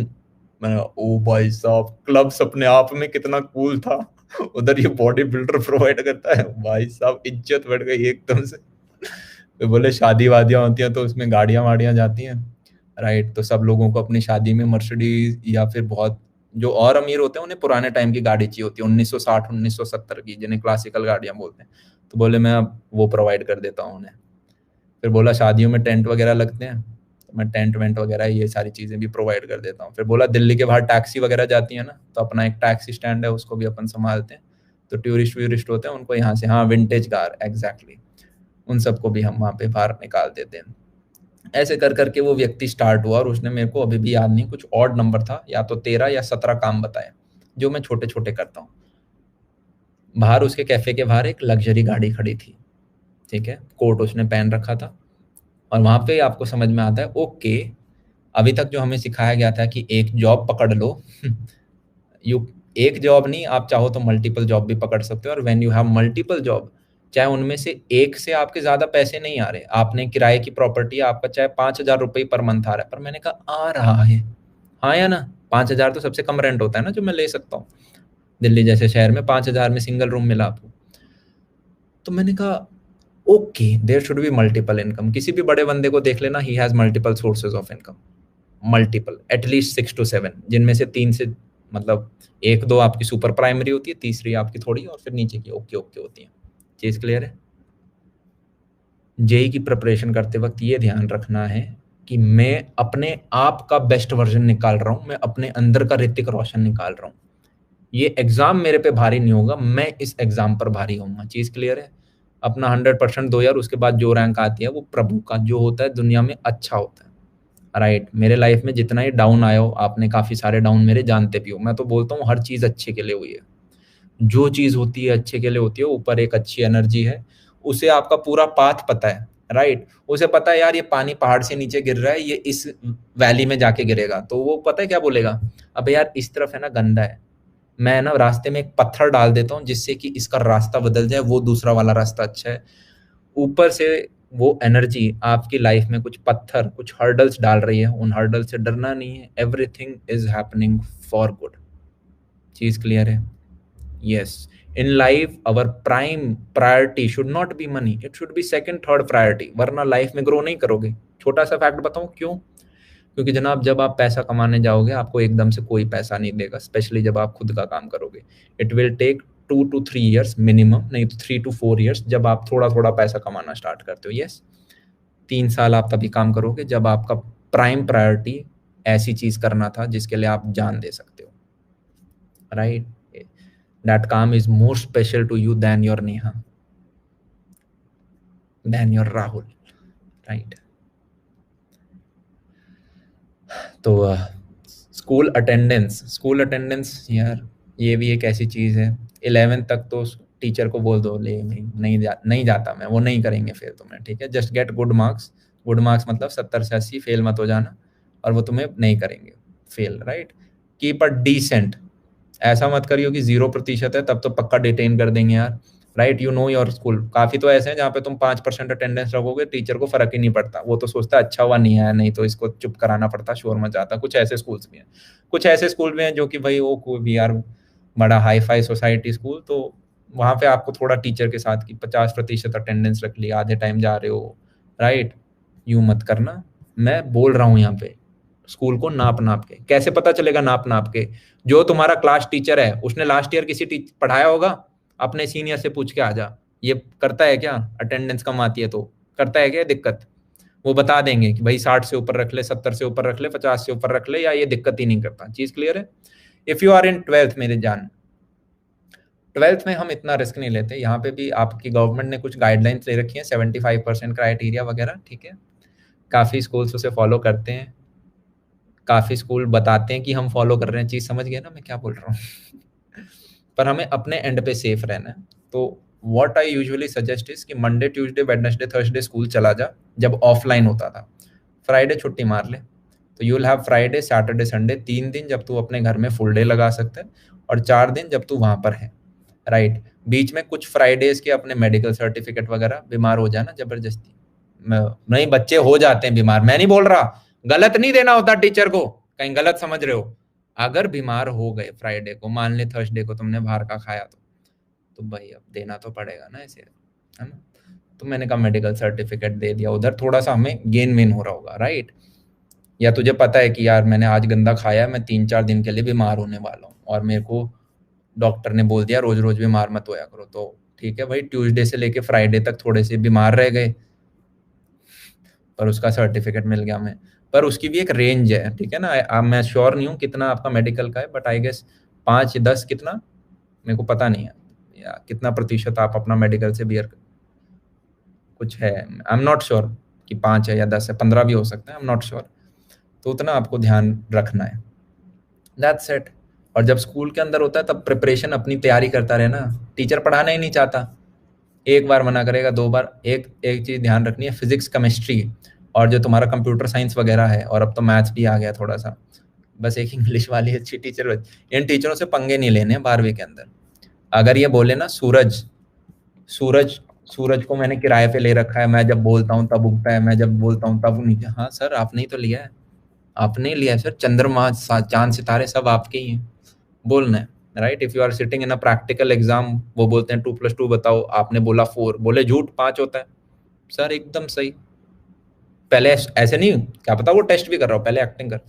मैंने कहा ओ भाई साहब, क्लब्स अपने आप में कितना कूल था, उधर ये बॉडी बिल्डर प्रोवाइड करता है, भाई साहब इज्जत बढ़ गई एकदम से। तो बोले शादी वादियां होती हैं तो उसमें गाड़ियां वाड़ियां जाती हैं, राइट, तो सब लोगों को अपनी शादी में मर्सिडीज या फिर बहुत जो और अमीर होते हैं उन्हें पुराने टाइम की गाड़ी चाहिए होती है, 1960 1970 की, जिन्हें क्लासिकल गाड़ियां बोलते हैं। तो बोले मैं अब वो प्रोवाइड कर देता हूँ उन्हें। फिर बोला शादियों में टेंट वगैरह लगते हैं, तो मैं टेंट वेंट वगैरह ये सारी चीजें भी प्रोवाइड कर देता हूँ। फिर बोला दिल्ली के बाहर टैक्सी वगैरह जाती है ना, तो अपना एक टैक्सी स्टैंड है, उसको भी अपन संभालते हैं। तो टूरिस्ट व्यूरिस्ट होते हैं उनको यहाँ से, हाँ विंटेज कार एग्जैक्टली, उन सबको भी हम वहाँ पे बाहर निकाल देते हैं। ऐसे कर करके वो व्यक्ति स्टार्ट हुआ, और उसने मेरे को अभी भी याद नहीं, कुछ ऑड नंबर था, या तो 13 या 17 काम बताए, जो मैं छोटे छोटे करता हूँ। बाहर उसके कैफे के बाहर एक लग्जरी गाड़ी खड़ी थी, ठीक है, कोट उसने पहन रखा था। और वहां पे आपको समझ में आता है ओके, अभी तक जो हमें सिखाया गया था कि एक जॉब पकड़ लो, यू, एक जॉब नहीं, आप चाहो तो मल्टीपल जॉब भी पकड़ सकते हो, और when you have multiple job, चाहे उनमें से एक से आपके ज्यादा पैसे नहीं आ रहे, आपने किराए की प्रॉपर्टी, आपका चाहे 5,000 रुपये पर मंथ आ रहा है, पर मैंने कहा आ रहा है, हाँ या ना, 5,000 तो सबसे कम रेंट होता है ना जो मैं ले सकता हूँ, दिल्ली जैसे शहर में 5,000 में सिंगल रूम मिला आपको। तो मैंने कहा okay, there should be multiple income, किसी भी बड़े बंदे को देख लेना, he has multiple sources of income, multiple at least 6 to 7, जिनमें से 3 से, मतलब 1-2 आपकी सुपर प्राइमरी होती है, तीसरी आपकी थोड़ी, और फिर नीचे की ओके ओके होती है। चीज क्लियर है? जेई की प्रिपरेशन करते वक्त ये ध्यान रखना है कि मैं अपने आप का बेस्ट वर्जन निकाल रहा हूं, मैं अपने अंदर का ऋतिक रोशन निकाल रहा हूं। ये एग्जाम मेरे पे भारी नहीं होगा, मैं इस एग्जाम पर भारी होऊंगा। चीज क्लियर है? अपना 100% दो यार, उसके बाद जो रैंक आती है वो प्रभु का जो होता है दुनिया में अच्छा होता है, राइट। मेरे लाइफ में जितना ही डाउन आया हो, आपने काफी सारे डाउन मेरे जानते भी हो, मैं तो बोलता हूँ हर चीज अच्छे के लिए हुई है, जो चीज होती है अच्छे के लिए होती है, ऊपर एक अच्छी एनर्जी है, उसे आपका पूरा पाथ पता है, राइट, उसे पता है यार ये पानी पहाड़ से नीचे गिर रहा है, ये इस वैली में जाके गिरेगा, तो वो पता है क्या बोलेगा, अबे यार इस तरफ है ना गंदा है, मैं ना रास्ते में एक पत्थर डाल देता हूँ जिससे कि इसका रास्ता बदल जाए, वो दूसरा वाला रास्ता अच्छा है। ऊपर से वो एनर्जी आपकी लाइफ में कुछ पत्थर, कुछ हर्डल्स डाल रही है, उन हर्डल से डरना नहीं है, everything is happening for good. चीज क्लियर है? Yes, in life our prime priority should not be money, it should be second third priority, वरना लाइफ में ग्रो नहीं करोगे। छोटा सा फैक्ट बताऊं क्यों? क्योंकि जनाब जब आप पैसा कमाने जाओगे आपको एकदम से कोई पैसा नहीं देगा, स्पेशली जब आप खुद का काम करोगे। It will take 2 to 3 years minimum, नहीं तो 3 to 4 years, जब आप थोड़ा थोड़ा पैसा कमाना स्टार्ट करते हो। यस, 3 साल आप तभी काम करोगे जब आपका प्राइम प्रायोरिटी ऐसी चीज करना था जिसके लिए आप जान दे सकते हो, राइट। दैट काम is more special to you than your Neha, than your Rahul, right. तो स्कूल अटेंडेंस यार, ये भी एक ऐसी चीज़ है, 11th तक तो टीचर को बोल दो ले नहीं जाता मैं, वो नहीं करेंगे फिर तुम्हें, ठीक है, just get good marks. Good marks मतलब 70 से 80, फेल मत हो जाना, और वो तुम्हें नहीं करेंगे fail, right. Keep a decent, ऐसा मत करियो कि 0% है तब तो पक्का डिटेन कर देंगे यार, right. You know your school, काफी तो ऐसे हैं जहाँ पे तुम 5% अटेंडेंस रखोगे, टीचर को फर्क ही नहीं पड़ता, वो तो सोचता है अच्छा हुआ नहीं है, नहीं तो इसको चुप कराना पड़ता, शोर मचाता। कुछ ऐसे स्कूल्स भी हैं, कुछ ऐसे स्कूल भी हैं जो कि भाई वो कोई भी यार बड़ा हाई फाई सोसाइटी स्कूल, तो वहां पे आपको थोड़ा टीचर के साथ की 50% अटेंडेंस रख ली, आधे टाइम जा रहे हो, राइट, यूं मत करना। मैं बोल रहा हूँ यहाँ पे स्कूल को नाप नाप के। कैसे पता चलेगा नाप नाप के? जो तुम्हारा क्लास टीचर है उसने लास्ट ईयर किसी पढ़ाया होगा, अपने सीनियर से पूछ के आ जा। ये करता है क्या? अटेंडेंस कम आती है तो करता है क्या दिक्कत? वो बता देंगे कि भाई 60 से ऊपर रख ले, 70 से ऊपर रख ले, 50 से ऊपर रख ले, या ये दिक्कत ही नहीं करता। चीज क्लियर है? If you are in 12th मेरे जान, 12th में हम इतना रिस्क नहीं लेते। यहाँ पे भी आपकी गवर्नमेंट ने कुछ गाइडलाइंस ले रखी है, 75% क्राइटेरिया वगैरह, ठीक है। काफी स्कूल्स उसे फॉलो करते हैं, काफी स्कूल बताते हैं कि हम फॉलो कर रहे हैं। चीज समझ गए ना मैं क्या बोल रहा हूँ? पर हमें अपने एंड पे सेफ रहना है। तो what I usually suggest is कि Monday Tuesday Wednesday Thursday school चला जा, जब ऑफलाइन होता था। फ्राइडे छुट्टी मार ले, तो you will have Friday Saturday Sunday, 3 दिन जब तू अपने घर में फुल डे लगा सकता है, और 4 दिन जब तू वहां पर है, राइट। बीच में कुछ फ्राइडेज के अपने मेडिकल सर्टिफिकेट वगैरह, बीमार हो जाना जबरदस्ती नहीं, बच्चे हो जाते हैं बीमार, मैं नहीं बोल रहा, गलत नहीं देना होता टीचर को, कहीं गलत समझ रहे हो। अगर बीमार हो गए फ्राइडे को, मान ले थर्सडे को तुमने बाहर का खाया, तो भाई अब देना तो पड़ेगा ना ऐसे, है ना। तो मैंने कहा मेडिकल सर्टिफिकेट दे दिया, उधर थोड़ा सा हमें गेन वेन हो रहा होगा, राइट। या तुझे पता है कि यार मैंने आज गंदा खाया, मैं 3-4 दिन के लिए बीमार होने वाला हूँ, और मेरे को डॉक्टर ने बोल दिया रोज रोज बीमार मत होया करो, तो ठीक है भाई, ट्यूसडे से लेके फ्राइडे तक थोड़े से बीमार रह गए, पर उसका सर्टिफिकेट मिल गया हमें। पर उसकी भी एक रेंज है, ठीक है ना। मैं श्योर नहीं हूँ कितना आपका मेडिकल का है, बट आई गेस 5-10 कितना, मेरे को पता नहीं है, या कितना प्रतिशत आप अपना मेडिकल से बियर कुछ है, आई एम नॉट श्योर कि 5 है या 10 है, 15 भी हो सकता है, आई एम नॉट श्योर। तो उतना आपको ध्यान रखना है, दैट्स इट। और जब स्कूल के अंदर होता है तब प्रिपरेशन अपनी तैयारी करता रहे ना। टीचर पढ़ाना ही नहीं चाहता, एक बार मना करेगा, 2 बार। एक एक चीज ध्यान रखनी है, फिजिक्स केमिस्ट्री और जो तुम्हारा कंप्यूटर साइंस वगैरह है, और अब तो मैथ्स भी आ गया थोड़ा सा, बस एक इंग्लिश वाली अच्छी टीचर, इन टीचरों से पंगे नहीं लेने 12वीं के अंदर। अगर ये बोले ना सूरज, सूरज सूरज को मैंने किराए पे ले रखा है, मैं जब बोलता हूँ तब उगता है, मैं जब बोलता हूँ तब नीचे, हाँ सर आपने ही तो लिया है, आपने ही लिया है सर, चंद्रमा चांद सितारे सब आपके ही हैं, बोलना है, right. If you are sitting in a practical exam, वो बोलते हैं 2+2 बताओ, आपने बोला 4, बोले झूठ 5 होता है, सर एकदम सही। पहले ऐसे नहीं, क्या पता वो टेस्ट भी कर रहा हो, पहले एक्टिंग कर,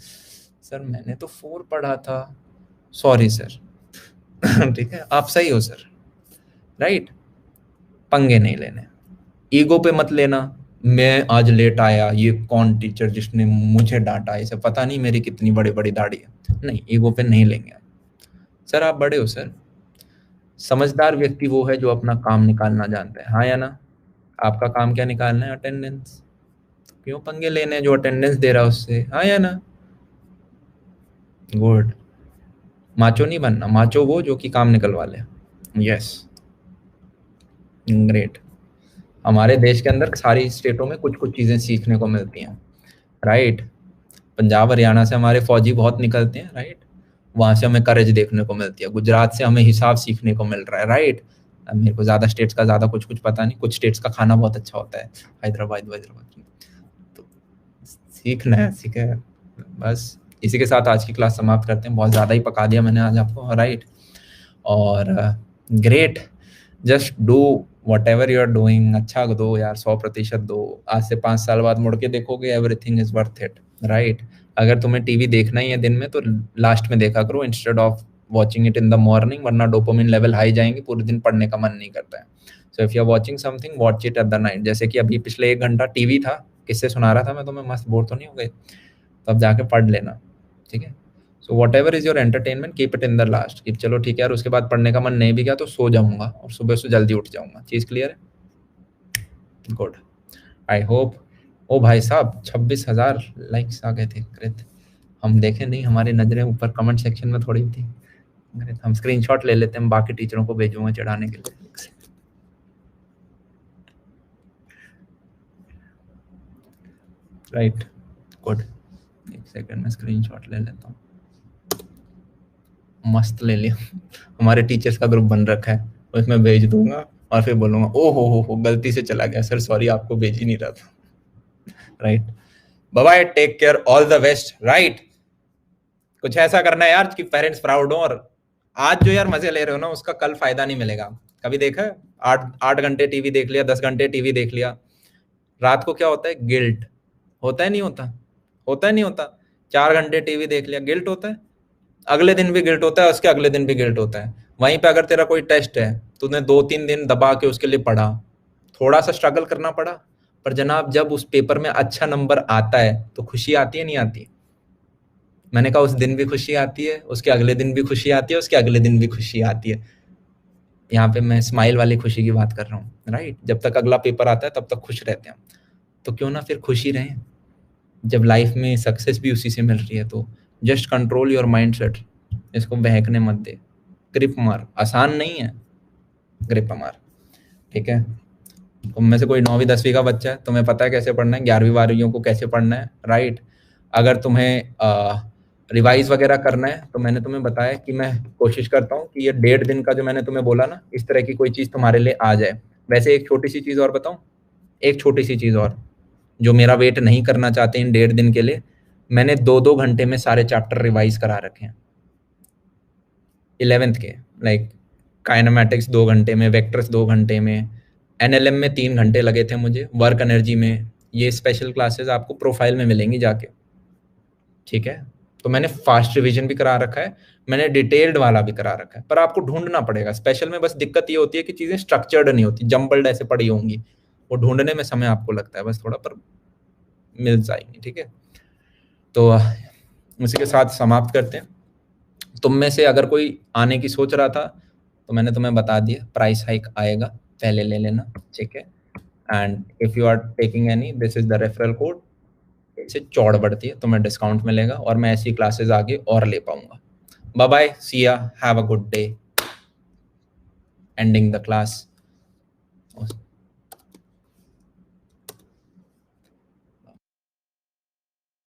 सर मैंने तो 4 पढ़ा था, सॉरी सर। ठीक है, आप सही हो सर, राइट। पंगे नहीं लेने, ईगो पे मत लेना। मैं आज लेट आया, ये कौन टीचर जिसने मुझे डांटा, इसे पता नहीं मेरी कितनी बड़ी बड़ी दाढ़ी है, नहीं, ईगो पे नहीं लेंगे। सर आप बड़े हो सर। समझदार व्यक्ति वो है जो अपना काम निकालना जानता है, हाँ या ना। आपका काम क्या निकालना है? अटेंडेंस। क्यों पंगे लेने हैं जो अटेंडेंस दे रहा है उससे, हाँ या ना। गुड। माचो नहीं बनना, माचो वो जो कि काम निकलवा ले। Yes, great. हमारे देश के अंदर सारी स्टेटों में कुछ कुछ चीजें सीखने को मिलती हैं, राइट। पंजाब हरियाणा से हमारे फौजी बहुत निकलते हैं, राइट। वहां से हमें करेज देखने को मिलती है। गुजरात से हमें हिसाब सीखने को मिल रहा है, राइट। अब मेरे को ज्यादा स्टेट्स का ज्यादा कुछ कुछ पता नहीं, कुछ स्टेट्स का खाना बहुत अच्छा होता है, हैदराबाद हैदराबाद। तो सीखना है, सीखे। बस इसी के साथ आज की क्लास समाप्त करते हैं, बहुत ज़्यादा ही पका दिया मैंने आज आपको, राइट। और great, just do whatever you are doing, अच्छा दो यार, 100% दो। आज से 5 साल बाद मुड़ के देखोगे, everything is worth it, right. अगर तुम्हें टीवी देखना ही है दिन में, तो लास्ट में देखा करो instead of watching it in the morning, वरना डोपामिन लेवल हाई जाएंगे, पूरे दिन पढ़ने का मन नहीं करता है। So if you are watching something, watch it at the night. जैसे कि अभी पिछले 1 घंटा टीवी था, किससे सुना रहा था मैं तुम्हें, मस्त बोर तो नहीं हो गए? तो अब जाके पढ़ लेना, ठीक है। So what ever is your entertainment, keep it in the last, कि चलो ठीक है यार, उसके बाद पढ़ने का मन नहीं भी गया तो सो जाऊंगा, और सुबह से जल्दी उठ जाऊंगा। चीज क्लियर है? Good, I hope. ओ भाई साहब, 26,000 लाइक्स आ गए थे, ग्रेट। हम देखे नहीं, हमारी नजरें ऊपर कमेंट सेक्शन में थोड़ी थी, ग्रेट। हम स्क्रीनशॉट ले लेते हैं, बाकी टीचरों को भेजूंगा चढ़ाने के लिए। Right, good. एक सेकंड में स्क्रीनशॉट ले लेता हूँ, मस्त ले लिया। हमारे टीचर्स का ग्रुप बन रखा है, उसमें भेज दूंगा, और फिर बोलूंगा ओ हो गलती से चला गया सर, सॉरी, आपको भेज ही नहीं रहा था, right. Bye bye, take care, all the best, right. कुछ ऐसा करना है यार कि पेरेंट्स प्राउड हो, और आज जो यार मजे ले रहे हो ना, उसका कल फायदा नहीं मिलेगा। कभी देखा है 8 8 घंटे टीवी देख लिया, 10 घंटे टीवी देख लिया, रात को क्या होता है, गिल्ट होता है नहीं होता? होता है नहीं होता? 4 घंटे टीवी देख लिया, गिल्ट होता है, अगले दिन भी गिल्ट होता है, उसके अगले दिन भी गिल्ट होता है। वहीं पे अगर तेरा कोई टेस्ट है, तूने 2-3 दिन दबा के उसके लिए पढ़ा, थोड़ा सा स्ट्रगल करना पड़ा, पर जनाब जब उस पेपर में अच्छा नंबर आता है तो खुशी आती है नहीं आती? मैंने कहा उस दिन भी खुशी आती है, उसके अगले दिन भी खुशी आती है, उसके अगले दिन भी खुशी आती है। यहाँ पे मैं स्माइल वाली खुशी की बात कर रहा हूँ, राइट? जब तक अगला पेपर आता है तब तक खुश रहते हैं, तो क्यों ना फिर खुशी रहें। जब लाइफ में सक्सेस भी उसी से मिल रही है, तो just control your mind set, इसको बहकने मत दे, ग्रिप मार। आसान नहीं है, ग्रिप मार, ठीक है? तुम में से कोई 9वीं 10वीं का बच्चा है, तुम्हें पता है कैसे पढ़ना है, 11वीं 12वीं को कैसे पढ़ना है, राइट? अगर तुम्हें रिवाइज वगैरह करना है, तो मैंने तुम्हें बताया कि मैं कोशिश करता हूँ कि ये 1.5 दिन का जो मैंने तुम्हें बोला ना, इस तरह की कोई चीज़ तुम्हारे लिए आ जाए। वैसे एक छोटी सी चीज़ और बताऊँ, एक छोटी सी चीज़ और, जो मेरा वेट नहीं करना चाहते इन 1.5 दिन के लिए, मैंने 2-2 घंटे में सारे चैप्टर रिवाइज करा रखे हैं 11th के। लाइक काइनेमैटिक्स 2 घंटे में, वेक्टर्स 2 घंटे में, एनएलएम में 3 घंटे लगे थे मुझे, वर्क एनर्जी में। ये स्पेशल क्लासेस आपको प्रोफाइल में मिलेंगी जाके, ठीक है? तो मैंने फास्ट रिवीजन भी करा रखा है, मैंने डिटेल्ड वाला भी करा रखा है, पर आपको ढूंढना पड़ेगा। स्पेशल में बस दिक्कत ये होती है कि चीज़ें स्ट्रक्चर्ड नहीं होती, जम्बल्ड ऐसे पड़ी होंगी, वो ढूंढने में समय आपको लगता है बस थोड़ा, पर मिल जाएंगी, ठीक है? तो उसी के साथ समाप्त करते हैं। तुम में से अगर कोई आने की सोच रहा था, तो मैंने तुम्हें बता दिया प्राइस हाइक आएगा, पहले ले लेना, ठीक है? And if you are taking any, this is the referral code, इससे चौड़ बढ़ती है, तुम्हें डिस्काउंट मिलेगा और मैं ऐसी क्लासेस आगे और ले पाऊंगा। बाय बाय, सी या, have a good day, ending the class.